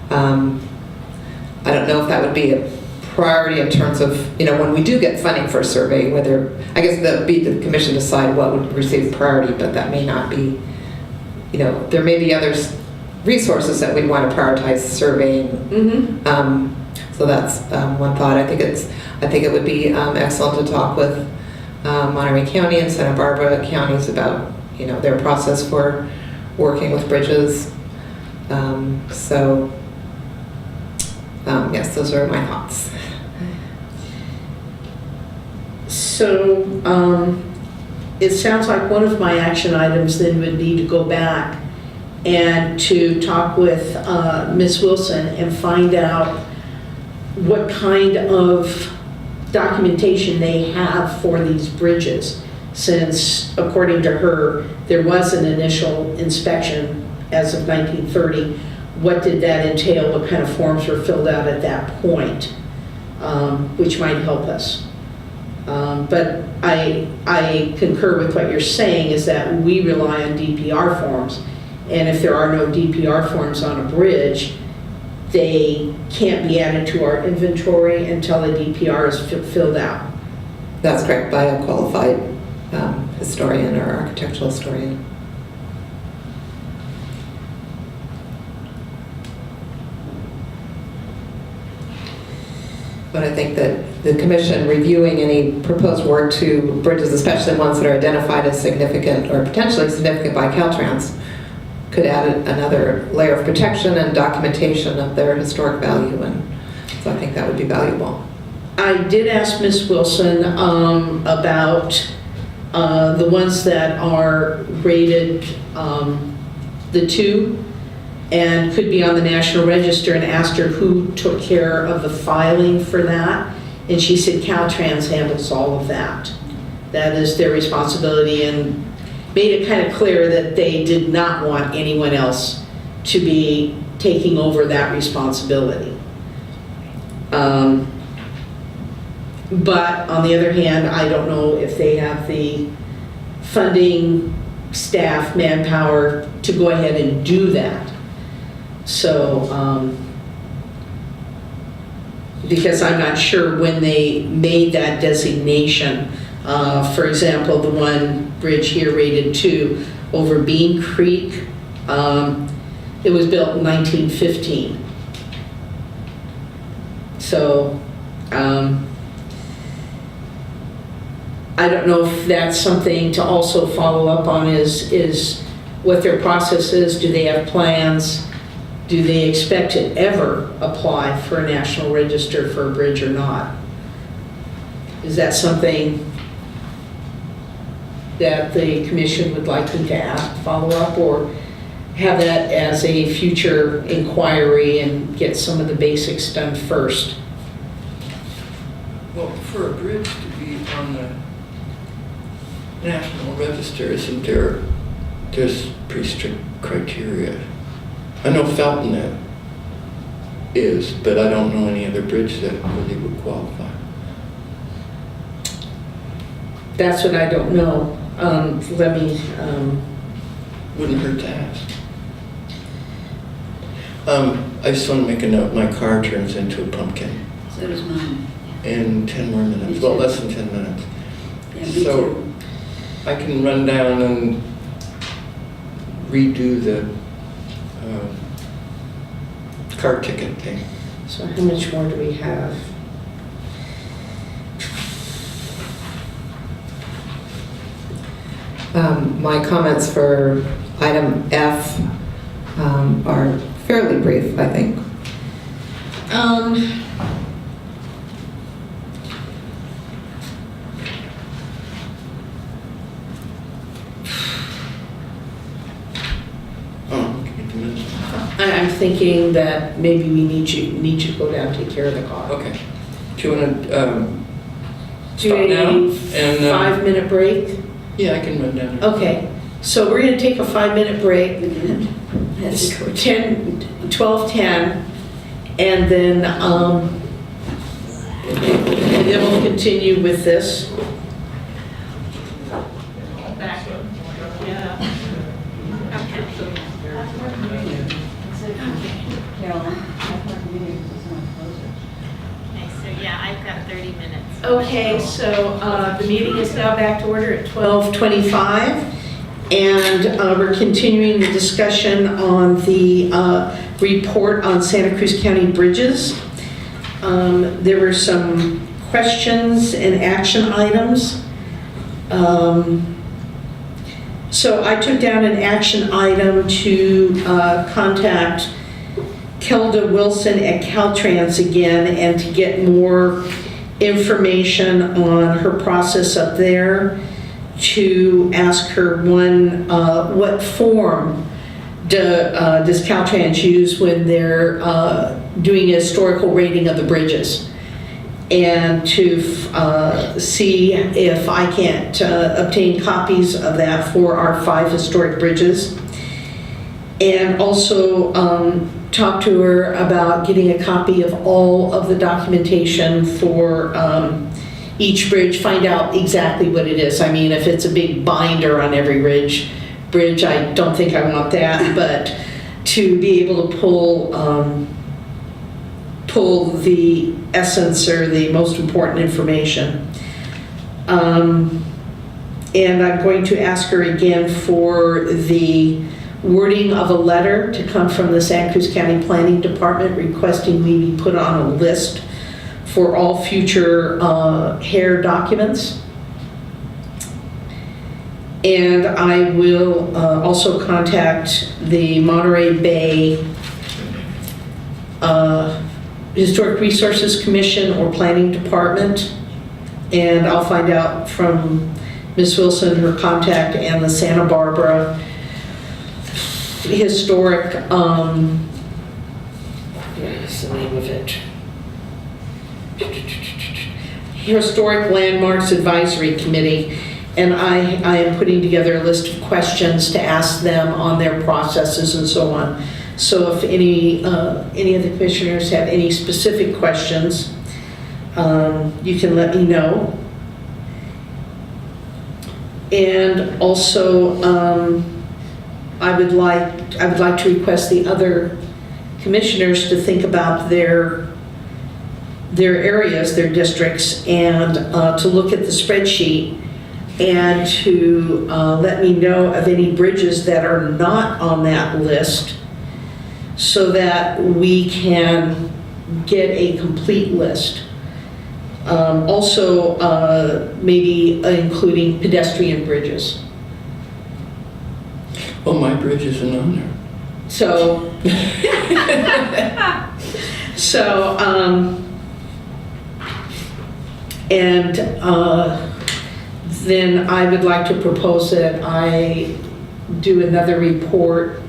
I don't know if that would be a priority in terms of, when we do get funding for a survey, whether, I guess that would be the commission decide what would receive priority, but that may not be, there may be other resources that we'd want to prioritize surveying. So So that's one thought. I think it would be excellent to talk with Monterey County and Santa Barbara counties about, their process for working with bridges. Yes, those are my thoughts. So, it sounds like one of my action items then would be to go back and to talk with Ms. Wilson and find out what kind of documentation they have for these bridges, since according to her, there was an initial inspection as of 1930. What did that entail? What kind of forms were filled out at that point? Which might help us. But I concur with what you're saying, is that we rely on DPR forms, and if there are no DPR forms on a bridge, they can't be added to our inventory until the DPR is filled out. That's correct, by a qualified historian or architectural historian. But I think that the commission reviewing any proposed work to bridges, especially ones that are identified as significant or potentially significant by Caltrans, could add another layer of protection and documentation of their historic value, and so I think that would be valuable. I did ask Ms. Wilson about the ones that are rated the 2 and could be on the National Register, and asked her who took care of the filing for that. And she said Caltrans handles all of that. That is their responsibility, and made it kind of clear that they did not want anyone else to be taking over that responsibility. But on the other hand, I don't know if they have the funding, staff, manpower to go ahead and do that. So, because I'm not sure when they made that designation. For example, the one bridge here rated 2 over Bean Creek, it was built in 1915. So, I don't know if that's something to also follow up on, is what their process is. Do they have plans? Do they expect to ever apply for a National Register for a bridge or not? Is that something that the commission would like me to ask, follow up, or have that as a future inquiry and get some of the basics done first? Well, for a bridge to be on the National Register, isn't there's pretty strict criteria. I know Felton is, but I don't know any other bridge that really would qualify. That's what I don't know. Let me... Wouldn't hurt to ask. I just want to make a note. My car turns into a pumpkin. So does mine. In 10 more minutes. Well, less than 10 minutes. Yeah, me So too. I can run down and redo the car ticket thing. So how much more do we have? My comments for item F are fairly brief, I think. I'm thinking that maybe we need you to go down and take care of the car. Okay. Do you want to Do you stop now? need And 5-minute break? yeah, I can run down. Okay, so we're going to take a 5-minute break. That's It's good. 12:10, and then we'll continue with this. Okay, so yeah, I've got 30 minutes. Okay, so the meeting is now back to order at 12:25, and we're continuing the discussion on the report on Santa Cruz County bridges. There were some questions and action items. So I took down an action item to contact Kelda Wilson at Caltrans again and to get more information on her process up there, to ask her one, what form does Caltrans use when they're doing a historical rating of the bridges, and to see if I can't obtain copies of that for our 5 historic bridges, and also talk to her about getting a copy of all of the documentation for each bridge, find out exactly what it is. I mean, if it's a big binder on every bridge, I don't think I want that, but to be able to pull the essence or the most important information. And I'm going to ask her again for the wording of a letter to come from the Santa Cruz County Planning Department requesting we be put on a list for all future HARE documents. And I will also contact the Monterey Bay Historic Resources Commission or Planning Department, and I'll find out from Ms. Wilson her contact, and the Santa Barbara Historic, what is the name of it? Historic Landmarks Advisory Committee, and I am putting together a list of questions to ask them on their processes and so on. So if any of the commissioners have any specific questions, you can let me know. And also, I would like to request the other commissioners to think about their areas, their districts, and to look at the spreadsheet and to let me know of any bridges that are not on that list, so that we can get a complete list. Also, maybe including pedestrian bridges. Well, my bridge isn't on there. So, then I would like to propose that I do another report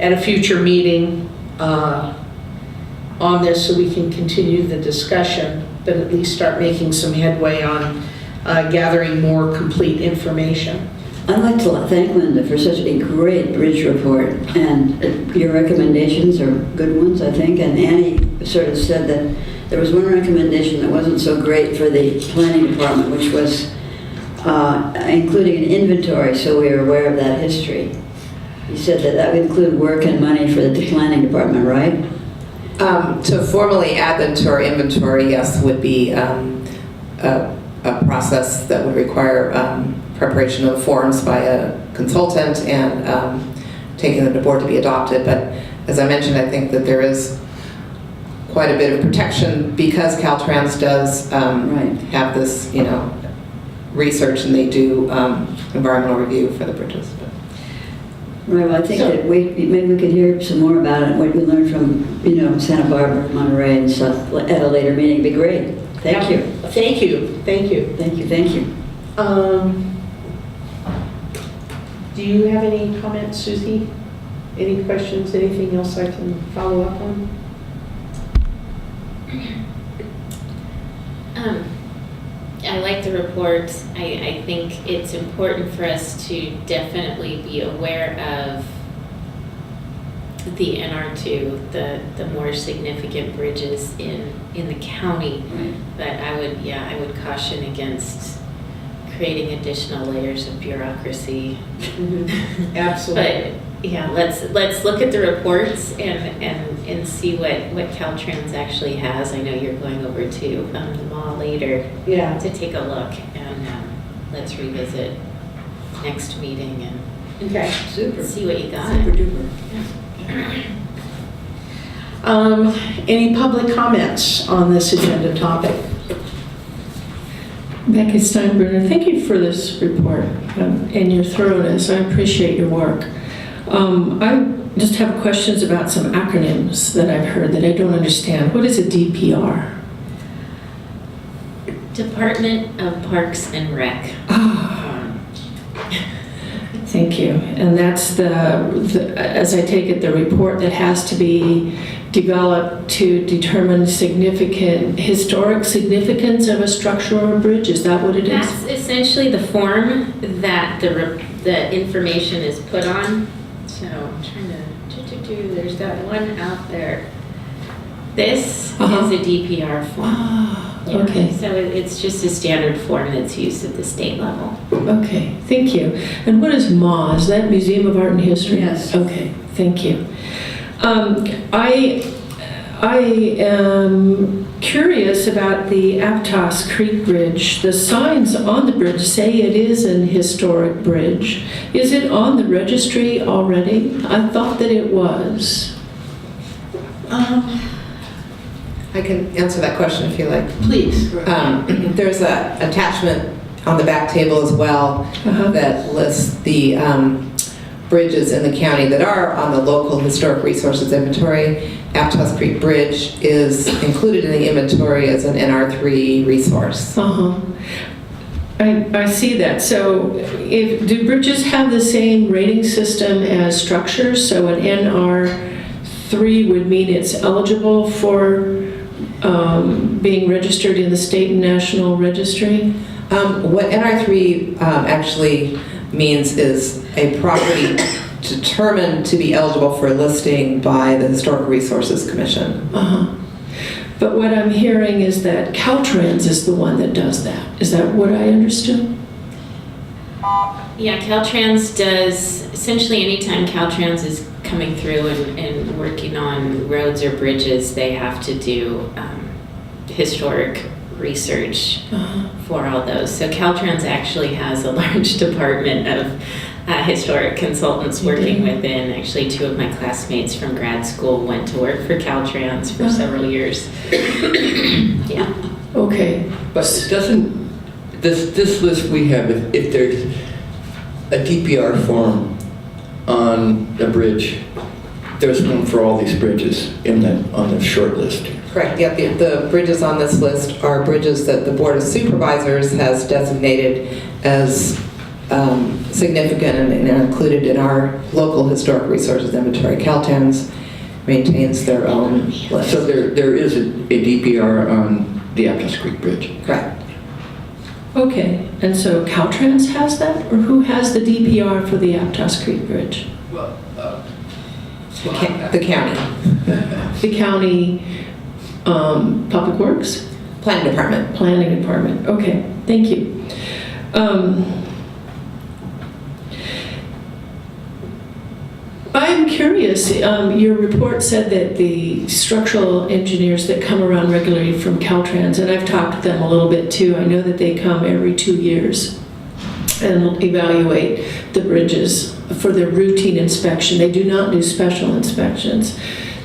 at a future meeting on this, so we can continue the discussion, but at least start making some headway on gathering more complete information. I'd like to thank Linda for such a great bridge report, and your recommendations are good ones, I think. And Annie sort of said that there was one recommendation that wasn't so great for the planning department, which was including an inventory, so we are aware of that history. You said that that would include work and money for the planning department, right? To formally add them to our inventory, yes, would be a process that would require preparation of forms by a consultant and taking them to board to be adopted. But as I mentioned, I think that there is quite a bit of protection because Caltrans does have this, research, and they do environmental review for the bridges. Right, well, I think that maybe we could hear some more about it, what we learned from, Santa Barbara, Monterey, and stuff at a later meeting. It'd be great. Thank you. Thank you. Thank you. Thank you. Thank you. Do you have any comments, Susie? Any questions? Anything else I can follow up on? I like the report. I think it's important for us to definitely be aware of the NR2, the more significant bridges in the county. Right. But I would caution against creating additional layers of bureaucracy. Mm-hmm. Absolutely. But yeah, let's look at the reports and see what Caltrans actually has. I know you're going over to the mall later to take a look, and let's revisit next meeting and Okay. Super. see what you got. Super duper. Any public comments on this agenda topic? Becky Steinbrenner, thank you for this report and your thoroughness. I appreciate your work. I just have questions about some acronyms that I've heard that I don't understand. What is a DPR? Department of Parks and Rec. Thank you. And that's as I take it, the report that has to be developed to determine historic significance of a structure or a bridge. Is that what it is? That's essentially the form that the information is put on. So I'm trying to there's that one out there. This is a DPR form. Okay. So it's just a standard form that's used at the state level. Okay, thank you. And what is MA? Is that Museum of Art and History? Yes. Okay, thank you. I am curious about the Aptos Creek Bridge. The signs on the bridge say it is an historic bridge. Is it on the registry already? I thought that it was. I can answer that question if you like. Please. There's an attachment on the back table as well that lists the bridges in the county that are on the local historic resources inventory. Aptos Creek Bridge is included in the inventory as an NR3 resource. I see that. So do bridges have the same rating system as structures? So an NR3 would mean it's eligible for being registered in the state and national registry? What NR3 actually means is a property determined to be eligible for listing by the Historic Resources Commission. But what I'm hearing is that Caltrans is the one that does that. Is that what I understood? Yeah, Caltrans does, essentially anytime Caltrans is coming through and working on roads or bridges, they have to do historic research for all those. So Caltrans actually has a large department of historic consultants working within. Actually, 2 of my classmates from grad school went to work for Caltrans for several years. Yeah. Okay. But doesn't this list we have, if there's a DPR form on a bridge, there's one for all these bridges on the short list? Correct. Yeah, the bridges on this list are bridges that the Board of Supervisors has designated as significant and included in our local historic resources inventory. Caltrans maintains their own list. So there is a DPR on the Aptos Creek Bridge? Correct. Okay, and so Caltrans has that, or who has the DPR for the Aptos Creek Bridge? Well, The county. The county Public Works? Planning Department. Planning Department, okay, thank you. I'm curious, your report said that the structural engineers that come around regularly from Caltrans, and I've talked to them a little bit too, I know that they come every 2 years and evaluate the bridges for their routine inspection. They do not do special inspections.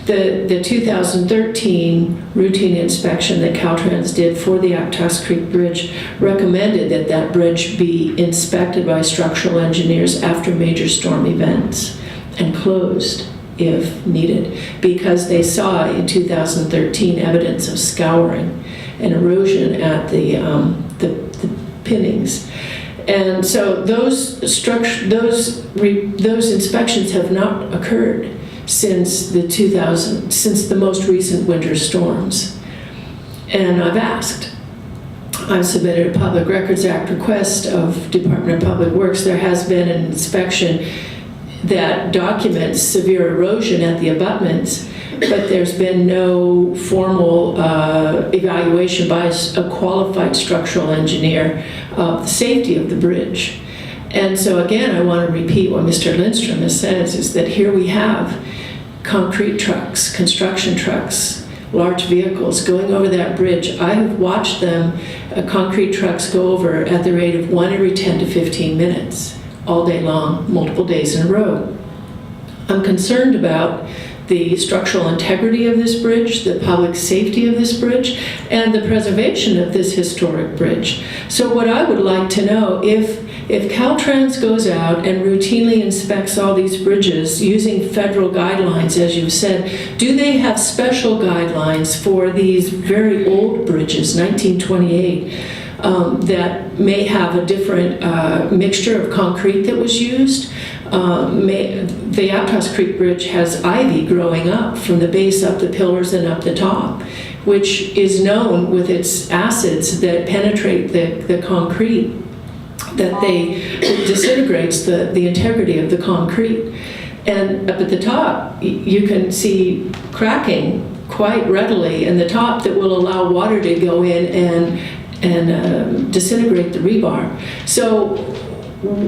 The 2013 routine inspection that Caltrans did for the Aptos Creek Bridge recommended that that bridge be inspected by structural engineers after major storm events and closed if needed, because they saw in 2013 evidence of scouring and erosion at the pinnings. And so those inspections have not occurred since the most recent winter storms. And I've submitted a Public Records Act request of Department of Public Works. There has been an inspection that documents severe erosion at the abutments, but there's been no formal evaluation by a qualified structural engineer of the safety of the bridge. And so again, I want to repeat what Mr. Lindstrom has said, is that here we have concrete trucks, construction trucks, large vehicles going over that bridge. I have watched them, concrete trucks go over at the rate of 1 every 10 to 15 minutes, all day long, multiple days in a row. I'm concerned about the structural integrity of this bridge, the public safety of this bridge, and the preservation of this historic bridge. So what I would like to know, if Caltrans goes out and routinely inspects all these bridges using federal guidelines, as you've said, do they have special guidelines for these very old bridges, 1928, that may have a different mixture of concrete that was used? The Aptos Creek Bridge has ivy growing up from the base up the pillars and up the top, which is known with its acids that penetrate the concrete, that it disintegrates the integrity of the concrete. And up at the top, you can see cracking quite readily in the top that will allow water to go in and disintegrate the rebar. So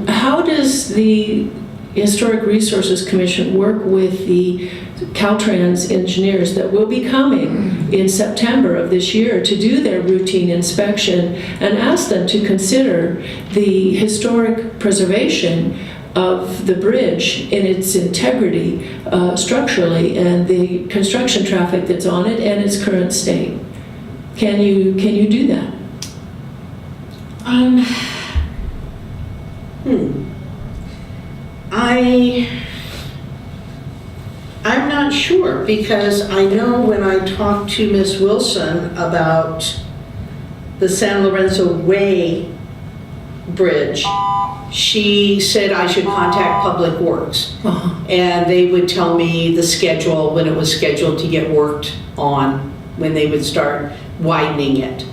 how does the Historic Resources Commission work with the Caltrans engineers that will be coming in September of this year to do their routine inspection and ask them to consider the historic preservation of the bridge in its integrity structurally and the construction traffic that's on it and its current state? Can you do that? I'm not sure, because I know when I talked to Ms. Wilson about the San Lorenzo Way Bridge, she said I should contact Public Works. And they would tell me the schedule, when it was scheduled to get worked on, when they would start widening it.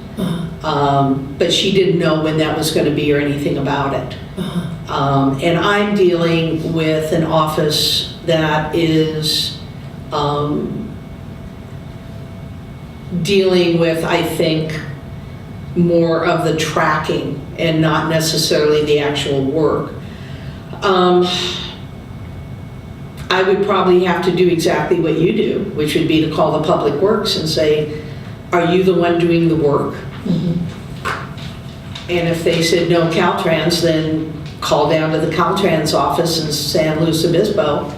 But she didn't know when that was going to be or anything about it. And I'm dealing with an office that is dealing with, I think, more of the tracking and not necessarily the actual work. I would probably have to do exactly what you do, which would be to call the Public Works and say, are you the one doing the work? And if they said no, Caltrans, then call down to the Caltrans office in San Luis Obispo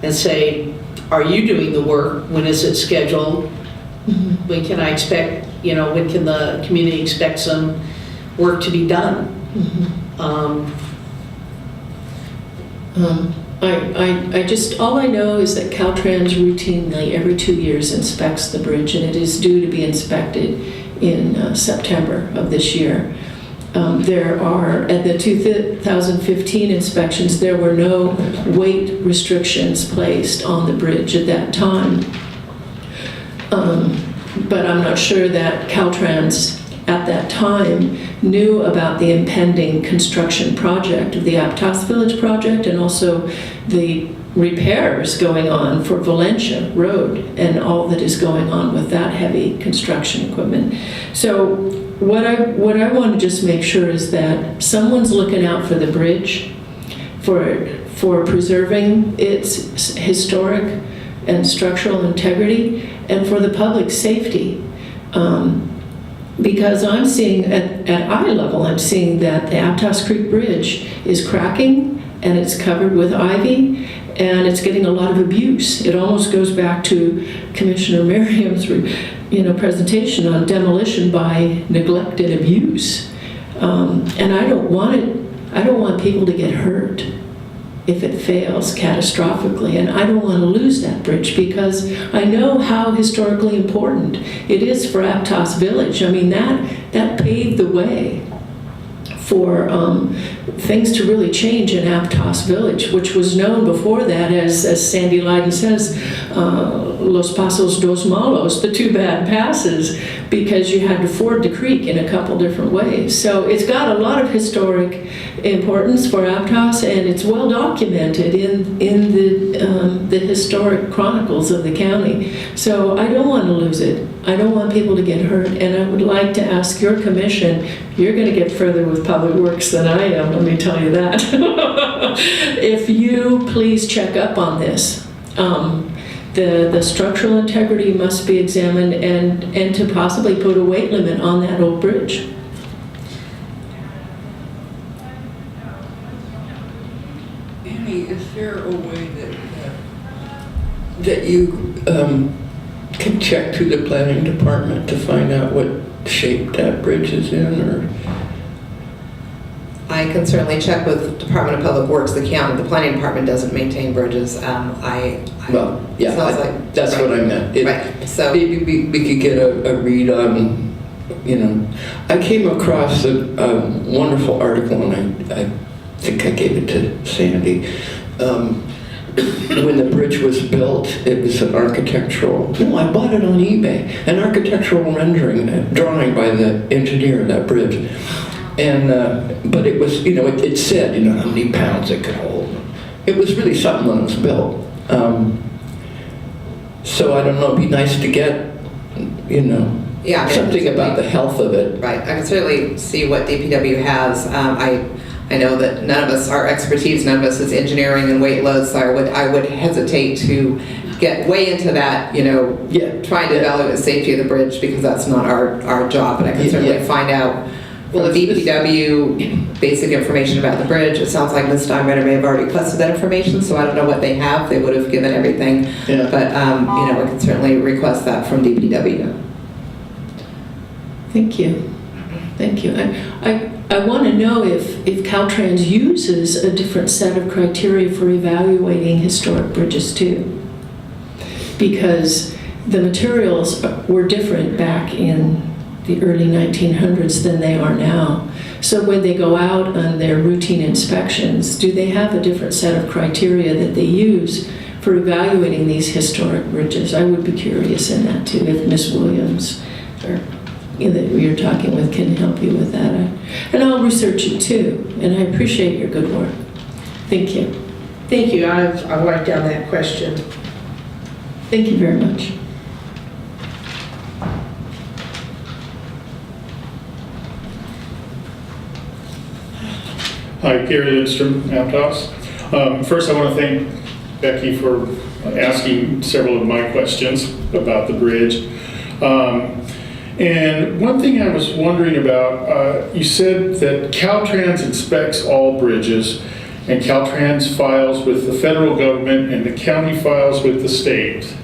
and say, are you doing the work? When is it scheduled? When can I expect, when can the community expect some work to be done? All I know is that Caltrans routinely every 2 years inspects the bridge, and it is due to be inspected in September of this year. There are, at the 2015 inspections, there were no weight restrictions placed on the bridge at that time. But I'm not sure that Caltrans at that time knew about the impending construction project of the Aptos Village project and also the repairs going on for Valencia Road and all that is going on with that heavy construction equipment. So what I want to just make sure is that someone's looking out for the bridge, for preserving its historic and structural integrity, and for the public safety. Because I'm seeing, at eye level, I'm seeing that the Aptos Creek Bridge is cracking and it's covered with ivy and it's getting a lot of abuse. It almost goes back to Commissioner Merriam's presentation on demolition by neglect and abuse. And I don't want people to get hurt if it fails catastrophically, and I don't want to lose that bridge because I know how historically important it is for Aptos Village. I mean, that paved the way for things to really change in Aptos Village, which was known before that as Sandy Leiden says, Los Pasos Dos Malos, the two bad passes, because you had to ford the creek in a couple different ways. So it's got a lot of historic importance for Aptos, and it's well documented in the historic chronicles of the county. So I don't want to lose it. I don't want people to get hurt, and I would like to ask your commission, you're going to get further with Public Works than I am, let me tell you that. If you please check up on this. The structural integrity must be examined and to possibly put a weight limit on that old bridge. Annie, is there a way that that you can check through the planning department to find out what shape that bridge is in, or? I can certainly check with Department of Public Works, the county. The planning department doesn't maintain bridges. Well, yeah, sounds like- that's right. what I meant. Right, so- We could get a read on, you know. I came across a wonderful article, and I think I gave it to Sandy. When the bridge was built, it was an architectural, no, I bought it on eBay, an architectural rendering, a drawing by the engineer of that bridge. And, but it was, you know, it said, you know, how many pounds it could hold. It was really something when it was built. So I don't know, it'd be nice to get, you know, Yeah, something about the health of it. Right, I can certainly see what DPW has. I know that none of us, our expertise, none of us is engineering and weight loads, so I would hesitate to get way into that, you know, trying to evaluate the safety of the bridge, because that's not our job, but I can certainly find out from DPW basic information about the bridge. It sounds like Ms. Steinbrenner may have already requested that information, so I don't know what they have. They would have given everything. Yeah. But, you know, we can certainly request that from DPW. Thank you. Thank you. I want to know if Caltrans uses a different set of criteria for evaluating historic bridges too. Because the materials were different back in the early 1900s than they are now. So when they go out on their routine inspections, do they have a different set of criteria that they use for evaluating these historic bridges? I would be curious in that too, if Ms. Williams or that you're talking with can help you with that. And I'll research it too, and I appreciate your good work. Thank you. Thank you. I'll write down that question. Thank you very much. Hi, Gary Lindstrom, Aptos. First, I want to thank Becky for asking several of my questions about the bridge. And one thing I was wondering about, you said that Caltrans inspects all bridges, and Caltrans files with the federal government, and the county files with the state.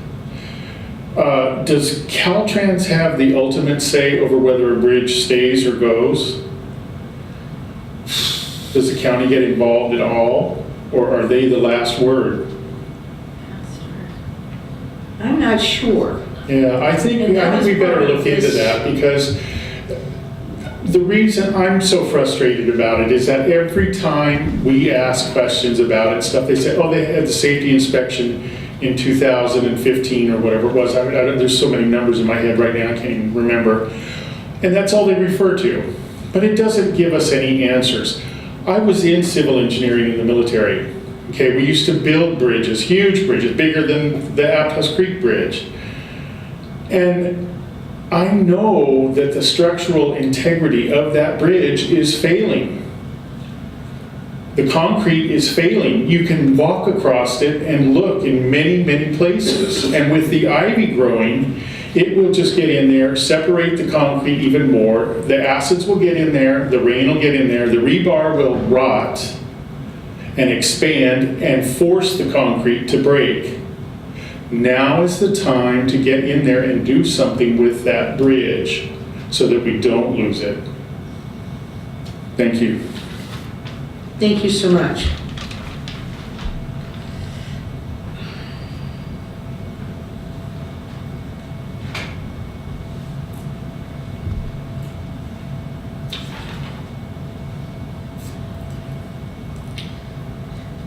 Does Caltrans have the ultimate say over whether a bridge stays or goes? Does the county get involved at all, or are they the last word? I'm not sure. Yeah, I think we better look into that, because the reason I'm so frustrated about it is that every time we ask questions about it, stuff, they say, oh, they had the safety inspection in 2015 or whatever it was. There's so many numbers in my head right now, I can't even remember. And that's all they refer to. But it doesn't give us any answers. I was in civil engineering in the military. Okay, we used to build bridges, huge bridges, bigger than the Aptos Creek Bridge. And I know that the structural integrity of that bridge is failing. The concrete is failing. You can walk across it and look in many, many places. And with the ivy growing, it will just get in there, separate the concrete even more. The acids will get in there, the rain will get in there, the rebar will rot and expand and force the concrete to break. Now is the time to get in there and do something with that bridge so that we don't lose it. Thank you. Thank you so much.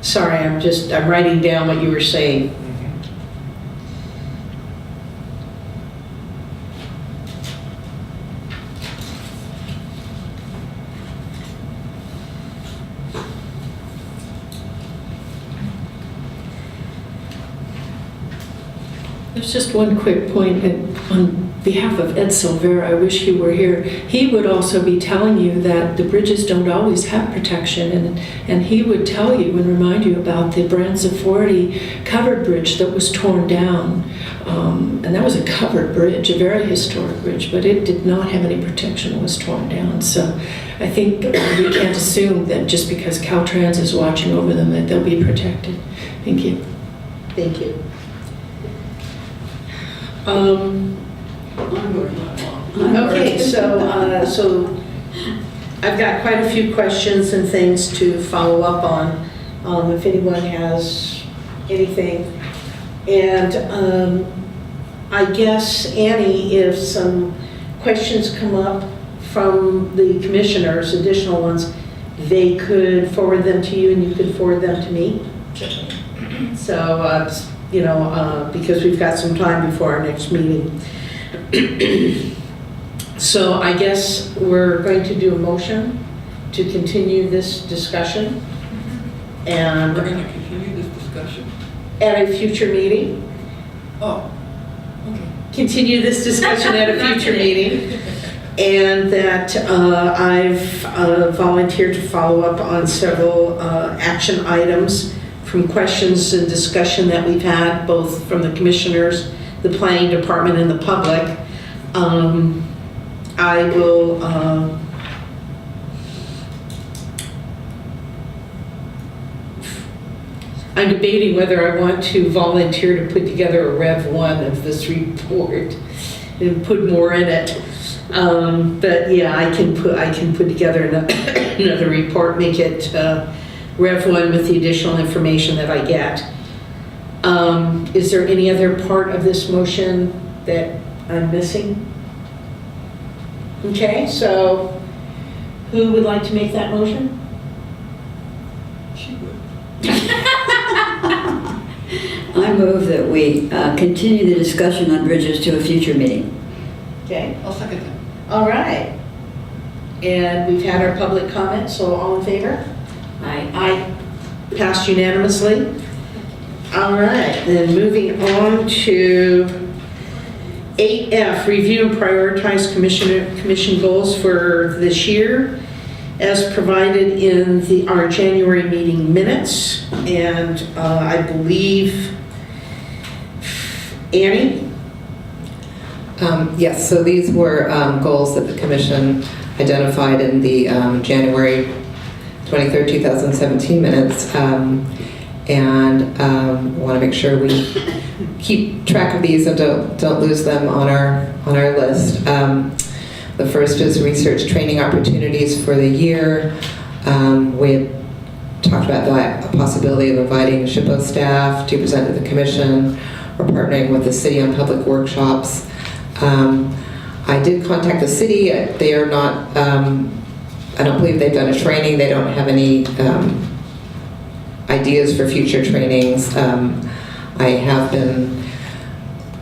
Sorry, I'm writing down what you were saying. There's just one quick point, and on behalf of Ed Silvera, I wish he were here. He would also be telling you that the bridges don't always have protection, and he would tell you and remind you about the Branson 40 covered bridge that was torn down. And that was a covered bridge, a very historic bridge, but it did not have any protection, it was torn down. So I think we can't assume that just because Caltrans is watching over them that they'll be protected. Thank you. Thank you. Okay, so I've got quite a few questions and things to follow up on, if anyone has anything. And I guess, Annie, if some questions come up from the commissioners, additional ones, they could forward them to you and you could forward them to me. So, because we've got some time before our next meeting. So I guess we're going to do a motion to continue this discussion. And We're going to continue this discussion? at a future meeting. Oh, okay. Continue this discussion at a future meeting. And that I've volunteered to follow up on several action items from questions and discussion that we've had, both from the commissioners, the planning department, and the public. I will I'm debating whether I want to volunteer to put together a Rev 1 of this report and put more in it. But yeah, I can put together another report, make it Rev 1 with the additional information that I get. Is there any other part of this motion that I'm missing? Okay, so who would like to make that motion? She would. I move that we continue the discussion on bridges to a future meeting. Okay, I'll second that. all right. And we've had our public comment, so all in favor? Aye. Aye. Passed unanimously. All right, then moving on to 8F, review and prioritize commission goals for this year as provided in our January meeting minutes. And I believe, Annie? Yes, so these were goals that the commission identified in the January 23rd, 2017 minutes. And want to make sure we keep track of these and don't lose them on our list. The first is research training opportunities for the year. We had talked about the possibility of inviting SHPO staff to present to the commission or partnering with the city on public workshops. I did contact the city. They are not, I don't believe they've done a training. They don't have any ideas for future trainings. I have been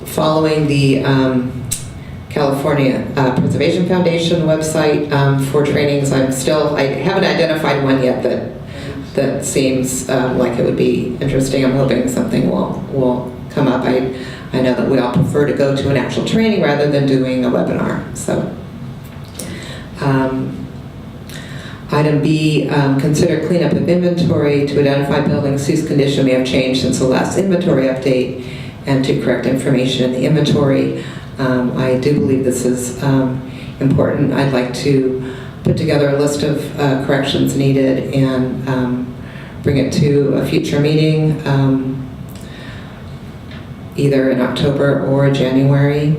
following the California Preservation Foundation website for trainings. I haven't identified one yet that seems like it would be interesting. I'm hoping something will come up. I know that we all prefer to go to an actual training rather than doing a webinar. So. Item B, consider cleanup of inventory to identify buildings whose condition may have changed since the last inventory update and to correct information in the inventory. I do believe this is important. I'd like to put together a list of corrections needed and bring it to a future meeting, either in October or January.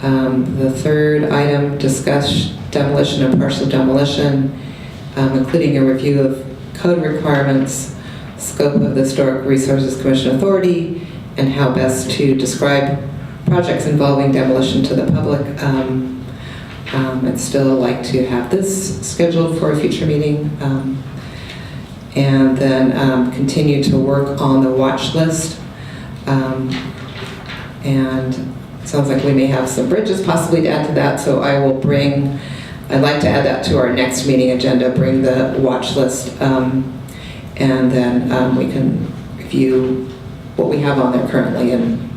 The third item, discuss demolition and partial demolition, including a review of code requirements, scope of the Historic Resources Commission authority, and how best to describe projects involving demolition to the public. I'd still like to have this scheduled for a future meeting. And then continue to work on the watch list. And it sounds like we may have some bridges possibly to add to that, so I'd like to add that to our next meeting agenda, bring the watch list, and then we can review what we have on there currently and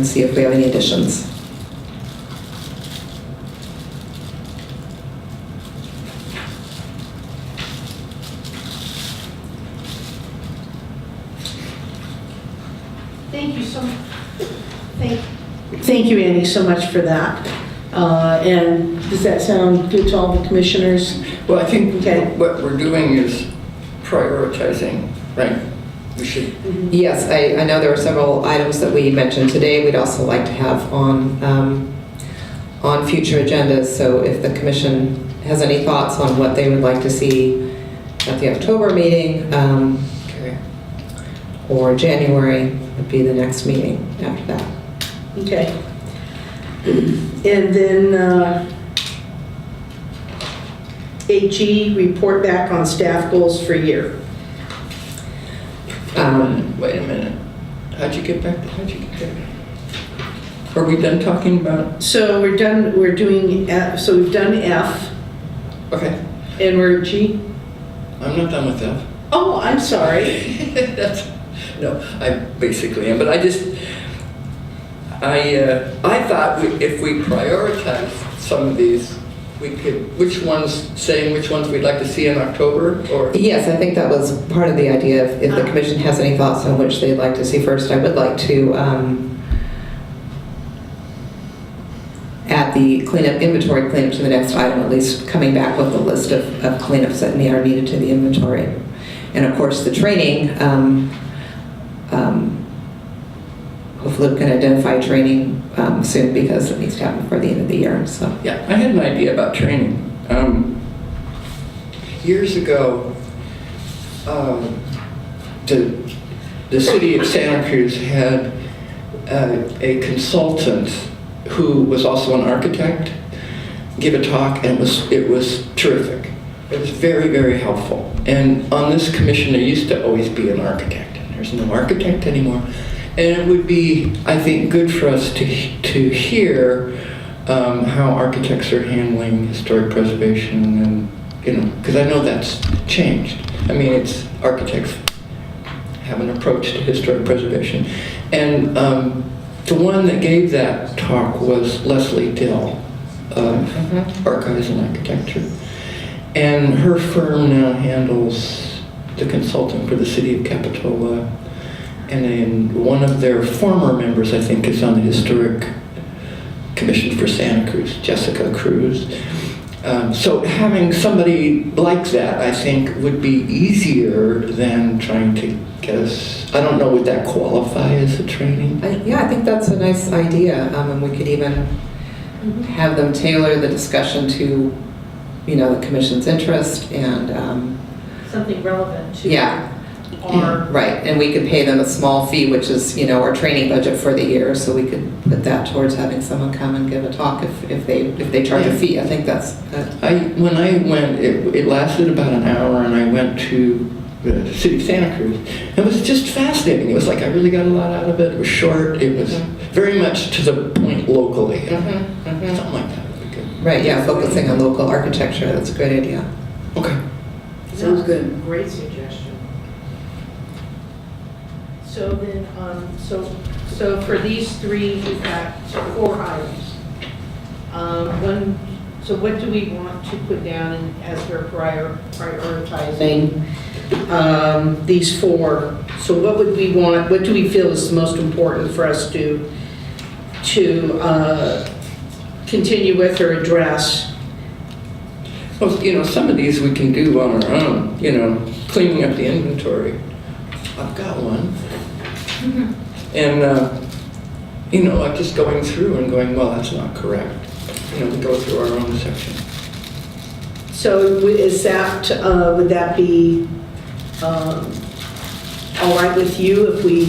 see if we have any additions. Thank you so much. Thank you, Annie, so much for that. And does that sound good to all the commissioners? Well, I think Okay. what we're doing is prioritizing, right? we should, Yes, I know there were several items that we mentioned today we'd also like to have on future agendas. So if the commission has any thoughts on what they would like to see at the October meeting, okay. or January would be the next meeting after that. Okay. And then AG, report back on staff goals for year. Wait a minute. How'd you get there? Are we done talking about? So we're done, we're doing, so we've done F, Okay, and we're G. I'm not done with that. Oh, I'm sorry. No, I basically am, but I thought if we prioritize some of these, we could, which ones we'd like to see in October, or? Yes, I think that was part of the idea. If the commission has any thoughts on which they'd like to see first, I would like to add the inventory cleanup to the next item, at least coming back with a list of cleanups that are needed to the inventory. And of course, the training, hopefully we can identify training soon because it needs to happen before the end of the year. So Yeah, I had an idea about training. Years ago, the city of Santa Cruz had a consultant who was also an architect give a talk, and it was terrific. It was very, very helpful. And on this commission, there used to always be an architect, and there's no architect anymore. And it would be, I think, good for us to hear how architects are handling historic preservation, and because I know that's changed. I mean, it's architects have an approach to historic preservation, and the one that gave that talk was Leslie Dill of Archives and Architecture, and her firm now handles the consulting for the city of Capitola. And then one of their former members, I think, is on the Historic Commission for Santa Cruz, Jessica Cruz. So having somebody like that, I think, would be easier than trying to get us, I don't know, would that qualify as a training? yeah, I think that's a nice idea. And we could even have them tailor the discussion to, the commission's interest and Something relevant to. yeah. Or. Right, and we could pay them a small fee, which is, our training budget for the year, so we could put that towards having someone come and give a talk if they charge a fee. I think that's good. When I went, it lasted about an hour, and I went to the city of Santa Cruz. It was just fascinating. It was like I really got a lot out of it. It was short. It was very much to the point locally. Something like that would be good. Right, yeah, focusing on local architecture, that's a great idea. Okay. Sounds good. Great suggestion. So then, so for these three, we've got 4 items. So what do we want to put down as we're prioritizing? These 4. So what would we want, what do we feel is the most important for us to continue with or address? Well, some of these we can do on our own, cleaning up the inventory. I've got one. And, like just going through and going, well, that's not correct. We go through our own section. So is that, would that be all right with you if we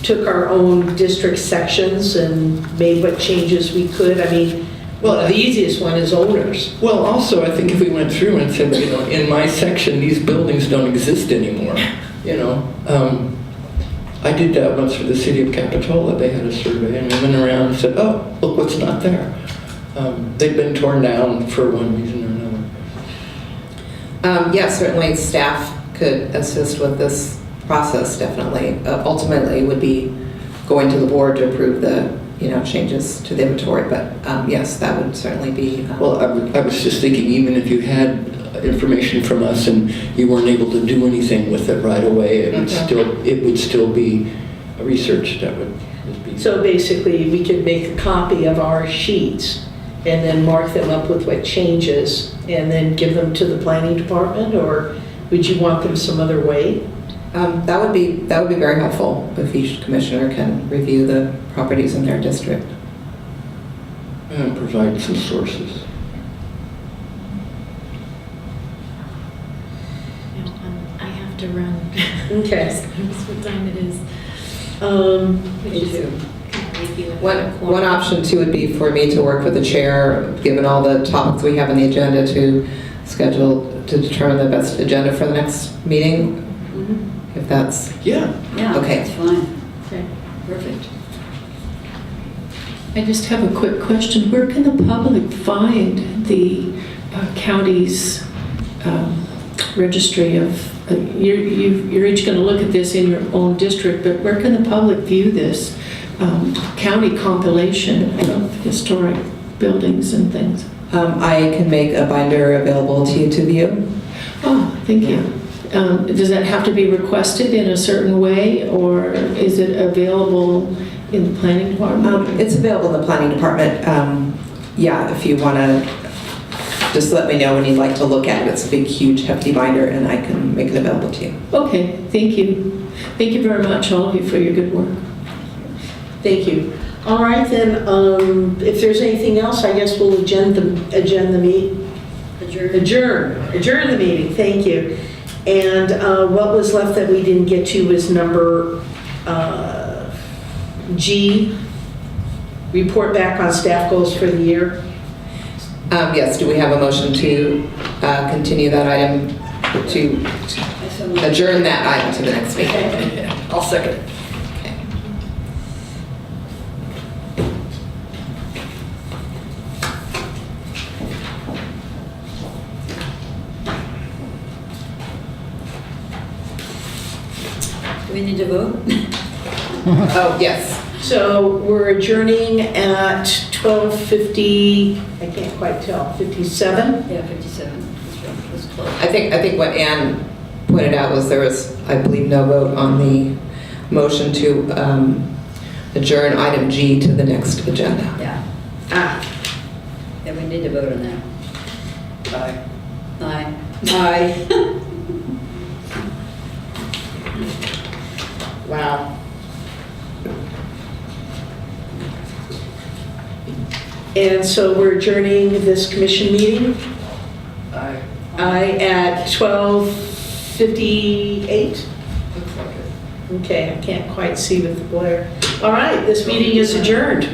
took our own district sections and made what changes we could? I mean, well, the easiest one is owners. Well, also, I think if we went through and said, in my section, these buildings don't exist anymore, I did that once for the city of Capitola. They had a survey, and we went around and said, oh, look what's not there. They've been torn down for one reason or another. Yeah, certainly staff could assist with this process, definitely. Ultimately, it would be going to the board to approve the changes to the inventory, but yes, that would certainly be. Well, I was just thinking, even if you had information from us and you weren't able to do anything with it right away, it would still be a research that would be. So basically, we could make a copy of our sheets and then mark them up with what changes and then give them to the planning department, or would you want them some other way? That would be very helpful if each commissioner can review the properties in their district. And provide some sources. I have to run. Okay. That's what time it is. Me too. Review it. One option too would be for me to work with the chair, given all the topics we have on the agenda, to determine the best agenda for the next meeting, if that's, Yeah. Yeah, Okay. that's fine. Okay. Perfect. I just have a quick question. Where can the public find the county's registry of, you're each going to look at this in your own district, but where can the public view this county compilation of historic buildings and things? I can make a binder available to you to view. Oh, thank you. Does that have to be requested in a certain way, or is it available in the planning department? It's available in the planning department. Yeah, if you want to, just let me know when you'd like to look at it. It's a big, huge, hefty binder, and I can make it available to you. Okay, thank you. Thank you very much, all of you, for your good work. Thank you. All right, then, if there's anything else, I guess we'll adjourn the meeting. Adjourn the meeting, thank you. And what was left that we didn't get to was number G, report back on staff goals for the year. Yes, do we have a motion to continue that item, to adjourn that item to the next meeting? I'll second. Do we need to vote? Oh, yes. So we're adjourning at 12:50, I can't quite tell, 57? Yeah, 57. That's right. That's close. I think what Ann pointed out was there was, I believe, no vote on the motion to adjourn item G to the next agenda. Yeah. Yeah, we need to vote on that. Aye. Aye. Wow. And so we're adjourning this commission meeting? Aye at 12:58? Okay, I can't quite see with the glare. All right, this meeting is adjourned.